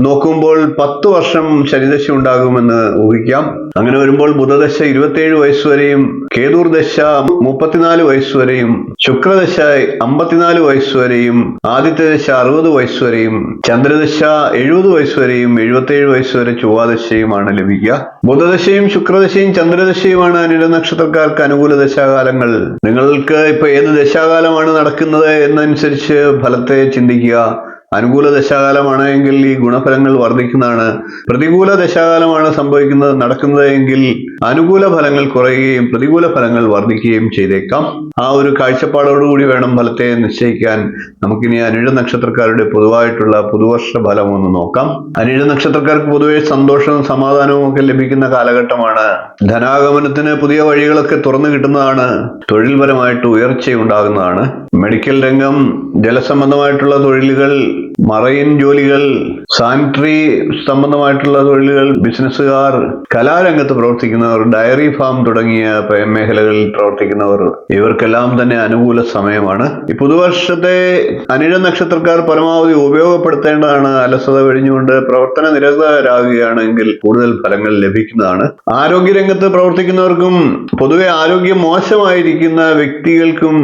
നോക്കുമ്പോൾ 10 വർഷം ശനിദശ ഉണ്ടാകുമെന്ന് ഊഹിക്കാം. അങ്ങനെ വരുമ്പോൾ ബുധദശ 27 വയസ്സ് വരെയും, കേതുർദശ 34 വയസ്സ് വരെയും, ശുക്രദശ 54 വയസ്സ് വരെയും, ആദിത്യദശ 60 വയസ്സ് വരെയും, ചന്ദ്രദശ 70 വയസ്സ് വരെയും, 77 വയസ്സ് വരെ ചൊവ്വാദശയുമാണ് ലഭിക്കുക. ബുധദശയും ശുക്രദശയും ചന്ദ്രദശയുമാണ് അനിഴ നക്ഷത്രക്കാർക്ക് അനുകൂല ദശാകാലങ്ങൾ. നിങ്ങൾക്ക് ഇപ്പൊ ഏത് ദശാകാലമാണ് നടക്കുന്നത് എന്നനുസരിച്ച് ഫലത്തെ ചിന്തിക്കുക. അനുകൂല ദശാകാലമാണ് എങ്കിൽ ഈ ഗുണഫലങ്ങൾ വർദ്ധിക്കുന്നതാണ്. പ്രതികൂല ദശാകാലമാണ് നടക്കുന്നത് എങ്കിൽ അനുകൂല ഫലങ്ങൾ കുറയുകയും പ്രതികൂല ഫലങ്ങൾ വർദ്ധിക്കുകയും ചെയ്തേക്കാം. ആ ഒരു കാഴ്ചപ്പാടോടുകൂടി വേണം ഫലത്തെ നിശ്ചയിക്കാൻ. നമുക്കിനി അനിഴ നക്ഷത്രക്കാരുടെ പൊതുവായിട്ടുള്ള പുതുവർഷ ഫലം ഒന്ന് നോക്കാം. അനിഴ നക്ഷത്രക്കാർക്ക് പൊതുവെ സന്തോഷവും സമാധാനവും ഒക്കെ ലഭിക്കുന്ന കാലഘട്ടമാണ്. ധനാഗമനത്തിന് പുതിയ വഴികളൊക്കെ തുറന്നു കിട്ടുന്നതാണ്. തൊഴിൽപരമായിട്ട് ഉയർച്ചയുണ്ടാകുന്നതാണ്. മെഡിക്കൽ രംഗം, ജലസംബന്ധമായിട്ടുള്ള തൊഴിലുകൾ, മറൈൻ ജോലികൾ, സാനിറ്ററി സംബന്ധമായിട്ടുള്ള തൊഴിലുകൾ, ബിസിനസ്സുകാർ, കലാരംഗത്ത് പ്രവർത്തിക്കുന്നവർ, ഡയറി ഫാം തുടങ്ങിയ മേഖലകളിൽ പ്രവർത്തിക്കുന്നവർ, ഇവർക്കെല്ലാം തന്നെ അനുകൂല സമയമാണ്. ഈ പുതുവർഷത്തെ അനിഴ നക്ഷത്രക്കാർ പരമാവധി ഉപയോഗപ്പെടുത്തേണ്ടതാണ്. അലസത വെടിഞ്ഞുകൊണ്ട് പ്രവർത്തന നിരതരാകുകയാണെങ്കിൽ കൂടുതൽ ഫലങ്ങൾ ലഭിക്കുന്നതാണ്. ആരോഗ്യരംഗത്ത് പ്രവർത്തിക്കുന്നവർക്കും പൊതുവെ ആരോഗ്യം മോശമായിരിക്കുന്ന വ്യക്തികൾക്കും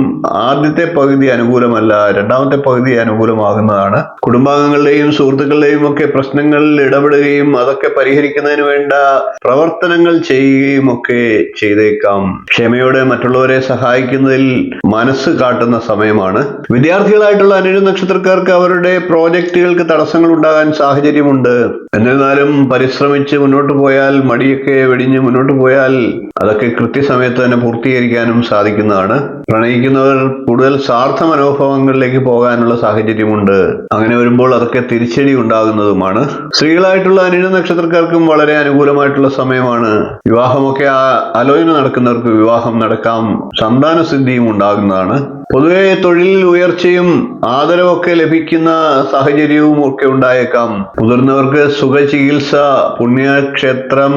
ആദ്യത്തെ പകുതി അനുകൂലമല്ല, രണ്ടാമത്തെ പകുതി അനുകൂലമാകുന്നതാണ്. കുടുംബാംഗങ്ങളുടെയും സുഹൃത്തുക്കളുടെയും ഒക്കെ പ്രശ്നങ്ങളിൽ ഇടപെടുകയും അതൊക്കെ പരിഹരിക്കുന്നതിന് വേണ്ട പ്രവർത്തനങ്ങൾ ചെയ്യുകയും ഒക്കെ ചെയ്തേക്കാം. ക്ഷമയോടെ മറ്റുള്ളവരെ സഹായിക്കുന്നതിൽ മനസ്സ് കാട്ടുന്ന സമയമാണ്. വിദ്യാർത്ഥികളായിട്ടുള്ള അനിഴ നക്ഷത്രക്കാർക്ക് അവരുടെ പ്രോജക്റ്റുകൾക്ക് തടസ്സങ്ങൾ ഉണ്ടാകാൻ സാഹചര്യമുണ്ട്. എന്നിരുന്നാലും പരിശ്രമിച്ച് മുന്നോട്ട് പോയാൽ, മടിയൊക്കെ വെടിഞ്ഞ് മുന്നോട്ട് പോയാൽ അതൊക്കെ കൃത്യസമയത്ത് തന്നെ പൂർത്തീകരിക്കാനും സാധിക്കുന്നതാണ്. പ്രണയിക്കുന്നവർ കൂടുതൽ സ്വാർത്ഥ മനോഭാവങ്ങളിലേക്ക് പോകാനുള്ള സാഹചര്യമുണ്ട്. അങ്ങനെ വരുമ്പോൾ അതൊക്കെ തിരിച്ചടി ഉണ്ടാകുന്നതുമാണ്. സ്ത്രീകളായിട്ടുള്ള അനിഴ നക്ഷത്രക്കാർക്കും വളരെ അനുകൂലമായിട്ടുള്ള സമയമാണ്. വിവാഹമൊക്കെ ആലോചന നടക്കുന്നവർക്ക് വിവാഹം നടക്കാം. സന്താന സിദ്ധിയും ഉണ്ടാകുന്നതാണ്. പൊതുവെ തൊഴിലിൽ ഉയർച്ചയും ആദരവൊക്കെ ലഭിക്കുന്ന സാഹചര്യവും ഒക്കെ ഉണ്ടായേക്കാം. മുതിർന്നവർക്ക് സുഖചികിത്സ, പുണ്യക്ഷേത്രം,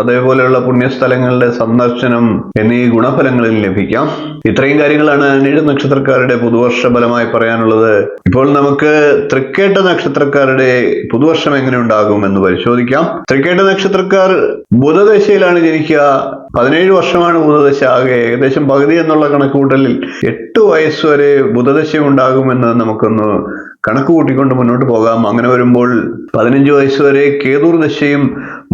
അതേപോലെയുള്ള പുണ്യസ്ഥലങ്ങളുടെ സന്ദർശനം എന്നീ ഗുണഫലങ്ങളിൽ ലഭിക്കാം. ഇത്രയും കാര്യങ്ങളാണ് അനിഴ നക്ഷത്രക്കാരുടെ പുതുവർഷ ഫലമായി പറയാനുള്ളത്. ഇപ്പോൾ നമുക്ക് തൃക്കേട്ട നക്ഷത്രക്കാരുടെ പുതുവർഷം എങ്ങനെ ഉണ്ടാകും എന്ന് പരിശോധിക്കാം. തൃക്കേട്ട നക്ഷത്രക്കാർ ബുധദശയിലാണ് ജനിക്കുക. 17 വർഷമാണ് ബുധദശ. ആകെ ഏകദേശം പകുതി എന്നുള്ള കണക്കുകൂട്ടലിൽ 8 വയസ്സ് വരെ ബുധദശ ഉണ്ടാകുമെന്ന് നമുക്കൊന്ന് കണക്ക് കൂട്ടിക്കൊണ്ട് മുന്നോട്ട് പോകാം. അങ്ങനെ വരുമ്പോൾ 15 വയസ്സ് വരെ കേതുർ ദശയും,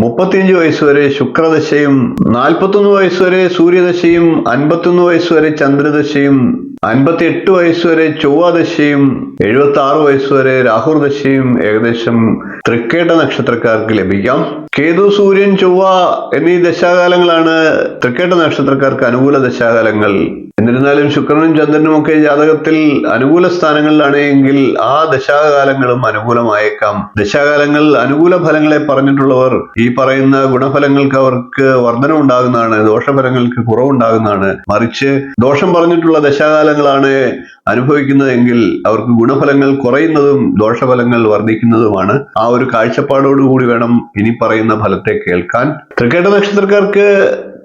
35 വയസ്സ് വരെ ശുക്രദശയും, 41 വയസ്സ് വരെ സൂര്യദശയും, 51 വയസ്സ് വരെ ചന്ദ്രദശയും, 58 വയസ്സ് വരെ ചൊവ്വാദശയും, 76 വയസ്സ് വരെ രാഹുർദശയും ഏകദേശം തൃക്കേട്ട നക്ഷത്രക്കാർക്ക് ലഭിക്കാം. കേതു, സൂര്യൻ, ചൊവ്വ എന്നീ ദശാകാലങ്ങളാണ് തൃക്കേട്ട നക്ഷത്രക്കാർക്ക് അനുകൂല ദശാകാലങ്ങൾ. എന്നിരുന്നാലും ശുക്രനും ചന്ദ്രനും ഒക്കെ ജാതകത്തിൽ അനുകൂല സ്ഥാനങ്ങളിലാണ് എങ്കിൽ ആ ദശാകാലങ്ങളും അനുകൂലമായേക്കാം. ദശാകാലങ്ങൾ അനുകൂല ഫലങ്ങളെ പറഞ്ഞിട്ടുള്ളവർ ഈ പറയുന്ന ഗുണഫലങ്ങൾക്ക് അവർക്ക് വർധന ഉണ്ടാകുന്നതാണ്, ദോഷഫലങ്ങൾക്ക് കുറവുണ്ടാകുന്നതാണ്. മറിച്ച് ദോഷം പറഞ്ഞിട്ടുള്ള ദശാകാലങ്ങളാണ് അനുഭവിക്കുന്നതെങ്കിൽ അവർക്ക് ഗുണഫലങ്ങൾ കുറയുന്നതും ദോഷഫലങ്ങൾ വർദ്ധിക്കുന്നതുമാണ്. ആ ഒരു കാഴ്ചപ്പാടോടുകൂടി വേണം ഇനി പറയുന്ന ഫലത്തെ കേൾക്കാൻ. തൃക്കേട്ട നക്ഷത്രക്കാർക്ക്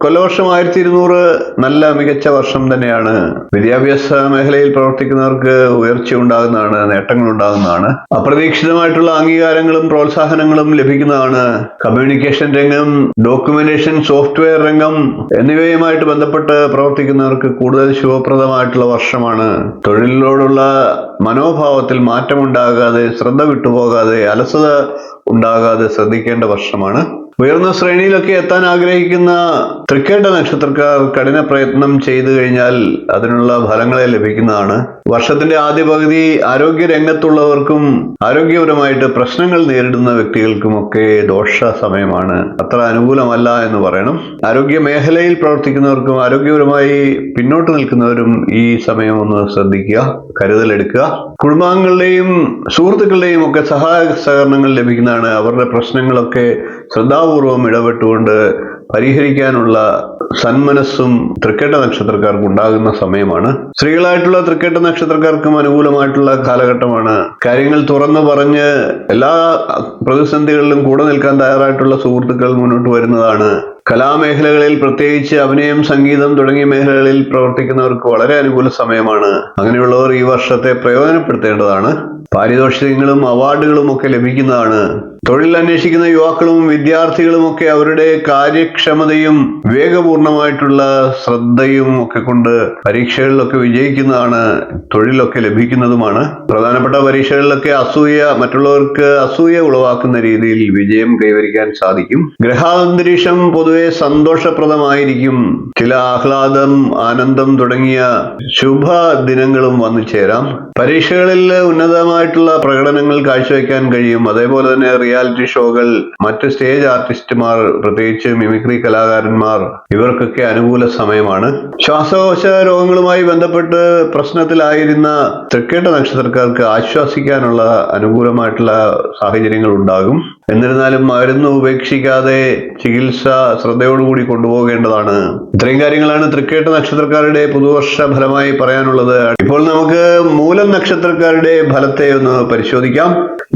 കൊല്ലവർഷം 1200 നല്ല മികച്ച വർഷം തന്നെയാണ്. വിദ്യാഭ്യാസ മേഖലയിൽ പ്രവർത്തിക്കുന്നവർക്ക് ഉയർച്ച ഉണ്ടാകുന്നതാണ്, നേട്ടങ്ങൾ ഉണ്ടാകുന്നതാണ്. അപ്രതീക്ഷിതമായിട്ടുള്ള അംഗീകാരങ്ങളും പ്രോത്സാഹനങ്ങളും ലഭിക്കുന്നതാണ്. കമ്മ്യൂണിക്കേഷൻ രംഗം, ഡോക്യുമെന്റേഷൻ, സോഫ്റ്റ്വെയർ രംഗം എന്നിവയുമായിട്ട് ബന്ധപ്പെട്ട് പ്രവർത്തിക്കുന്നവർക്ക് കൂടുതൽ ശുഭപ്രദമായിട്ടുള്ള വർഷമാണ്. തൊഴിലിനോടുള്ള മനോഭാവത്തിൽ മാറ്റമുണ്ടാകാതെ, ശ്രദ്ധ വിട്ടുപോകാതെ, അലസത ഉണ്ടാകാതെ ശ്രദ്ധിക്കേണ്ട വർഷമാണ്. ഉയർന്ന ശ്രേണിയിലൊക്കെ എത്താൻ ആഗ്രഹിക്കുന്ന തൃക്കേട്ട നക്ഷത്രക്കാർ കഠിന പ്രയത്നം ചെയ്തു കഴിഞ്ഞാൽ അതിനുള്ള ഫലങ്ങളെ ലഭിക്കുന്നതാണ്. വർഷത്തിന്റെ ആദ്യ പകുതി ആരോഗ്യ രംഗത്തുള്ളവർക്കും ആരോഗ്യപരമായിട്ട് പ്രശ്നങ്ങൾ നേരിടുന്ന വ്യക്തികൾക്കുമൊക്കെ ദോഷ സമയമാണ്, അത്ര അനുകൂലമല്ല എന്ന് പറയണം. ആരോഗ്യ മേഖലയിൽ പ്രവർത്തിക്കുന്നവർക്കും ആരോഗ്യപരമായി പിന്നോട്ട് നിൽക്കുന്നവരും ഈ സമയം ഒന്ന് ശ്രദ്ധിക്കുക, കരുതലെടുക്കുക. കുടുംബാംഗങ്ങളുടെയും സുഹൃത്തുക്കളുടെയും ഒക്കെ സഹായ സഹകരണങ്ങൾ ലഭിക്കുന്നതാണ്. അവരുടെ പ്രശ്നങ്ങളൊക്കെ ശ്രദ്ധാപൂർവം ഇടപെട്ടുകൊണ്ട് പരിഹരിക്കാനുള്ള സന്മനസ്സും തൃക്കേട്ട നക്ഷത്രക്കാർക്ക് ഉണ്ടാകുന്ന സമയമാണ്. സ്ത്രീകളായിട്ടുള്ള തൃക്കേട്ട നക്ഷത്രക്കാർക്കും അനുകൂലമായിട്ടുള്ള കാലഘട്ടമാണ്. കാര്യങ്ങൾ തുറന്നു പറഞ്ഞ് എല്ലാ പ്രതിസന്ധികളിലും കൂടെ നിൽക്കാൻ തയ്യാറായിട്ടുള്ള സുഹൃത്തുക്കൾ മുന്നോട്ട് വരുന്നതാണ്. കലാമേഖലകളിൽ പ്രത്യേകിച്ച് അഭിനയം, സംഗീതം തുടങ്ങിയ മേഖലകളിൽ പ്രവർത്തിക്കുന്നവർക്ക് വളരെ അനുകൂല സമയമാണ്. അങ്ങനെയുള്ളവർ ഈ വർഷത്തെ പ്രയോജനപ്പെടുത്തേണ്ടതാണ്. പാരിതോഷികങ്ങളും അവാർഡുകളും ഒക്കെ ലഭിക്കുന്നതാണ്. തൊഴിൽ അന്വേഷിക്കുന്ന യുവാക്കളും വിദ്യാർത്ഥികളും ഒക്കെ അവരുടെ കാര്യക്ഷമതയും വിവേകപൂർണമായിട്ടുള്ള ശ്രദ്ധയും ഒക്കെ കൊണ്ട് പരീക്ഷകളിലൊക്കെ വിജയിക്കുന്നതാണ്, തൊഴിലൊക്കെ ലഭിക്കുന്നതുമാണ്. പ്രധാനപ്പെട്ട പരീക്ഷകളിലൊക്കെ മറ്റുള്ളവർക്ക് അസൂയ ഉളവാക്കുന്ന രീതിയിൽ വിജയം കൈവരിക്കാൻ സാധിക്കും. ഗ്രഹാന്തരീക്ഷം പൊതുവെ സന്തോഷപ്രദമായിരിക്കും. ചില ആഹ്ലാദം, ആനന്ദം തുടങ്ങിയ ശുഭ ദിനങ്ങളും വന്നു ചേരാം. പരീക്ഷകളിൽ ഉന്നതമായിട്ടുള്ള പ്രകടനങ്ങൾ കാഴ്ചവെക്കാൻ കഴിയും. അതേപോലെ തന്നെ റിയാലിറ്റി ഷോകൾ, മറ്റ് സ്റ്റേജ് ആർട്ടിസ്റ്റുമാർ, പ്രത്യേകിച്ച് മിമിക്രി കലാകാരന്മാർ, ഇവർക്കൊക്കെ അനുകൂല സമയമാണ്. ശ്വാസകോശ രോഗങ്ങളുമായി ബന്ധപ്പെട്ട് പ്രശ്നത്തിലായിരുന്ന തൃക്കേട്ട നക്ഷത്രക്കാർക്ക് ആശ്വസിക്കാനുള്ള അനുകൂലമായിട്ടുള്ള സാഹചര്യങ്ങൾ ഉണ്ടാകും. എന്നിരുന്നാലും മരുന്ന് ഉപേക്ഷിക്കാതെ ചികിത്സ ശ്രദ്ധയോടുകൂടി കൊണ്ടുപോകേണ്ടതാണ്. ഇത്രയും കാര്യങ്ങളാണ് തൃക്കേട്ട നക്ഷത്രക്കാരുടെ പുതുവർഷ ഫലമായി പറയാനുള്ളത്. ഇപ്പോൾ നമുക്ക് മൂലം നക്ഷത്രക്കാരുടെ ഫലത്തെ ഒന്ന് പരിശോധിക്കാം.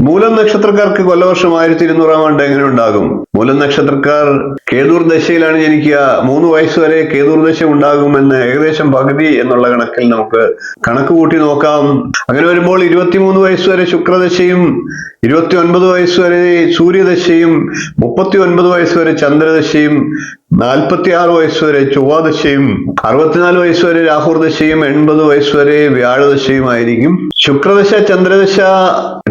മൂലം നക്ഷത്രക്കാർക്ക് കൊല്ലവർഷം 1200 ആണ്ട് എങ്ങനെ ഉണ്ടാകും? മൂലം നക്ഷത്രക്കാർ കേതുർ ദശയിലാണ് ജനിക്കുക. 3 വയസ്സ് വരെ കേതുർ ദശ ഉണ്ടാകുമെന്ന് ഏകദേശം പകുതി എന്നുള്ള കണക്കിൽ നമുക്ക് കണക്ക് കൂട്ടി നോക്കാം. അങ്ങനെ വരുമ്പോൾ 23 വയസ്സ് വരെ ശുക്രദശയും, 29 വയസ്സ് വരെ സൂര്യദശയും, 39 വയസ്സ് വരെ ചന്ദ്രദശയും, 46 വയസ്സ് വരെ ചൊവ്വാദശയും, 64 വയസ്സ് വരെ രാഹുർദശയും, 80 വയസ്സ് വരെ വ്യാഴദശയുമായിരിക്കും. ശുക്രദശ, ചന്ദ്രദശ,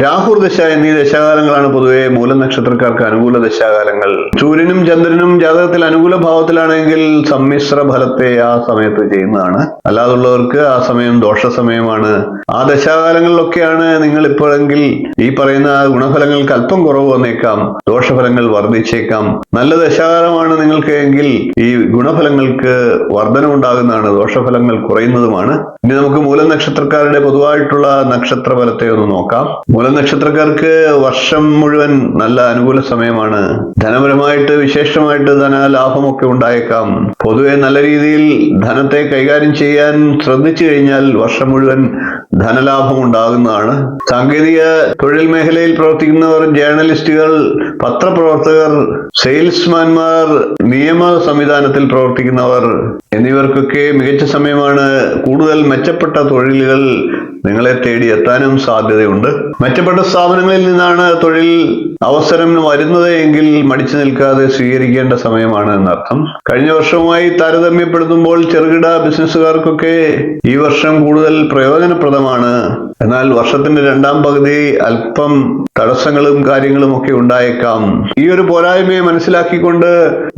രാഹുർദശ എന്നീ ദശാകാലങ്ങളാണ് പൊതുവെ മൂലം നക്ഷത്രക്കാർക്ക് അനുകൂല ദശാകാലങ്ങൾ. സൂര്യനും ചന്ദ്രനും ജാതകത്തിൽ അനുകൂല ഭാവത്തിലാണെങ്കിൽ സമ്മിശ്ര ഫലത്തെ ആ സമയത്ത് ചെയ്യുന്നതാണ്. അല്ലാതുള്ളവർക്ക് ആ സമയം ദോഷ സമയമാണ്. ആ ദശാകാലങ്ങളിലൊക്കെയാണ് നിങ്ങൾ ഇപ്പോഴെങ്കിൽ ഈ പറയുന്ന ഗുണഫലങ്ങൾക്ക് അല്പം കുറവ് വന്നേക്കാം, ദോഷഫലങ്ങൾ വർദ്ധിച്ചേക്കാം. നല്ല ദശാകാലമാണ് നിങ്ങൾക്ക് എങ്കിൽ ഈ ഗുണഫലങ്ങൾക്ക് വർധനമുണ്ടാകുന്നതാണ്, ദോഷഫലങ്ങൾ കുറയുന്നതുമാണ്. ഇനി നമുക്ക് മൂലം നക്ഷത്രക്കാരുടെ പൊതുവായിട്ടുള്ള നക്ഷത്ര ഫലത്തെ ഒന്ന് നോക്കാം. മൂലം നക്ഷത്രക്കാർക്ക് വർഷം മുഴുവൻ നല്ല അനുകൂല സമയമാണ്. ധനപരമായിട്ട് വിശേഷമായിട്ട് ധനലാഭമൊക്കെ ഉണ്ടായേക്കാം. പൊതുവെ നല്ല രീതിയിൽ ധനത്തെ കൈകാര്യം ചെയ്യാൻ ശ്രദ്ധിച്ചു കഴിഞ്ഞാൽ വർഷം മുഴുവൻ ധനലാഭം ഉണ്ടാകുന്നതാണ്. സാങ്കേതിക തൊഴിൽ മേഖലയിൽ പ്രവർത്തിക്കുന്നവർ, ജേർണലിസ്റ്റുകൾ, പത്രപ്രവർത്തകർ, സെയിൽസ്മാൻമാർ, നിയമ സംവിധാനത്തിൽ പ്രവർത്തിക്കുന്നവർ എന്നിവർക്കൊക്കെ മികച്ച സമയമാണ്. കൂടുതൽ മെച്ചപ്പെട്ട തൊഴിലുകൾ നിങ്ങളെ തേടി എത്താനും സാധ്യതയുണ്ട്. മെച്ചപ്പെട്ട സ്ഥാപനങ്ങളിൽ നിന്നാണ് തൊഴിൽ അവസരം വരുന്നത് എങ്കിൽ മടിച്ചു നിൽക്കാതെ സ്വീകരിക്കേണ്ട സമയമാണ് എന്നർത്ഥം. കഴിഞ്ഞ വർഷവുമായി താരതമ്യപ്പെടുത്തുമ്പോൾ ചെറുകിട ബിസിനസ്സുകാർക്കൊക്കെ ഈ വർഷം കൂടുതൽ പ്രയോജനപ്രദമാണ്. എന്നാൽ വർഷത്തിന്റെ രണ്ടാം പകുതി അല്പം തടസ്സങ്ങളും കാര്യങ്ങളും ഒക്കെ ഉണ്ടായേക്കാം. ഈ ഒരു പോരായ്മയെ മനസ്സിലാക്കിക്കൊണ്ട്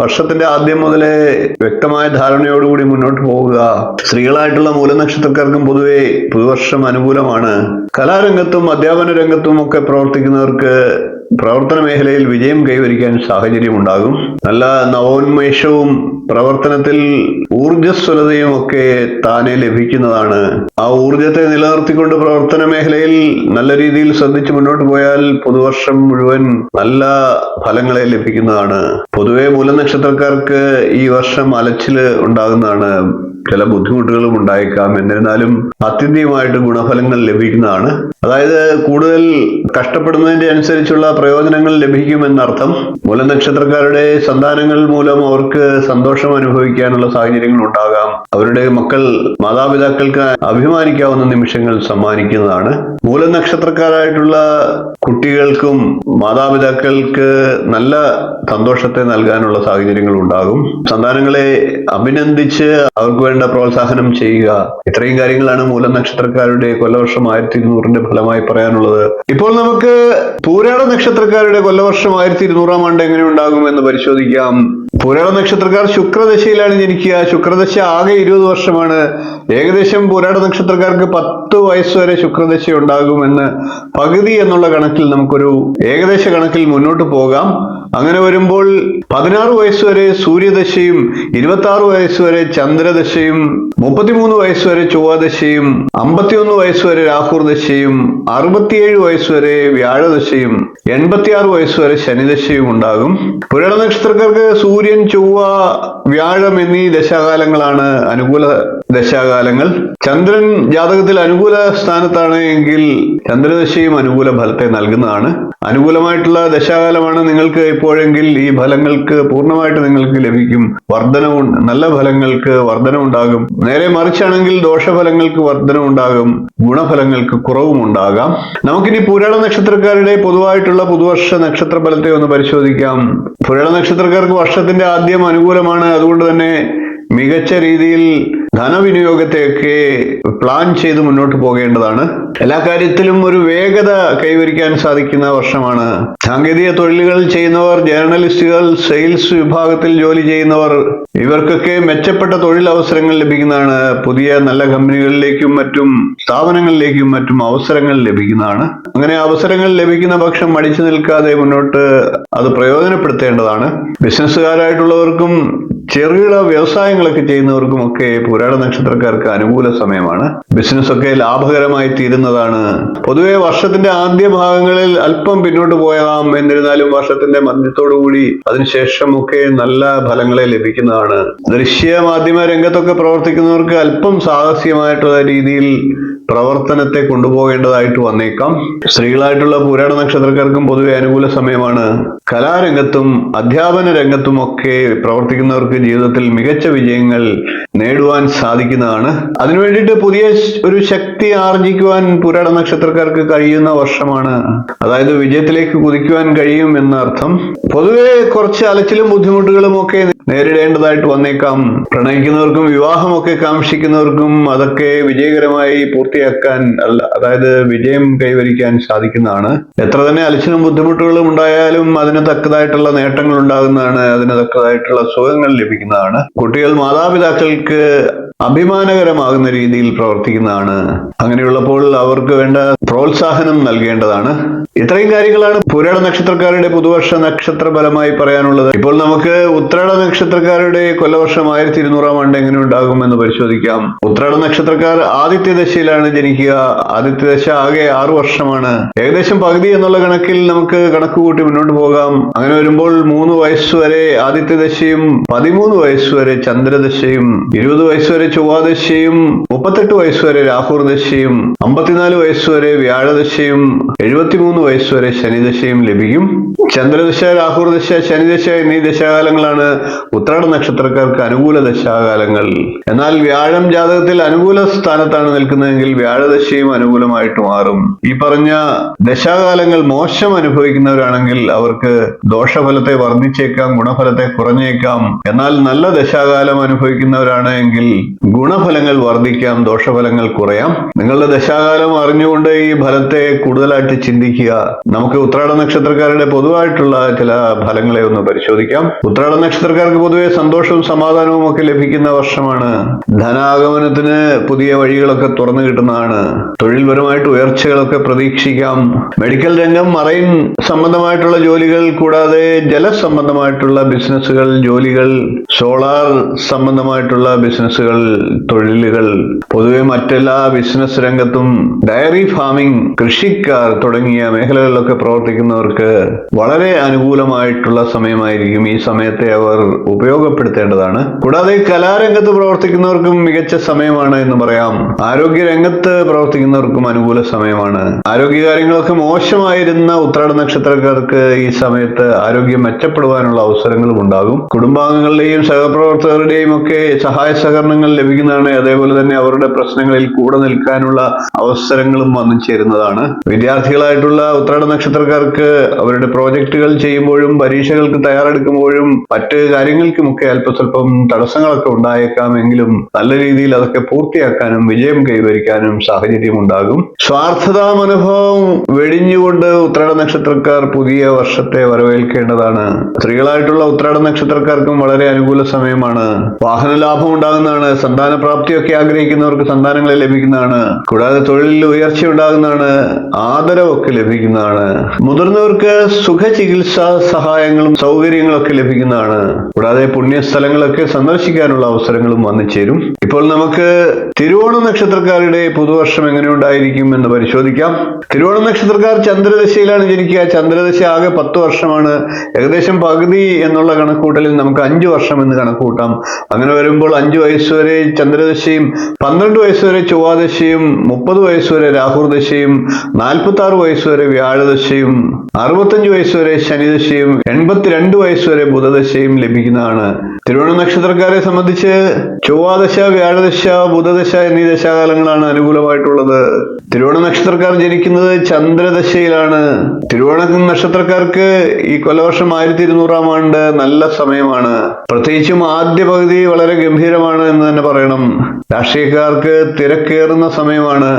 വർഷത്തിന്റെ ആദ്യം മുതലേ വ്യക്തമായ ധാരണയോടുകൂടി മുന്നോട്ട് പോവുക. സ്ത്രീകളായിട്ടുള്ള മൂലനക്ഷത്രക്കാർക്കും പൊതുവെ പുതുവർഷം അനുകൂലമാണ്. കലാരംഗത്തും അധ്യാപന രംഗത്തും ഒക്കെ പ്രവർത്തിക്കുന്നവർക്ക് പ്രവർത്തന മേഖലയിൽ വിജയം കൈവരിക്കാൻ സാഹചര്യം ഉണ്ടാകും. നല്ല നവോന്മേഷവും പ്രവർത്തനത്തിൽ ഊർജ്ജസ്വലതയും ഒക്കെ താനെ ലഭിക്കുന്നതാണ്. ആ ഊർജത്തെ നിലനിർത്തിക്കൊണ്ട് പ്രവർത്തന മേഖലയിൽ നല്ല രീതിയിൽ ശ്രദ്ധിച്ച് മുന്നോട്ട് പോയാൽ പുതുവർഷം മുഴുവൻ നല്ല ഫലങ്ങളെ ലഭിക്കുന്നതാണ്. പൊതുവെ മൂലനക്ഷത്രക്കാർക്ക് ഈ വർഷം അലച്ചില് ഉണ്ടാകുന്നതാണ്. ചില ബുദ്ധിമുട്ടുകളും ഉണ്ടായേക്കാം. എന്നിരുന്നാലും അത്യന്തികമായിട്ട് ഗുണഫലങ്ങൾ ലഭിക്കുന്നതാണ്. അതായത് കൂടുതൽ കഷ്ടപ്പെടുന്നതിന്റെ അനുസരിച്ചുള്ള പ്രയോജനങ്ങൾ ലഭിക്കുമെന്നർത്ഥം. മൂലനക്ഷത്രക്കാരുടെ സന്താനങ്ങൾ മൂലം അവർക്ക് സന്തോഷം അനുഭവിക്കാനുള്ള സാഹചര്യങ്ങൾ ഉണ്ടാകാം. അവരുടെ മക്കൾ മാതാപിതാക്കൾക്ക് അഭിമാനിക്കാവുന്ന നിമിഷങ്ങൾ സമ്മാനിക്കുന്നതാണ്. മൂലനക്ഷത്രക്കാരായിട്ടുള്ള കുട്ടികൾക്കും മാതാപിതാക്കൾക്ക് നല്ല സന്തോഷത്തെ നൽകാനുള്ള സാഹചര്യങ്ങൾ ഉണ്ടാകും. സന്താനങ്ങളെ അഭിനന്ദിച്ച് അവർക്ക് വേണ്ട പ്രോത്സാഹനം ചെയ്യുക. ഇത്രയും കാര്യങ്ങളാണ് മൂലനക്ഷത്രക്കാരുടെ കൊല്ലവർഷം 1200 ഫലമായി പറയാനുള്ളത്. ഇപ്പോൾ നമുക്ക് പൂരാട നക്ഷത്രക്കാരുടെ കൊല്ലവർഷം 1200 ആണ്ട് എങ്ങനെ ഉണ്ടാകും എന്ന് പരിശോധിക്കാം. പൂരാട നക്ഷത്രക്കാർ ശുക്രദശയിലാണ് ജനിക്കുക. ശുക്രദശ ആകെ 20 വർഷമാണ്. ഏകദേശം പൂരാട നക്ഷത്രക്കാർക്ക് 10 വയസ്സ് വരെ ശുക്രദശ ഉണ്ടാകുമെന്ന് പകുതി എന്നുള്ള കണക്കിൽ നമുക്കൊരു ഏകദേശ കണക്കിൽ മുന്നോട്ട് പോകാം. അങ്ങനെ വരുമ്പോൾ 16 വയസ്സ് വരെ സൂര്യദശയും 26 വയസ്സ് വരെ ചന്ദ്രദശയും 33 വയസ്സ് വരെ ചൊവ്വാദശയും 51 വയസ്സ് വരെ രാഹുർദശയും 67 വയസ്സ് വരെ വ്യാഴദശയും 86 വയസ്സ് വരെ ശനിദശയും ഉണ്ടാകും. പുരാട നക്ഷത്രക്കാർക്ക് സൂര്യൻ, ചൊവ്വ, വ്യാഴം എന്നീ ദശാകാലങ്ങളാണ് അനുകൂല ദശാകാലങ്ങൾ. ചന്ദ്രൻ ജാതകത്തിൽ അനുകൂല സ്ഥാനത്താണ് എങ്കിൽ ചന്ദ്രദശയും അനുകൂല ഫലത്തെ നൽകുന്നതാണ്. അനുകൂലമായിട്ടുള്ള ദശാകാലമാണ് നിങ്ങൾക്ക് ഇപ്പോഴെങ്കിൽ ഈ ഫലങ്ങൾക്ക് പൂർണ്ണമായിട്ട് നിങ്ങൾക്ക് ലഭിക്കും. വർധനവും നല്ല ഫലങ്ങൾക്ക് വർധനമുണ്ടാകും. നേരെ മറിച്ചാണെങ്കിൽ ദോഷഫലങ്ങൾക്ക് വർധനമുണ്ടാകും, ഗുണഫലങ്ങൾക്ക് കുറവും ഉണ്ടാകാം. നമുക്കിനി പുരാട നക്ഷത്രക്കാരുടെ പൊതുവായിട്ടുള്ള പുതുവർഷ നക്ഷത്ര ഫലത്തെ ഒന്ന് പരിശോധിക്കാം. പുരാട നക്ഷത്രക്കാർക്ക് വർഷത്തിന്റെ ആദ്യം അനുകൂലമാണ്. അതുകൊണ്ട് തന്നെ മികച്ച രീതിയിൽ ധനവിനിയോഗത്തെയൊക്കെ പ്ലാൻ ചെയ്ത് മുന്നോട്ട് പോകേണ്ടതാണ്. എല്ലാ കാര്യത്തിലും ഒരു വേഗത കൈവരിക്കാൻ സാധിക്കുന്ന വർഷമാണ്. സാങ്കേതിക തൊഴിലുകൾ ചെയ്യുന്നവർ, ജേർണലിസ്റ്റുകൾ, സെയിൽസ് വിഭാഗത്തിൽ ജോലി ചെയ്യുന്നവർ ഇവർക്കൊക്കെ മെച്ചപ്പെട്ട തൊഴിലവസരങ്ങൾ ലഭിക്കുന്നതാണ്. പുതിയ നല്ല കമ്പനികളിലേക്കും മറ്റും സ്ഥാപനങ്ങളിലേക്കും മറ്റും അവസരങ്ങൾ ലഭിക്കുന്നതാണ്. അങ്ങനെ അവസരങ്ങൾ ലഭിക്കുന്ന പക്ഷം മടിച്ചു നിൽക്കാതെ മുന്നോട്ട് അത് പ്രയോജനപ്പെടുത്തേണ്ടതാണ്. ബിസിനസ്സുകാരായിട്ടുള്ളവർക്കും ചെറുകിട വ്യവസായങ്ങളൊക്കെ ചെയ്യുന്നവർക്കും ഒക്കെ പുരാട നക്ഷത്രക്കാർക്ക് അനുകൂല സമയമാണ്. ബിസിനസ് ഒക്കെ ലാഭകരമായി തീരുന്നതാണ്. പൊതുവെ വർഷത്തിന്റെ ആദ്യ ഭാഗങ്ങളിൽ അല്പം പിന്നോട്ട് പോയാം. എന്നിരുന്നാലും വർഷത്തിന്റെ മധ്യത്തോടുകൂടി അതിനുശേഷം ഒക്കെ നല്ല ഫലങ്ങളെ ലഭിക്കുന്നതാണ്. ദൃശ്യ മാധ്യമ രംഗത്തൊക്കെ പ്രവർത്തിക്കുന്നവർക്ക് അല്പം സാഹസികമായിട്ടുള്ള രീതിയിൽ പ്രവർത്തനത്തെ കൊണ്ടുപോകേണ്ടതായിട്ട് വന്നേക്കാം. സ്ത്രീകളായിട്ടുള്ള പുരാട നക്ഷത്രക്കാർക്കും പൊതുവെ അനുകൂല സമയമാണ്. കലാരംഗത്തും അധ്യാപന രംഗത്തും ഒക്കെ പ്രവർത്തിക്കുന്നവർക്ക് ജീവിതത്തിൽ മികച്ച വിജയങ്ങൾ നേടുവാൻ സാധിക്കുന്നതാണ്. അതിനുവേണ്ടിയിട്ട് പുതിയ ഒരു ശക്തി ആർജിക്കുവാൻ പുരാട നക്ഷത്രക്കാർക്ക് കഴിയുന്ന വർഷമാണ്. അതായത് വിജയത്തിലേക്ക് കുതിക്കുവാൻ കഴിയും എന്നർത്ഥം. പൊതുവെ കുറച്ച് അലച്ചിലും ബുദ്ധിമുട്ടുകളും ഒക്കെ നേരിടേണ്ടതായിട്ട് വന്നേക്കാം. പ്രണയിക്കുന്നവർക്കും വിവാഹമൊക്കെ കാംക്ഷിക്കുന്നവർക്കും അതൊക്കെ വിജയകരമായി പൂർത്തിയാക്കാൻ അതായത് വിജയം കൈവരിക്കാൻ സാധിക്കുന്നതാണ്. എത്ര തന്നെ അലച്ചിലും ബുദ്ധിമുട്ടുകളും ഉണ്ടായാലും അതിന് തക്കതായിട്ടുള്ള നേട്ടങ്ങൾ ഉണ്ടാകുന്നതാണ്. അതിന് തക്കതായിട്ടുള്ള സുഖങ്ങൾ ലഭിക്കുന്നതാണ്. കുട്ടികൾ മാതാപിതാക്കൾക്ക് അഭിമാനകരമാകുന്ന രീതിയിൽ പ്രവർത്തിക്കുന്നതാണ്. അങ്ങനെയുള്ളപ്പോൾ അവർക്ക് വേണ്ട പ്രോത്സാഹനം നൽകേണ്ടതാണ്. ഇത്രയും കാര്യങ്ങളാണ് പുരാട നക്ഷത്രക്കാരുടെ പുതുവർഷ നക്ഷത്ര ഫലമായി പറയാനുള്ളത്. ഇപ്പോൾ നമുക്ക് ഉത്രാട നക്ഷത്രക്കാരുടെ കൊല്ലവർഷം 1200 ആണ്ട് എങ്ങനെ ഉണ്ടാകും എന്ന് പരിശോധിക്കാം. ഉത്രാട നക്ഷത്രക്കാർ ആദിത്യ ദശയിലാണ് ജനിക്കുക. ആദിത്യ ദശ ആകെ 6 വർഷമാണ്. ഏകദേശം പകുതി എന്നുള്ള കണക്കിൽ നമുക്ക് കണക്ക് കൂട്ടി മുന്നോട്ട് പോകാം. അങ്ങനെ വരുമ്പോൾ 3 വയസ്സുവരെ ആദിത്യ ദശയും 13 വയസ്സുവരെ ചന്ദ്രദശയും 20 വയസ്സുവരെ ചൊവ്വാദശയും 38 വയസ്സുവരെ രാഹുർ ദശയും 54 വയസ്സുവരെ വ്യാഴദശയും 73 വയസ്സുവരെ ശനിദശയും ലഭിക്കും. ചന്ദ്രദശ, രാഹുർ ദശ, ശനിദശ എന്നീ ദശാകാലങ്ങളാണ് ഉത്രാട നക്ഷത്രക്കാർക്ക് അനുകൂല ദശാകാലങ്ങൾ. എന്നാൽ വ്യാഴം ജാതകത്തിൽ അനുകൂല സ്ഥാനത്താണ് നിൽക്കുന്നതെങ്കിൽ വ്യാഴദശയും അനുകൂലമായിട്ട് മാറും. ഈ പറഞ്ഞ ദശാകാലങ്ങൾ മോശം അനുഭവിക്കുന്നവരാണെങ്കിൽ അവർക്ക് ദോഷഫലത്തെ വർദ്ധിച്ചേക്കാം, ഗുണഫലത്തെ കുറഞ്ഞേക്കാം. എന്നാൽ നല്ല ദശാകാലം അനുഭവിക്കുന്നവരാണ് എങ്കിൽ ഗുണഫലങ്ങൾ വർദ്ധിക്കാം, ദോഷഫലങ്ങൾ കുറയാം. നിങ്ങളുടെ ദശാകാലം അറിഞ്ഞുകൊണ്ട് ഈ ഫലത്തെ കൂടുതലായിട്ട് ചിന്തിക്കുക. നമുക്ക് ഉത്രാട നക്ഷത്രക്കാരുടെ പൊതുവായിട്ടുള്ള ചില ഫലങ്ങളെ ഒന്ന് പരിശോധിക്കാം. ഉത്രാട നക്ഷത്രക്കാർക്ക് പൊതുവെ സന്തോഷവും സമാധാനവും ഒക്കെ ലഭിക്കുന്ന വർഷമാണ്. ധനാഗമനത്തിന് പുതിയ വഴികളൊക്കെ തുറന്നു കിട്ടുന്നതാണ്. തൊഴിൽപരമായിട്ട് ഉയർച്ചകളൊക്കെ പ്രതീക്ഷിക്കാം. മെഡിക്കൽ രംഗം, മറൈൻ സംബന്ധമായിട്ടുള്ള ജോലികൾ, കൂടാതെ ജലസംബന്ധമായിട്ടുള്ള ബിസിനസ്സുകൾ, ജോലികൾ, സോളാർ സംബന്ധമായിട്ടുള്ള ബിസിനസ്സുകൾ, തൊഴിലുകൾ, പൊതുവെ മറ്റെല്ലാ ബിസിനസ് രംഗത്തും ഡയറി ഫാമിംഗ്, കൃഷിക്കാർ തുടങ്ങിയ മേഖലകളിലൊക്കെ പ്രവർത്തിക്കുന്നവർക്ക് വളരെ അനുകൂലമായിട്ടുള്ള സമയമായിരിക്കും. ഈ സമയത്തെ അവർ ഉപയോഗപ്പെടുത്തേണ്ടതാണ്. കൂടാതെ കലാരംഗത്ത് പ്രവർത്തിക്കുന്നവർക്കും മികച്ച സമയമാണ് എന്ന് പറയാം. ആരോഗ്യ രംഗത്ത് പ്രവർത്തിക്കുന്നവർക്കും അനുകൂല സമയമാണ്. ആരോഗ്യകാര്യങ്ങളൊക്കെ മോശമായിരുന്ന ഉത്രാട നക്ഷത്രക്കാർക്ക് ഈ സമയത്ത് ആരോഗ്യം മെച്ചപ്പെടുവാനുള്ള അവസരങ്ങളും ഉണ്ടാകും. കുടുംബാംഗങ്ങളുടെയും സഹപ്രവർത്തകരുടെയും ഒക്കെ സഹായ സഹകരണങ്ങൾ ലഭിക്കുന്നതാണ്. അതേപോലെ തന്നെ അവരുടെ പ്രശ്നങ്ങളിൽ കൂടെ നിൽക്കാനുള്ള അവസരങ്ങളും വന്നു ചേരുന്നതാണ്. വിദ്യാർത്ഥികളായിട്ടുള്ള ഉത്രാട നക്ഷത്രക്കാർക്ക് അവരുടെ പ്രോജക്റ്റുകൾ ചെയ്യുമ്പോഴും പരീക്ഷകൾക്ക് തയ്യാറെടുക്കുമ്പോഴും മറ്റ് കാര്യങ്ങൾക്കുമൊക്കെ അല്പസ്വല്പം തടസ്സങ്ങളൊക്കെ ഉണ്ടായേക്കാമെങ്കിലും നല്ല രീതിയിൽ അതൊക്കെ പൂർത്തിയാക്കാനും വിജയം കൈവരിക്കാനും സാഹചര്യം ഉണ്ടാകും. സ്വാർത്ഥതാ മനോഭാവം വെടിഞ്ഞുകൊണ്ട് ഉത്രാട നക്ഷത്രക്കാർ പുതിയ വർഷത്തെ വരവേൽക്കേണ്ടതാണ്. സ്ത്രീകളായിട്ടുള്ള ഉത്രാട നക്ഷത്രക്കാർക്കും വളരെ അനുകൂല സമയമാണ്. വാഹന ലാഭം ഉണ്ടാകുന്നതാണ്. സന്താന പ്രാപ്തിയൊക്കെ ആഗ്രഹിക്കുന്നവർക്ക് സന്താനങ്ങളെ ലഭിക്കുന്നതാണ്. കൂടാതെ തൊഴിലിൽ ഉയർച്ച ഉണ്ടാകുന്നതാണ്. ആദരവൊക്കെ ലഭിക്കുന്നതാണ്. മുതിർന്നവർക്ക് സുഖചികിത്സാ സഹായങ്ങളും സൗകര്യങ്ങളൊക്കെ ലഭിക്കുന്നതാണ്. കൂടാതെ പുണ്യസ്ഥലങ്ങളൊക്കെ സന്ദർശിക്കാനുള്ള അവസരങ്ങളും വന്നു ചേരും. ഇപ്പോൾ നമുക്ക് തിരുവോണ നക്ഷത്രക്കാരുടെ പുതുവർഷം എങ്ങനെയുണ്ടായിരിക്കും എന്ന് പരിശോധിക്കാം. തിരുവോണ നക്ഷത്രക്കാർ ചന്ദ്രദശയിലാണ് ജനിക്കുക. ചന്ദ്രദശ ആകെ 10 വർഷമാണ്. ഏകദേശം പകുതി എന്നുള്ള കണക്കൂട്ടലിൽ നമുക്ക് 5 വർഷം എന്ന് കണക്കൂട്ടാം. അങ്ങനെ വരുമ്പോൾ 5 വയസ്സുവരെ ചന്ദ്രദശയും 12 വയസ്സുവരെ ചൊവ്വാദശയും 30 വയസ്സുവരെ രാഹുർ ദശയും 46 വയസ്സുവരെ വ്യാഴദശയും 65 വയസ്സുവരെ ശനിദശയും 82 വയസ്സുവരെ ബുധദശയും ലഭിക്കുന്നതാണ്. തിരുവോണ നക്ഷത്രക്കാരെ സംബന്ധിച്ച് ചൊവ്വാദശ, വ്യാഴദശ, ബുധദശ എന്നീ ദശാകാലങ്ങളാണ് അനുകൂലമായിട്ടുള്ളത്. തിരുവോണ നക്ഷത്രക്കാർ ജനിക്കുന്നത് ചന്ദ്രദശയിലാണ്. തിരുവോണ നക്ഷത്രക്കാർക്ക് ഈ കൊല്ലവർഷം 1200 ആണ്ട് നല്ല സമയമാണ്. പ്രത്യേകിച്ചും ആദ്യ പകുതി വളരെ ഗംഭീരമാണ് എന്ന് തന്നെ പറയണം. രാഷ്ട്രീയക്കാർക്ക് തിരക്കേറുന്ന സമയമാണ്.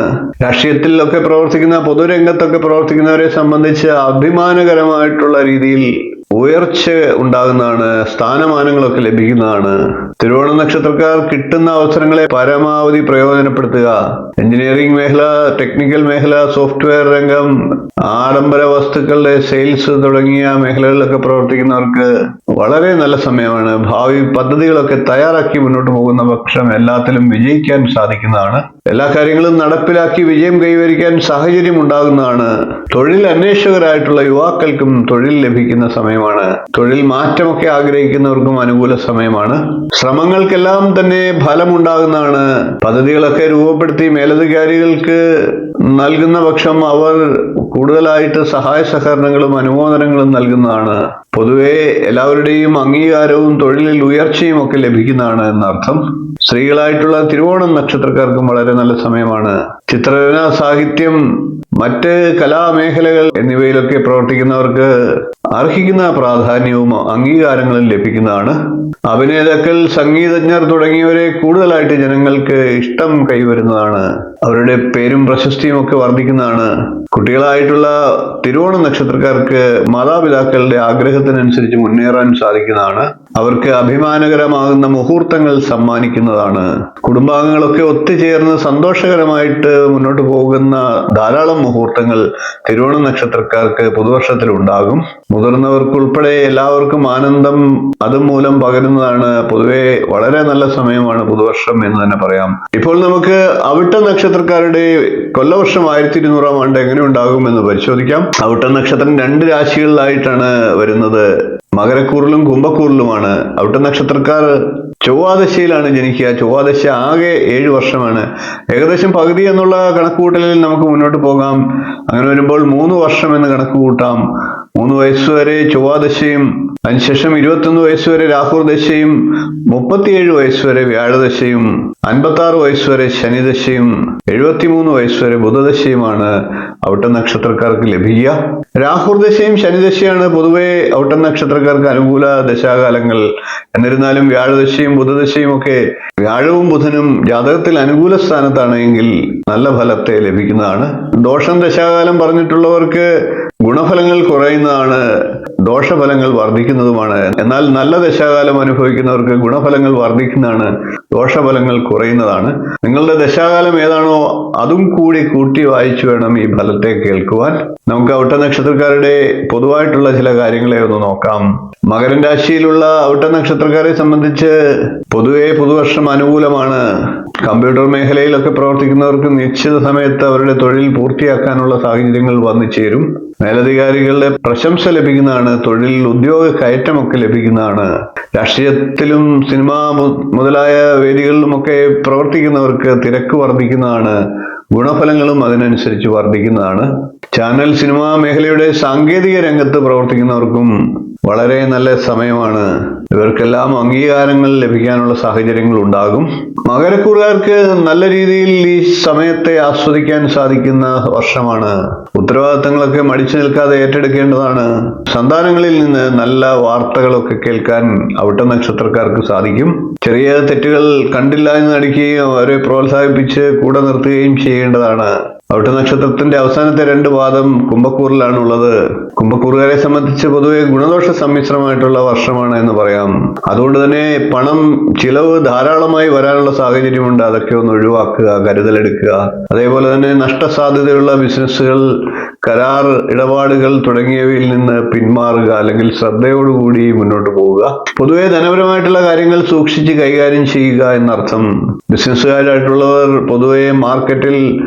രാഷ്ട്രീയത്തിലൊക്കെ പ്രവർത്തിക്കുന്ന, പൊതുരംഗത്തൊക്കെ പ്രവർത്തിക്കുന്നവരെ സംബന്ധിച്ച് അഭിമാനകരമായിട്ടുള്ള രീതിയിൽ ഉയർച്ച ഉണ്ടാകുന്നതാണ്. സ്ഥാനമാനങ്ങളൊക്കെ ലഭിക്കുന്നതാണ്. തിരുവോണ നക്ഷത്രക്കാർ കിട്ടുന്ന അവസരങ്ങളെ പരമാവധി പ്രയോജനപ്പെടുത്തുക. എഞ്ചിനീയറിംഗ് മേഖല, ടെക്നിക്കൽ മേഖല, സോഫ്റ്റ്വെയർ രംഗം, ആഡംബര വസ്തുക്കളുടെ സെയിൽസ് തുടങ്ങിയ മേഖലകളിലൊക്കെ പ്രവർത്തിക്കുന്നവർക്ക് വളരെ നല്ല സമയമാണ്. ഭാവി പദ്ധതികളൊക്കെ തയ്യാറാക്കി മുന്നോട്ട് പോകുന്ന പക്ഷം എല്ലാത്തിലും വിജയിക്കാൻ സാധിക്കുന്നതാണ്. എല്ലാ കാര്യങ്ങളും നടപ്പിലാക്കി വിജയം കൈവരിക്കാൻ സാഹചര്യം ഉണ്ടാകുന്നതാണ്. തൊഴിൽ അന്വേഷകരായിട്ടുള്ള യുവാക്കൾക്കും തൊഴിൽ ലഭിക്കുന്ന സമയമാണ്. തൊഴിൽ മാറ്റമൊക്കെ ആഗ്രഹിക്കുന്നവർക്കും അനുകൂല സമയമാണ്. ശ്രമങ്ങൾക്കെല്ലാം തന്നെ ഫലമുണ്ടാകുന്നതാണ്. പദ്ധതികളൊക്കെ രൂപപ്പെടുത്തി മേലധികാരികൾക്ക് നൽകുന്ന പക്ഷം അവർ കൂടുതലായിട്ട് സഹായ സഹകരണങ്ങളും അനുമോദനങ്ങളും നൽകുന്നതാണ്. പൊതുവെ എല്ലാവരുടെയും അംഗീകാരവും തൊഴിലിൽ ഉയർച്ചയും ഒക്കെ ലഭിക്കുന്നതാണ് എന്നർത്ഥം. സ്ത്രീകളായിട്ടുള്ള തിരുവോണം നക്ഷത്രക്കാർക്കും വളരെ നല്ല സമയമാണ്. ചിത്രരചന, സാഹിത്യം, മറ്റ് കലാമേഖലകൾ എന്നിവയിലൊക്കെ പ്രവർത്തിക്കുന്നവർക്ക് അർഹിക്കുന്ന പ്രാധാന്യവും അംഗീകാരങ്ങളും ലഭിക്കുന്നതാണ്. അഭിനേതാക്കൾ, സംഗീതജ്ഞർ തുടങ്ങിയവരെ കൂടുതലായിട്ട് ജനങ്ങൾക്ക് ഇഷ്ടം കൈവരുന്നതാണ്. അവരുടെ പേരും പ്രശസ്തിയും ഒക്കെ വർദ്ധിക്കുന്നതാണ്. കുട്ടികളായിട്ടുള്ള തിരുവോണ നക്ഷത്രക്കാർക്ക് മാതാപിതാക്കളുടെ ആഗ്രഹത്തിനനുസരിച്ച് മുന്നേറാൻ സാധിക്കുന്നതാണ്. അവർക്ക് അഭിമാനകരമാകുന്ന മുഹൂർത്തങ്ങൾ സമ്മാനിക്കുന്നതാണ്. കുടുംബാംഗങ്ങളൊക്കെ ഒത്തുചേർന്ന് സന്തോഷകരമായിട്ട് മുന്നോട്ട് പോകുന്ന ധാരാളം മുഹൂർത്തങ്ങൾ തിരുവോണ നക്ഷത്രക്കാർക്ക് പുതുവർഷത്തിൽ ഉണ്ടാകും. മുതിർന്നവർക്കുൾപ്പെടെ എല്ലാവർക്കും ആനന്ദം അതുമൂലം പകരുന്നതാണ്. പൊതുവെ വളരെ നല്ല സമയമാണ് പുതുവർഷം എന്ന് തന്നെ പറയാം. ഇപ്പോൾ നമുക്ക് അവിട്ട നക്ഷത്രക്കാരുടെ കൊല്ലവർഷം 1200 ആണ്ട് എങ്ങനെ ഉണ്ടാകും എന്ന് പരിശോധിക്കാം. അവിട്ട നക്ഷത്രം 2 രാശികളിലായിട്ടാണ് വരുന്നത്. മകരക്കൂറിലും കുംഭക്കൂറിലുമാണ്. അവിട്ട നക്ഷത്രക്കാർ ചൊവ്വാദശയിലാണ് ജനിക്കുക. ചൊവ്വാദശ ആകെ 7 വർഷമാണ്. ഏകദേശം പകുതി എന്നുള്ള കണക്കുകൂട്ടലിൽ നമുക്ക് മുന്നോട്ട് പോകാം. അങ്ങനെ വരുമ്പോൾ 3 വർഷം എന്ന് കണക്ക് കൂട്ടാം. 3 വയസ്സ് വരെ ചൊവ്വാദശയും അതിനുശേഷം 21 വയസ്സ് വരെ രാഹുർദശയും 37 വയസ്സ് വരെ വ്യാഴദശയും 56 വയസ്സ് വരെ ശനിദശയും 73 വയസ്സ് വരെ ബുധദശയുമാണ് അവിട്ട നക്ഷത്രക്കാർക്ക് ലഭിക്കുക. രാഹുർദശയും ശനിദശയാണ് പൊതുവെ അവിട്ട നക്ഷത്രക്കാർക്ക് അനുകൂല ദശാകാലങ്ങൾ. എന്നിരുന്നാലും വ്യാഴദശയും ബുധദശയും ഒക്കെ വ്യാഴവും ബുധനും ജാതകത്തിൽ അനുകൂല സ്ഥാനത്താണ് എങ്കിൽ നല്ല ഫലത്തെ ലഭിക്കുന്നതാണ്. ദോഷം ദശാകാലം പറഞ്ഞിട്ടുള്ളവർക്ക് ഗുണഫലങ്ങൾ കുറയുന്നതാണ്, ദോഷഫലങ്ങൾ വർദ്ധിക്കുന്നതുമാണ്. എന്നാൽ നല്ല ദശാകാലം അനുഭവിക്കുന്നവർക്ക് ഗുണഫലങ്ങൾ വർദ്ധിക്കുന്നതാണ്, ദോഷഫലങ്ങൾ കുറയുന്നതാണ്. നിങ്ങളുടെ ദശാകാലം ഏതാണോ അതും കൂടി കൂട്ടി വായിച്ചു വേണം ഈ ഫലത്തെ കേൾക്കുവാൻ. നമുക്ക് അവിട്ട നക്ഷത്രക്കാരുടെ പൊതുവായിട്ടുള്ള ചില കാര്യങ്ങളെ ഒന്ന് നോക്കാം. മകരൻ രാശിയിലുള്ള അവിട്ട നക്ഷത്രക്കാരെ സംബന്ധിച്ച് പൊതുവെ പുതുവർഷം അനുകൂലമാണ്. കമ്പ്യൂട്ടർ മേഖലയിലൊക്കെ പ്രവർത്തിക്കുന്നവർക്ക് നിശ്ചിത സമയത്ത് അവരുടെ തൊഴിൽ പൂർത്തിയാക്കാനുള്ള സാഹചര്യങ്ങൾ വന്നു ചേരും. മേലധികാരികളുടെ പ്രശംസ ലഭിക്കുന്നതാണ്. തൊഴിൽ ഉദ്യോഗ കയറ്റമൊക്കെ ലഭിക്കുന്നതാണ്. രാഷ്ട്രീയത്തിലും സിനിമ മുതലായ വേദികളിലുമൊക്കെ പ്രവർത്തിക്കുന്നവർക്ക് തിരക്ക് വർദ്ധിക്കുന്നതാണ്. ഗുണഫലങ്ങളും അതിനനുസരിച്ച് വർദ്ധിക്കുന്നതാണ്. ചാനൽ സിനിമാ മേഖലയുടെ സാങ്കേതിക രംഗത്ത് പ്രവർത്തിക്കുന്നവർക്കും വളരെ നല്ല സമയമാണ്. ഇവർക്കെല്ലാം അംഗീകാരങ്ങൾ ലഭിക്കാനുള്ള സാഹചര്യങ്ങൾ ഉണ്ടാകും. മകരക്കൂറുകാർക്ക് നല്ല രീതിയിൽ ഈ സമയത്തെ ആസ്വദിക്കാൻ സാധിക്കുന്ന വർഷമാണ്. ഉത്തരവാദിത്തങ്ങളൊക്കെ മടിച്ചു നിൽക്കാതെ ഏറ്റെടുക്കേണ്ടതാണ്. സന്താനങ്ങളിൽ നിന്ന് നല്ല വാർത്തകളൊക്കെ കേൾക്കാൻ അവിട്ട നക്ഷത്രക്കാർക്ക് സാധിക്കും. ചെറിയ തെറ്റുകൾ കണ്ടില്ല എന്ന് നടിക്കുകയും അവരെ പ്രോത്സാഹിപ്പിച്ച് കൂടെ നിർത്തുകയും ചെയ്യേണ്ടതാണ്. അവിട്ട നക്ഷത്രത്തിന്റെ അവസാനത്തെ 2 പാദം കുംഭക്കൂറിലാണ് ഉള്ളത്. കുംഭക്കൂറുകാരെ സംബന്ധിച്ച് പൊതുവെ ഗുണദോഷ സമ്മിശ്രമായിട്ടുള്ള വർഷമാണ് എന്ന് പറയാം. അതുകൊണ്ട് തന്നെ പണം ചിലവ് ധാരാളമായി വരാനുള്ള സാഹചര്യമുണ്ട്. അതൊക്കെ ഒന്ന് ഒഴിവാക്കുക, കരുതലെടുക്കുക. അതേപോലെ തന്നെ നഷ്ടസാധ്യതയുള്ള ബിസിനസ്സുകൾ, കരാർ ഇടപാടുകൾ തുടങ്ങിയവയിൽ നിന്ന് പിന്മാറുക, അല്ലെങ്കിൽ ശ്രദ്ധയോടുകൂടി മുന്നോട്ട് പോവുക. പൊതുവെ ധനപരമായിട്ടുള്ള കാര്യങ്ങൾ സൂക്ഷിച്ച് കൈകാര്യം ചെയ്യുക എന്നർത്ഥം. ബിസിനസ്സുകാരായിട്ടുള്ളവർ പൊതുവെ മാർക്കറ്റിൽ,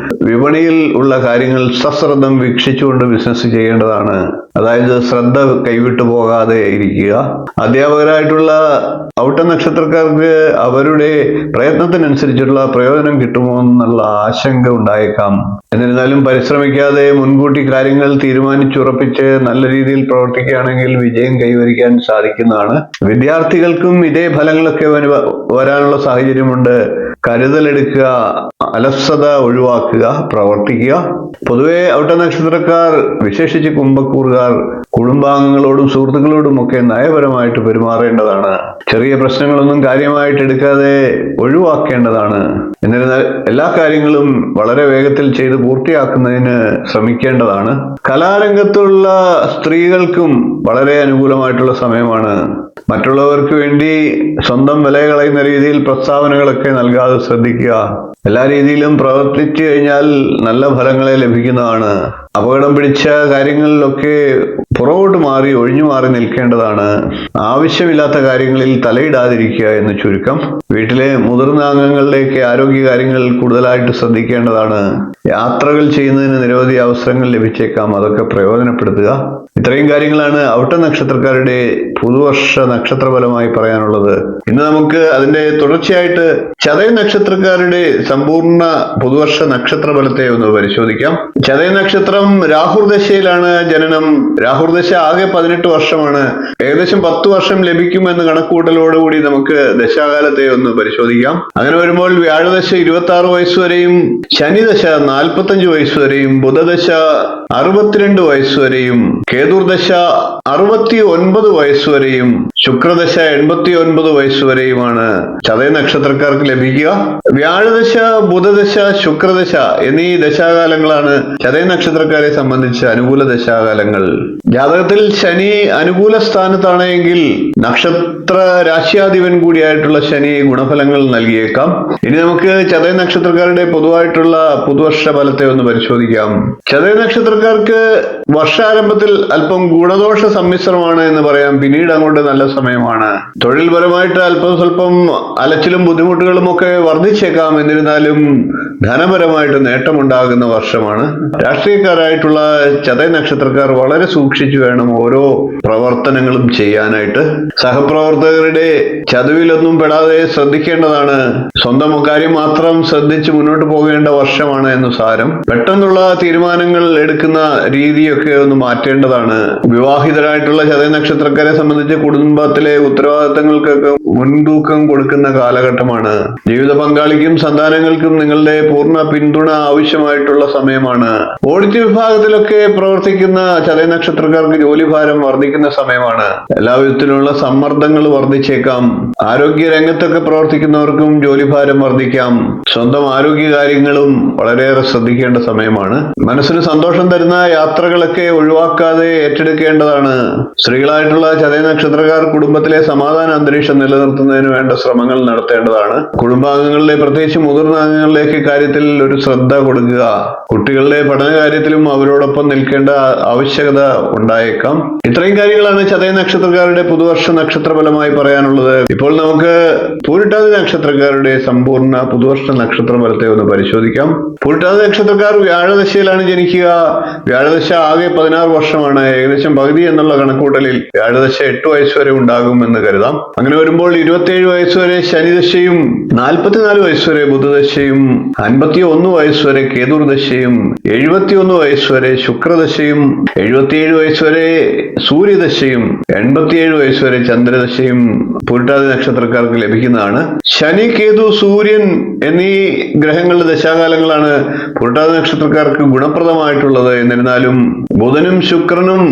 വിപണിയിൽ ഉള്ള കാര്യങ്ങൾ സശ്രദ്ധം വീക്ഷിച്ചുകൊണ്ട് ബിസിനസ് ചെയ്യേണ്ടതാണ്. അതായത് ശ്രദ്ധ കൈവിട്ടു പോകാതെ ഇരിക്കുക. അധ്യാപകരായിട്ടുള്ള അവിട്ട നക്ഷത്രക്കാർക്ക് അവരുടെ പ്രയത്നത്തിനനുസരിച്ചുള്ള പ്രയോജനം കിട്ടുമോ എന്നുള്ള ആശങ്ക ഉണ്ടായേക്കാം. എന്നിരുന്നാലും പരിശ്രമിക്കാതെ മുൻകൂട്ടി കാര്യങ്ങൾ തീരുമാനിച്ചുറപ്പിച്ച് നല്ല രീതിയിൽ പ്രവർത്തിക്കുകയാണെങ്കിൽ വിജയം കൈവരിക്കാൻ സാധിക്കുന്നതാണ്. വിദ്യാർത്ഥികൾക്കും ഇതേ ഫലങ്ങളൊക്കെ വരാനുള്ള സാഹചര്യമുണ്ട്. കരുതലെടുക്കുക, അലസത ഒഴിവാക്കുക, പ്രവർത്തിക്കുക. പൊതുവെ അവിട്ട നക്ഷത്രക്കാർ, വിശേഷിച്ച് കുംഭക്കൂറുകാർ, കുടുംബാംഗങ്ങളോടും സുഹൃത്തുക്കളോടും ഒക്കെ നയപരമായിട്ട് പെരുമാറേണ്ടതാണ്. ചെറിയ പ്രശ്നങ്ങളൊന്നും കാര്യമായിട്ട് എടുക്കാതെ ഒഴിവാക്കേണ്ടതാണ്. എന്നിരുന്നാൽ എല്ലാ കാര്യങ്ങളും വളരെ വേഗത്തിൽ ചെയ്ത് പൂർത്തിയാക്കുന്നതിന് ശ്രമിക്കേണ്ടതാണ്. കലാരംഗത്തുള്ള സ്ത്രീകൾക്കും വളരെ അനുകൂലമായിട്ടുള്ള സമയമാണ്. മറ്റുള്ളവർക്ക് വേണ്ടി സ്വന്തം വില കളയുന്ന രീതിയിൽ പ്രസ്താവനകളൊക്കെ നൽകാതെ ശ്രദ്ധിക്കുക. എല്ലാ രീതിയിലും പ്രവർത്തിച്ചു കഴിഞ്ഞാൽ നല്ല ഫലങ്ങളെ ലഭിക്കുന്നതാണ്. അപകടം പിടിച്ച കാര്യങ്ങളിലൊക്കെ പുറകോട്ട് മാറി, ഒഴിഞ്ഞു മാറി നിൽക്കേണ്ടതാണ്. ആവശ്യമില്ലാത്ത കാര്യങ്ങളിൽ തലയിടാതിരിക്കുക എന്ന് ചുരുക്കം. വീട്ടിലെ മുതിർന്ന അംഗങ്ങളുടെയൊക്കെ ആരോഗ്യ കാര്യങ്ങൾ കൂടുതലായിട്ട് ശ്രദ്ധിക്കേണ്ടതാണ്. യാത്രകൾ ചെയ്യുന്നതിന് നിരവധി അവസരങ്ങൾ ലഭിച്ചേക്കാം, അതൊക്കെ പ്രയോജനപ്പെടുത്തുക. ഇത്രയും കാര്യങ്ങളാണ് അവിട്ട നക്ഷത്രക്കാരുടെ പുതുവർഷ നക്ഷത്രഫലമായി പറയാനുള്ളത്. ഇന്ന് നമുക്ക് അതിന്റെ തുടർച്ചയായിട്ട് ചതയ നക്ഷത്രക്കാരുടെ സമ്പൂർണ്ണ പുതുവർഷ നക്ഷത്രഫലത്തെ ഒന്ന് പരിശോധിക്കാം. ചതയ നക്ഷത്രം രാഹുർദശയിലാണ് ജനനം. രാഹുർദശ ആകെ 18 വർഷമാണ്. ഏകദേശം 10 വർഷം ലഭിക്കുമെന്ന് കണക്കുകൂട്ടലോടുകൂടി നമുക്ക് ദശാകാലത്തെ ഒന്ന് പരിശോധിക്കാം. അങ്ങനെ വരുമ്പോൾ വ്യാഴദശ 26 വയസ്സ് വരെയും, ശനിദശ 45 വയസ്സ് വരെയും, ബുധദശ 62 വയസ്സ് വരെയും, കേതുർദശ 69 വയസ്സ് വരെയും, ശുക്രദശ 89 വയസ്സ് വരെയുമാണ് ചതയ നക്ഷത്രക്കാർക്ക് ലഭിക്കുക. വ്യാഴദശ, ബുധദശ, ശുക്രദശ എന്നീ ദശാകാലങ്ങളാണ് ചതയ നക്ഷത്രക്കാരെ സംബന്ധിച്ച് അനുകൂല ദശാകാലങ്ങൾ. ജാതകത്തിൽ ശനി അനുകൂല സ്ഥാനത്താണ് എങ്കിൽ നക്ഷത്ര രാശ്യാധിപൻ കൂടിയായിട്ടുള്ള ശനി ഗുണഫലങ്ങൾ നൽകിയേക്കാം. ഇനി നമുക്ക് ചതയ നക്ഷത്രക്കാരുടെ പൊതുവായിട്ടുള്ള പുതുവർഷ ഫലത്തെ ഒന്ന് പരിശോധിക്കാം. ചതയ നക്ഷത്രക്കാർക്ക് വർഷാരംഭത്തിൽ അല്പം ഗുണദോഷ സമ്മിശ്രമാണ് എന്ന് പറയാം. പിന്നീട് അങ്ങോട്ട് നല്ല സമയമാണ്. തൊഴിൽപരമായിട്ട് അല്പം സ്വല്പം അലച്ചിലും ബുദ്ധിമുട്ടുകളും ഒക്കെ വർദ്ധിച്ചേക്കാം. എന്നിരുന്നാലും ധനപരമായിട്ട് നേട്ടമുണ്ടാകുന്ന വർഷമാണ്. രാഷ്ട്രീയക്കാരായിട്ടുള്ള ചതയ നക്ഷത്രക്കാർ വളരെ സൂക്ഷിച്ചു വേണം ഓരോ പ്രവർത്തനങ്ങളും ചെയ്യാനായിട്ട്. സഹപ്രവർത്തകരുടെ ചതുവിലൊന്നും പെടാതെ ശ്രദ്ധിക്കേണ്ടതാണ്. സ്വന്തം കാര്യം മാത്രം ശ്രദ്ധിച്ച് മുന്നോട്ട് പോകേണ്ട വർഷമാണ് എന്ന് സാരം. പെട്ടെന്നുള്ള തീരുമാനങ്ങൾ എടുക്കുന്ന രീതിയൊക്കെ ഒന്ന് മാറ്റേണ്ടതാണ്. വിവാഹിതരായിട്ടുള്ള ചതയ നക്ഷത്രക്കാരെ സംബന്ധിച്ച് കുടുംബത്തിലെ ഉത്തരവാദിത്തങ്ങൾക്കൊക്കെ മുൻതൂക്കം കൊടുക്കുന്ന കാലഘട്ടമാണ്. ജീവിത പങ്കാളിക്കും സന്താനങ്ങൾക്കും നിങ്ങളുടെ പൂർണ്ണ പിന്തുണ ആവശ്യമായിട്ടുള്ള സമയമാണ്. ഓഡിറ്റ് വിഭാഗത്തിലൊക്കെ പ്രവർത്തിക്കുന്ന ചതയ നക്ഷത്രക്കാർക്ക് ജോലിഭാരം വർദ്ധിക്കുന്ന സമയമാണ്. എല്ലാ വിധത്തിലുള്ള സമ്മർദ്ദങ്ങൾ വർദ്ധിച്ചേക്കാം. ആരോഗ്യ രംഗത്തൊക്കെ പ്രവർത്തിക്കുന്നവർക്കും ജോലിഭാരം വർദ്ധിക്കാം. സ്വന്തം ആരോഗ്യ കാര്യങ്ങളും വളരെയേറെ ശ്രദ്ധിക്കേണ്ട സമയമാണ്. മനസ്സിന് സന്തോഷം തരുന്ന യാത്രകളൊക്കെ ഒഴിവാക്കാതെ ഏറ്റെടുക്കേണ്ടതാണ്. സ്ത്രീകളായിട്ടുള്ള ചതയ നക്ഷത്രക്കാർ കുടുംബത്തിലെ സമാധാന അന്തരീക്ഷം നിലനിർത്തുന്നതിന് വേണ്ട ശ്രമങ്ങൾ നടത്തേണ്ടതാണ്. കുടുംബാംഗങ്ങളിലെ പ്രത്യേകിച്ച് മുതിർന്ന അംഗങ്ങളിലേക്ക് കാര്യത്തിൽ ഒരു ശ്രദ്ധ കൊടുക്കുക. കുട്ടികളുടെ പഠന കാര്യത്തിലും അവരോടൊപ്പം നിൽക്കേണ്ട ആവശ്യകത ഉണ്ടായേക്കാം. ഇത്രയും കാര്യങ്ങളാണ് ചതയ നക്ഷത്രക്കാരുടെ പുതുവർഷ നക്ഷത്രഫലമായി പറയാനുള്ളത്. ഇപ്പോൾ നമുക്ക് പൂരിട്ടാതി നക്ഷത്രക്കാരുടെ സമ്പൂർണ്ണ പുതുവർഷ നക്ഷത്രഫലത്തെ ഒന്ന് പരിശോധിക്കാം. പൂരിട്ടാതി നക്ഷത്രക്കാർ വ്യാഴദശയിലാണ് ജനിക്കുക. വ്യാഴദശ ആകെ 16 വർഷമാണ്. ഏകദേശം പകുതി എന്നുള്ള കണക്കൂട്ടലിൽ വ്യാഴദശ 8 വയസ്സ് വരെ ഉണ്ടാകും എന്ന് കരുതാം. അങ്ങനെ വരുമ്പോൾ 27 വയസ്സ് വരെ ശനിദശയും 44 വയസ്സ് വരെ ബുധദശയും 51 വയസ്സ് വരെ കേതുർദശയും 71 വയസ്സ് വരെ ശുക്രദശയും 77 വയസ്സ് വരെ സൂര്യദശയും 87 വയസ്സ് വരെ ചന്ദ്രദശയും പൂരിട്ടാതി നക്ഷത്രക്കാർക്ക് ലഭിക്കുന്നതാണ്. ശനി, കേതു, സൂര്യൻ എന്നീ ഗ്രഹങ്ങളുടെ ദശാകാലങ്ങളാണ് പൂരിട്ടാതി നക്ഷത്രക്കാർക്ക് ഗുണപ്രദമായിട്ടുള്ളത്. എന്നിരുന്നാലും ബുധനും ശുക്രനും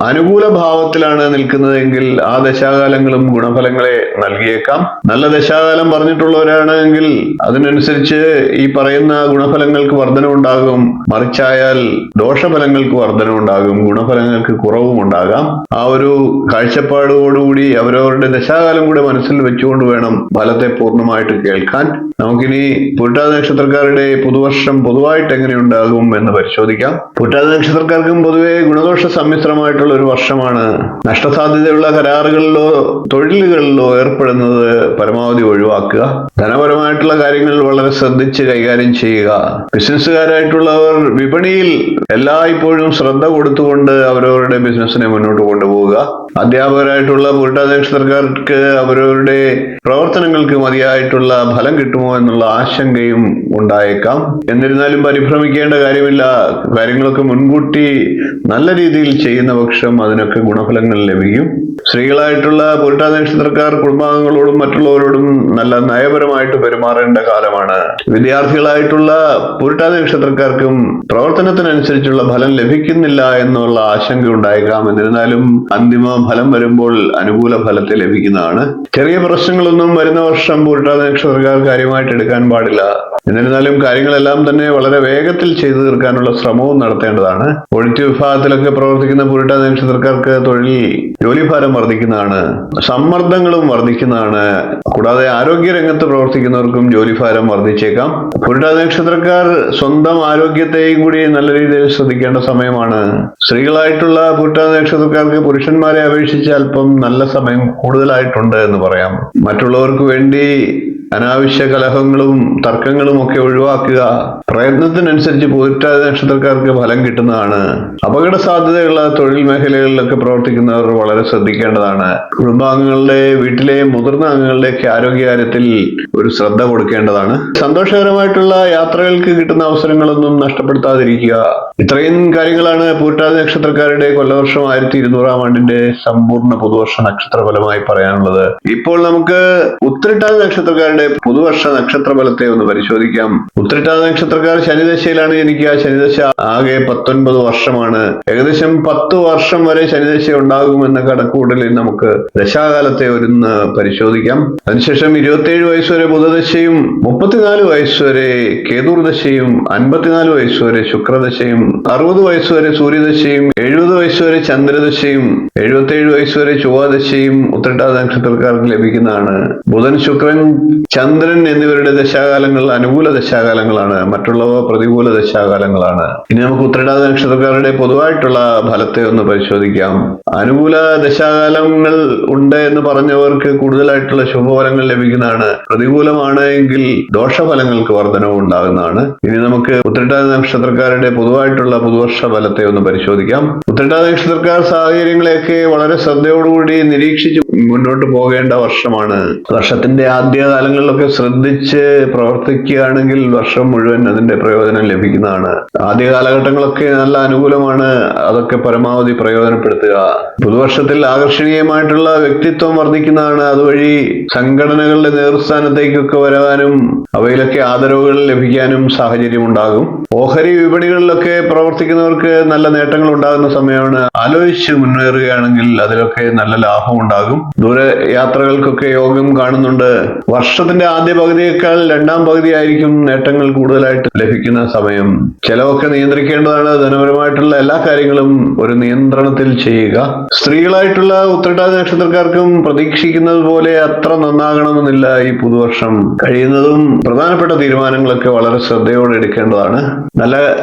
അനുകൂല ഭാവത്തിലാണ് നിൽക്കുന്നതെങ്കിൽ ആ ദശാകാലങ്ങളും ഗുണഫലങ്ങളെ നൽകിയേക്കാം. നല്ല ദശാകാലം പറഞ്ഞിട്ടുള്ളവരാണെങ്കിൽ അതിനനുസരിച്ച് ഈ പറയുന്ന ഗുണഫലങ്ങൾക്ക് വർധനവുണ്ടാകും. മറിച്ചായാൽ ദോഷഫലങ്ങൾക്ക് വർധനവുണ്ടാകും, ഗുണഫലങ്ങൾക്ക് കുറവും ഉണ്ടാകാം. ആ ഒരു കാഴ്ചപ്പാടോടുകൂടി അവരവരുടെ ദശാകാലം കൂടെ മനസ്സിൽ വെച്ചുകൊണ്ട് വേണം ഫലത്തെ പൂർണ്ണമായിട്ട് കേൾക്കാൻ. നമുക്കിനി പൂരിട്ടാതി നക്ഷത്രക്കാരുടെ പുതുവർഷം പൊതുവായിട്ട് എങ്ങനെയുണ്ടാകും എന്ന് പരിശോധിക്കാം. പൂരിട്ടാതി നക്ഷത്രക്കാർക്കും പൊതുവെ ഗുണദോഷ സമ്മിശ്രമായിട്ടുള്ള ഒരു വർഷമാണ്. നഷ്ടസാധ്യതയുള്ള കരാറുകളിലോ തൊഴിലുകളിലോ ഏർപ്പെടുന്നത് പരമാവധി ഒഴിവാക്കുക. ധനപരമായിട്ടുള്ള കാര്യങ്ങൾ വളരെ ശ്രദ്ധിച്ച് കൈകാര്യം ചെയ്യുക. ബിസിനസ്സുകാരായിട്ടുള്ളവർ വിപണിയിൽ എല്ലായ്പ്പോഴും ശ്രദ്ധ കൊടുത്തുകൊണ്ട് അവരവരുടെ ബിസിനസ്സിനെ മുന്നോട്ട് കൊണ്ടുപോവുക. അധ്യാപകരായിട്ടുള്ള പൂരിട്ടാതി നക്ഷത്രക്കാർക്ക് അവരവരുടെ പ്രവർത്തനങ്ങൾക്ക് മതിയായിട്ടുള്ള ഫലം കിട്ടുമോ എന്നുള്ള ആശങ്കയും ഉണ്ടായേക്കാം. എന്നിരുന്നാലും പരിഭ്രമിക്കേണ്ട കാര്യമില്ല. കാര്യങ്ങളൊക്കെ മുൻകൂട്ടി നല്ല രീതിയിൽ ചെയ്യുന്ന പക്ഷം അതിനൊക്കെ ഗുണഫലങ്ങൾ ലഭിക്കും. സ്ത്രീകളായിട്ടുള്ള പൂരിട്ടാതി നക്ഷത്രക്കാർ കുടുംബാംഗങ്ങളോടും മറ്റുള്ളവരോടും നല്ല നയപരമായിട്ട് പെരുമാറേണ്ട കാലമാണ്. വിദ്യാർത്ഥികളായിട്ടുള്ള പൂരിട്ടാതി നക്ഷത്രക്കാർക്കും പ്രവർത്തനത്തിനനുസരിച്ചുള്ള ഫലം ലഭിക്കുന്നില്ല എന്നുള്ള ആശങ്ക ഉണ്ടായേക്കാം. എന്നിരുന്നാലും അന്തിമ ഫലം വരുമ്പോൾ അനുകൂല ഫലത്തെ ലഭിക്കുന്നതാണ്. ചെറിയ പ്രശ്നങ്ങളൊന്നും വരുന്ന വർഷം പൂരിട്ടാതി നക്ഷത്രക്കാർ കാര്യമായിട്ട് എടുക്കാൻ പാടില്ല. എന്നിരുന്നാലും കാര്യങ്ങളെല്ലാം തന്നെ വളരെ വേഗത്തിൽ ചെയ്തു തീർക്കാനുള്ള ശ്രമവും നടത്തേണ്ടതാണ്. ഒഴിറ്റ് വിഭാഗത്തിലൊക്കെ പ്രവർത്തിക്കുന്ന പൂരിട്ടാതി നക്ഷത്രക്കാർക്ക് ജോലിഭാരം വർദ്ധിക്കുന്നതാണ്. സമ്മർദ്ദങ്ങളും വർദ്ധിക്കുന്നതാണ്. കൂടാതെ ആരോഗ്യ രംഗത്ത് പ്രവർത്തിക്കുന്നവർക്കും ജോലിഭാരം വർദ്ധിച്ചേക്കാം. പൂരിട്ടാതി നക്ഷത്രക്കാർ സ്വന്തം ആരോഗ്യത്തെയും കൂടി നല്ല രീതിയിൽ ശ്രദ്ധിക്കേണ്ട സമയമാണ്. സ്ത്രീകളായിട്ടുള്ള പൂരിട്ടാതി നക്ഷത്രക്കാർക്ക് പുരുഷന്മാരെ അപേക്ഷിച്ച് അല്പം നല്ല സമയം കൂടുതലായിട്ടുണ്ട് എന്ന് പറയാം. മറ്റുള്ളവർക്ക് വേണ്ടി അനാവശ്യ കലഹങ്ങളും തർക്കങ്ങളും ഒക്കെ ഒഴിവാക്കുക. പ്രയത്നത്തിനനുസരിച്ച് പൂരിട്ടാതി നക്ഷത്രക്കാർക്ക് ഫലം കിട്ടുന്നതാണ്. അപകട സാധ്യതയുള്ള തൊഴിൽ മേഖലകളിലൊക്കെ പ്രവർത്തിക്കുന്നവർ വളരെ ശ്രദ്ധിക്കേണ്ടതാണ്. കുടുംബാംഗങ്ങളുടെ വീട്ടിലെ മുതിർന്ന അംഗങ്ങളുടെയൊക്കെ ആരോഗ്യകാര്യത്തിൽ ഒരു ശ്രദ്ധ കൊടുക്കേണ്ടതാണ്. സന്തോഷകരമായിട്ടുള്ള യാത്രകൾക്ക് കിട്ടുന്ന അവസരങ്ങളൊന്നും നഷ്ടപ്പെടുത്താതിരിക്കുക. ഇത്രയും കാര്യങ്ങളാണ് പൂരിട്ടാതി നക്ഷത്രക്കാരുടെ കൊല്ലവർഷം 1200 ആണ്ടിന്റെ സമ്പൂർണ്ണ പുതുവർഷ നക്ഷത്രഫലമായി പറയാനുള്ളത്. ഇപ്പോൾ നമുക്ക് ഉത്രട്ടാതി നക്ഷത്രക്കാരുടെ നക്ഷത്രക്കാരുടെ പുതുവർഷ നക്ഷത്ര ഫലത്തെ ഒന്ന് പരിശോധിക്കാം. ഉത്രട്ടാതി നക്ഷത്രക്കാർ ശനിദശയിലാണ് ജനിക്കുക. ശനിദശ ആകെ 19 വർഷമാണ്. ഏകദേശം 10 വർഷം വരെ ശനിദശ ഉണ്ടാകുമെന്ന കണക്കുകൂട്ടലിൽ നമുക്ക് ദശാകാലത്തെ ഒന്ന് പരിശോധിക്കാം. അതിനുശേഷം 27 വയസ്സ് വരെ ബുധദശയും, 34 വയസ്സ് വരെ കേതുർദശയും, 54 വയസ്സ് വരെ ശുക്രദശയും, 60 വയസ്സ് വരെ സൂര്യദശയും, 70 വയസ്സ് വരെ ചന്ദ്രദശയും, 77 വയസ്സ് വരെ ചൊവ്വാദശയും ഉത്രട്ടാതി നക്ഷത്രക്കാർക്ക് ലഭിക്കുന്നതാണ്. ബുധൻ, ശുക്രൻ, ചന്ദ്രൻ എന്നിവരുടെ ദശാകാലങ്ങൾ അനുകൂല ദശാകാലങ്ങളാണ്. മറ്റുള്ളവ പ്രതികൂല ദശാകാലങ്ങളാണ്. ഇനി നമുക്ക് ഉത്രട്ടാതി നക്ഷത്രക്കാരുടെ പൊതുവായിട്ടുള്ള ഫലത്തെ ഒന്ന് പരിശോധിക്കാം. അനുകൂല ദശാകാലങ്ങൾ ഉണ്ട് എന്ന് പറഞ്ഞവർക്ക് കൂടുതലായിട്ടുള്ള ശുഭഫലങ്ങൾ ലഭിക്കുന്നതാണ്. പ്രതികൂലമാണ് എങ്കിൽ ദോഷഫലങ്ങൾക്ക് വർധനവ് ഉണ്ടാകുന്നതാണ്. ഇനി നമുക്ക് ഉത്രട്ടാതി നക്ഷത്രക്കാരുടെ പൊതുവായിട്ടുള്ള പുതുവർഷ ഫലത്തെ ഒന്ന് പരിശോധിക്കാം. ഉത്രട്ടാതി നക്ഷത്രക്കാർ സാഹചര്യങ്ങളെയൊക്കെ വളരെ ശ്രദ്ധയോടുകൂടി നിരീക്ഷിച്ച് മുന്നോട്ട് പോകേണ്ട വർഷമാണ്. വർഷത്തിന്റെ ആദ്യ കാലങ്ങളിലൊക്കെ ശ്രദ്ധിച്ച് പ്രവർത്തിക്കുകയാണെങ്കിൽ വർഷം മുഴുവൻ അതിന്റെ പ്രയോജനം ലഭിക്കുന്നതാണ്. ആദ്യ കാലഘട്ടങ്ങളൊക്കെ നല്ല അനുകൂലമാണ്. അതൊക്കെ പരമാവധി പ്രയോജനപ്പെടുത്തുക. പുതുവർഷത്തിൽ ആകർഷണീയമായിട്ടുള്ള വ്യക്തിത്വം വർദ്ധിക്കുന്നതാണ്. അതുവഴി സംഘടനകളുടെ നേതൃസ്ഥാനത്തേക്കൊക്കെ വരാനും അവയിലൊക്കെ ആദരവുകൾ ലഭിക്കാനും സാഹചര്യം ഉണ്ടാകും. ഓഹരി വിപണികളിലൊക്കെ പ്രവർത്തിക്കുന്നവർക്ക് നല്ല നേട്ടങ്ങൾ ഉണ്ടാകുന്ന സമയമാണ്. ആലോചിച്ച് മുന്നേറുകയാണെങ്കിൽ അതിലൊക്കെ നല്ല ലാഭം ഉണ്ടാകും. ദൂര യാത്രകൾക്കൊക്കെ യോഗം കാണുന്നുണ്ട്. വർഷത്തിന്റെ ആദ്യ പകുതിയേക്കാൾ രണ്ടാം പകുതി ആയിരിക്കും നേട്ടങ്ങൾ കൂടുതലായിട്ട് ലഭിക്കുന്ന സമയം. ചെലവൊക്കെ നിയന്ത്രിക്കേണ്ടതാണ്. ധനപരമായിട്ടുള്ള എല്ലാ കാര്യങ്ങളും ഒരു നിയന്ത്രണത്തിൽ ചെയ്യുക. സ്ത്രീകളായിട്ടുള്ള ഉത്രട്ടാതി നക്ഷത്രക്കാർക്കും പ്രതീക്ഷിക്കുന്നത് പോലെ അത്ര നന്നാകണമെന്നില്ല ഈ പുതുവർഷം. കഴിയുന്നതും പ്രധാനപ്പെട്ട തീരുമാനങ്ങളൊക്കെ വളരെ ശ്രദ്ധയോടെ എടുക്കേണ്ടതാണ്. നല്ല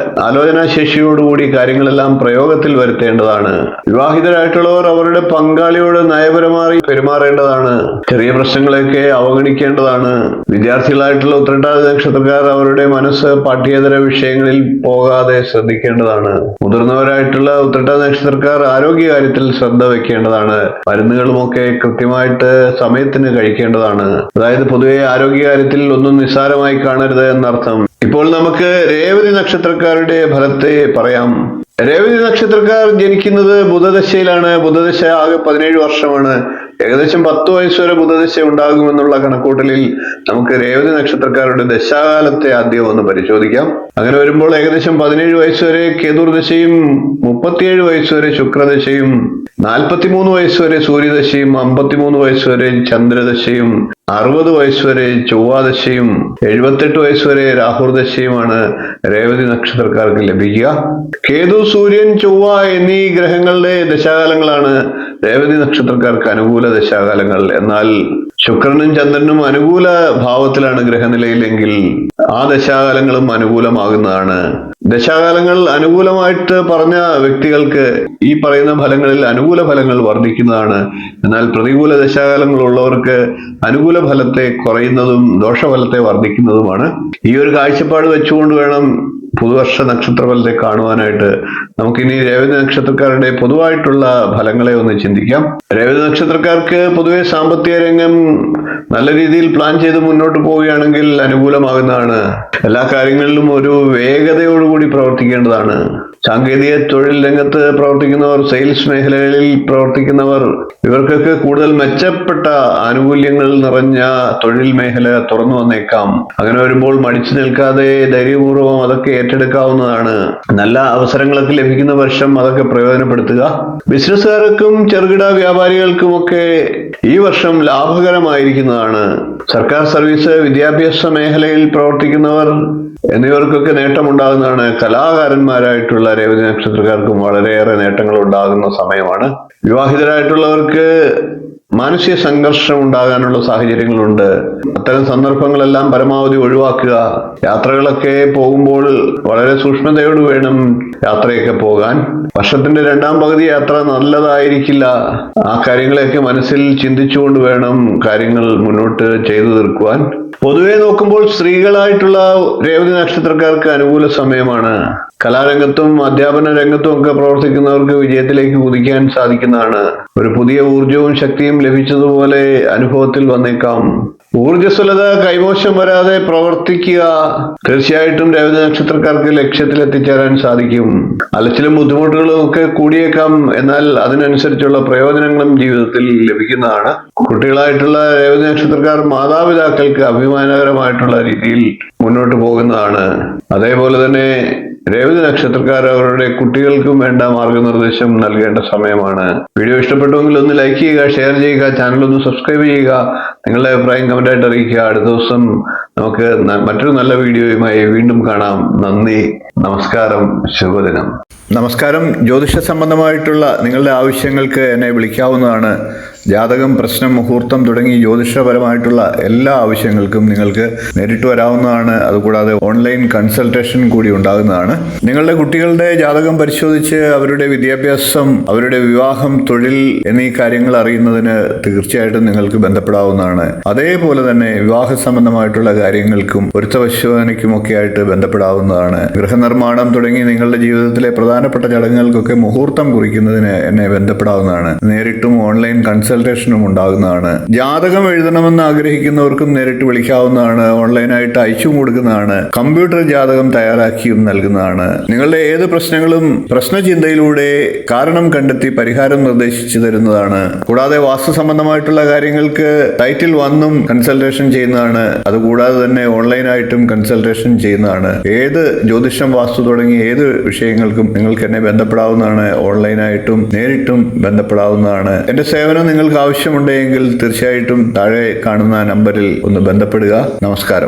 ആലോചനാ ശേഷിയോടുകൂടി കാര്യങ്ങളെല്ലാം പ്രയോഗത്തിൽ വരുത്തേണ്ടതാണ്. വിവാഹിതരായിട്ടുള്ളവർ അവരുടെ പങ്കാളിയോട് നയപരമായി പെരുമാറേണ്ടതാണ്. ചെറിയ പ്രശ്നങ്ങളെയൊക്കെ അവഗണിക്കേണ്ടതാണ്. വിദ്യാർത്ഥികളായിട്ടുള്ള ഉത്രട്ടാതി നക്ഷത്രക്കാർ അവരുടെ മനസ്സ് പാഠ്യേതര വിഷയങ്ങളിൽ പോകാതെ ശ്രദ്ധിക്കേണ്ടതാണ്. മുതിർന്നവരായിട്ടുള്ള ഉത്രട്ടാതി നക്ഷത്രക്കാർ ആരോഗ്യകാര്യത്തിൽ ശ്രദ്ധ വെക്കേണ്ടതാണ്. മരുന്നുകളുമൊക്കെ കൃത്യമായിട്ട് സമയത്തിന് കഴിക്കേണ്ടതാണ്. അതായത് പൊതുവെ ആരോഗ്യകാര്യത്തിൽ ഒന്നും നിസ്സാരമായി കാണരുത് എന്നർത്ഥം. ഇപ്പോൾ നമുക്ക് രേവതി നക്ഷത്രക്കാരുടെ ഫലത്തെ പറയാം. രേവതി നക്ഷത്രക്കാർ ജനിക്കുന്നത് ബുധദശയിലാണ്. ബുധദശ ആകെ 17 വർഷമാണ്. ഏകദേശം 10 വയസ്സ് വരെ ബുധദശ ഉണ്ടാകുമെന്നുള്ള കണക്കൂട്ടലിൽ നമുക്ക് രേവതി നക്ഷത്രക്കാരുടെ ദശാകാലത്തെ ആദ്യം ഒന്ന് പരിശോധിക്കാം. അങ്ങനെ വരുമ്പോൾ ഏകദേശം 17 വയസ്സ് വരെ കേതുർദശയും, 37 വയസ്സ് വരെ ശുക്രദശയും, 43 വയസ്സ് വരെ സൂര്യദശയും, 53 വയസ്സ് വരെ ചന്ദ്രദശയും, 60 വയസ്സ് വരെ ചൊവ്വാദശയും, 78 വയസ്സ് വരെ രാഹുർദശയുമാണ് രേവതി നക്ഷത്രക്കാർക്ക് ലഭിക്കുക. കേതു, സൂര്യൻ, ചൊവ്വ എന്നീ ഗ്രഹങ്ങളുടെ ദശാകാലങ്ങളാണ് രേവതി നക്ഷത്രക്കാർക്ക് അനുകൂല ദശാകാലങ്ങൾ. എന്നാൽ ശുക്രനും ചന്ദ്രനും അനുകൂല ഭാവത്തിലാണ് ഗ്രഹനിലയിലെങ്കിൽ ആ ദശാകാലങ്ങളും അനുകൂലമാകുന്നതാണ്. ദശാകാലങ്ങൾ അനുകൂലമായിട്ട് പറഞ്ഞ വ്യക്തികൾക്ക് ഈ പറയുന്ന ഫലങ്ങളിൽ അനുകൂല ഫലങ്ങൾ വർദ്ധിക്കുന്നതാണ്. എന്നാൽ പ്രതികൂല ദശാകാലങ്ങൾ ഉള്ളവർക്ക് അനുകൂല ഫലത്തെ കുറയുന്നതും ദോഷഫലത്തെ വർദ്ധിക്കുന്നതുമാണ്. ഈ ഒരു കാഴ്ചപ്പാട് വെച്ചുകൊണ്ട് വേണം പുതുവർഷ നക്ഷത്രഫലത്തെ കാണുവാനായിട്ട്. നമുക്കിനി രേവതി നക്ഷത്രക്കാരുടെ പൊതുവായിട്ടുള്ള ഫലങ്ങളെ ഒന്ന് ചിന്തിക്കാം. രേവതി നക്ഷത്രക്കാർക്ക് പൊതുവെ സാമ്പത്തിക രംഗം നല്ല രീതിയിൽ പ്ലാൻ ചെയ്ത് മുന്നോട്ട് പോവുകയാണെങ്കിൽ അനുകൂലമാകുന്നതാണ്. എല്ലാ കാര്യങ്ങളിലും ഒരു വേഗതയോടുകൂടി പ്രവർത്തിക്കേണ്ടതാണ്. സാങ്കേതിക തൊഴിൽ രംഗത്ത് പ്രവർത്തിക്കുന്നവർ, സെയിൽസ് മേഖലകളിൽ പ്രവർത്തിക്കുന്നവർ, ഇവർക്കൊക്കെ കൂടുതൽ മെച്ചപ്പെട്ട ആനുകൂല്യങ്ങൾ നിറഞ്ഞ തൊഴിൽ മേഖല തുറന്നു വന്നേക്കാം. അങ്ങനെ വരുമ്പോൾ മടിച്ചു നിൽക്കാതെ ധൈര്യപൂർവ്വം അതൊക്കെ ഏറ്റെടുക്കാവുന്നതാണ്. നല്ല അവസരങ്ങളൊക്കെ ലഭിക്കുന്ന വർഷം അതൊക്കെ പ്രയോജനപ്പെടുത്തുക. ബിസിനസ്സുകാർക്കും ചെറുകിട വ്യാപാരികൾക്കുമൊക്കെ ഈ വർഷം ലാഭകരമായിരിക്കുന്നതാണ്. സർക്കാർ സർവീസ്, വിദ്യാഭ്യാസ മേഖലയിൽ പ്രവർത്തിക്കുന്നവർ എന്നിവർക്കൊക്കെ നേട്ടമുണ്ടാകുന്നതാണ്. കലാകാരന്മാരായിട്ടുള്ള രേവതി നക്ഷത്രക്കാർക്കും വളരെയേറെ നേട്ടങ്ങൾ ഉണ്ടാകുന്ന സമയമാണ്. വിവാഹിതരായിട്ടുള്ളവർക്ക് മാനസിക സംഘർഷം ഉണ്ടാകാനുള്ള സാഹചര്യങ്ങളുണ്ട്. അത്തരം സന്ദർഭങ്ങളെല്ലാം പരമാവധി ഒഴിവാക്കുക. യാത്രകളൊക്കെ പോകുമ്പോൾ വളരെ സൂക്ഷ്മതയോട് വേണം യാത്രയൊക്കെ പോകാൻ. വർഷത്തിന്റെ രണ്ടാം പകുതി യാത്ര നല്ലതായിരിക്കില്ല. ആ കാര്യങ്ങളെയൊക്കെ മനസ്സിൽ ചിന്തിച്ചുകൊണ്ട് വേണം കാര്യങ്ങൾ മുന്നോട്ട് ചെയ്തു തീർക്കുവാൻ. പൊതുവെ നോക്കുമ്പോൾ സ്ത്രീകളായിട്ടുള്ള രേവതി നക്ഷത്രക്കാർക്ക് അനുകൂല സമയമാണ്. കലാരംഗത്തും അധ്യാപന രംഗത്തും ഒക്കെ പ്രവർത്തിക്കുന്നവർക്ക് വിജയത്തിലേക്ക് കുതിക്കാൻ സാധിക്കുന്നതാണ്. ഒരു പുതിയ ഊർജവും ശക്തിയും ലഭിച്ചതുപോലെ അനുഭവത്തിൽ വന്നേക്കാം. ഊർജ്ജസ്വലത കൈമോശം വരാതെ പ്രവർത്തിക്കുക. തീർച്ചയായിട്ടും രേവതി നക്ഷത്രക്കാർക്ക് ലക്ഷ്യത്തിലെത്തിച്ചേരാൻ സാധിക്കും. അലച്ചിലും ബുദ്ധിമുട്ടുകളും ഒക്കെ കൂടിയേക്കാം, എന്നാൽ അതിനനുസരിച്ചുള്ള പ്രയോജനങ്ങളും ജീവിതത്തിൽ ലഭിക്കുന്നതാണ്. കുട്ടികളായിട്ടുള്ള രേവതി നക്ഷത്രക്കാർ മാതാപിതാക്കൾക്ക് അഭിമാനകരമായിട്ടുള്ള രീതിയിൽ മുന്നോട്ട് പോകുന്നതാണ്. അതേപോലെ തന്നെ രേവതി നക്ഷത്രക്കാർ അവരുടെ കുട്ടികൾക്കും വേണ്ട മാർഗനിർദ്ദേശം നൽകേണ്ട സമയമാണ്. വീഡിയോ ഇഷ്ടപ്പെട്ടുവെങ്കിൽ ഒന്ന് ലൈക്ക് ചെയ്യുക, ഷെയർ ചെയ്യുക, ചാനൽ ഒന്ന് സബ്സ്ക്രൈബ് ചെയ്യുക, നിങ്ങളുടെ അഭിപ്രായം കമന്റായിട്ട് അറിയിക്കുക. അടുത്ത ദിവസം നമുക്ക് മറ്റൊരു നല്ല വീഡിയോയുമായി വീണ്ടും കാണാം. നന്ദി, നമസ്കാരം, ശുഭദിനം. നമസ്കാരം. ജ്യോതിഷ സംബന്ധമായിട്ടുള്ള നിങ്ങളുടെ ആവശ്യങ്ങൾക്ക് എന്നെ വിളിക്കാവുന്നതാണ്. ജാതകം, പ്രശ്നം, മുഹൂർത്തം തുടങ്ങി ജ്യോതിഷപരമായിട്ടുള്ള എല്ലാ ആവശ്യങ്ങൾക്കും നിങ്ങൾക്ക് നേരിട്ട് വരാവുന്നതാണ്. അതുകൂടാതെ ഓൺലൈൻ കൺസൾട്ടേഷൻ കൂടി ഉണ്ടാകുന്നതാണ്. നിങ്ങളുടെ കുട്ടികളുടെ ജാതകം പരിശോധിച്ച് അവരുടെ വിദ്യാഭ്യാസം, അവരുടെ വിവാഹം, തൊഴിൽ എന്നീ കാര്യങ്ങൾ അറിയുന്നതിന് തീർച്ചയായിട്ടും നിങ്ങൾക്ക് ബന്ധപ്പെടാവുന്നതാണ്. അതേപോലെ തന്നെ വിവാഹ സംബന്ധമായിട്ടുള്ള കാര്യങ്ങൾക്കും പൊരുത്തപരിശോധനയ്ക്കുമൊക്കെ ആയിട്ട് ബന്ധപ്പെടാവുന്നതാണ്. ഗൃഹനിർമ്മാണം തുടങ്ങി നിങ്ങളുടെ ജീവിതത്തിലെ പ്രധാനപ്പെട്ട ചടങ്ങുകൾക്കൊക്കെ മുഹൂർത്തം കുറിക്കുന്നതിന് എന്നെ ബന്ധപ്പെടാവുന്നതാണ്. നേരിട്ടും ഓൺലൈൻ കൺസൾട്ടേഷനും ഉണ്ടാകുന്നതാണ്. ജാതകം എഴുതണമെന്ന് ആഗ്രഹിക്കുന്നവർക്കും നേരിട്ട് വിളിക്കാവുന്നതാണ്. ഓൺലൈനായിട്ട് അയച്ചും കൊടുക്കുന്നതാണ്. കമ്പ്യൂട്ടർ ജാതകം തയ്യാറാക്കിയും നൽകുന്നതാണ്. നിങ്ങളുടെ ഏത് പ്രശ്നങ്ങളും പ്രശ്നചിന്തയിലൂടെ കാരണം കണ്ടെത്തി പരിഹാരം നിർദ്ദേശിച്ചു തരുന്നതാണ്. കൂടാതെ വാസ്തു സംബന്ധമായിട്ടുള്ള കാര്യങ്ങൾക്ക് ടൈറ്റിൽ വന്നും കൺസൾട്ടേഷൻ ചെയ്യുന്നതാണ്. അതുകൂടാതെ തന്നെ ഓൺലൈനായിട്ടും കൺസൾട്ടേഷൻ ചെയ്യുന്നതാണ്. ഏത് ജ്യോതിഷം, വാസ്തു തുടങ്ങി ഏത് വിഷയങ്ങൾക്കും നിങ്ങൾക്ക് എന്നെ ബന്ധപ്പെടാവുന്നതാണ്. ഓൺലൈനായിട്ടും നേരിട്ടും ബന്ധപ്പെടാവുന്നതാണ്. എന്റെ സേവനം നിങ്ങൾക്ക് ആവശ്യമുണ്ടെങ്കിൽ തീർച്ചയായിട്ടും താഴെ കാണുന്ന നമ്പറിൽ ഒന്ന് ബന്ധപ്പെടുക. നമസ്കാരം.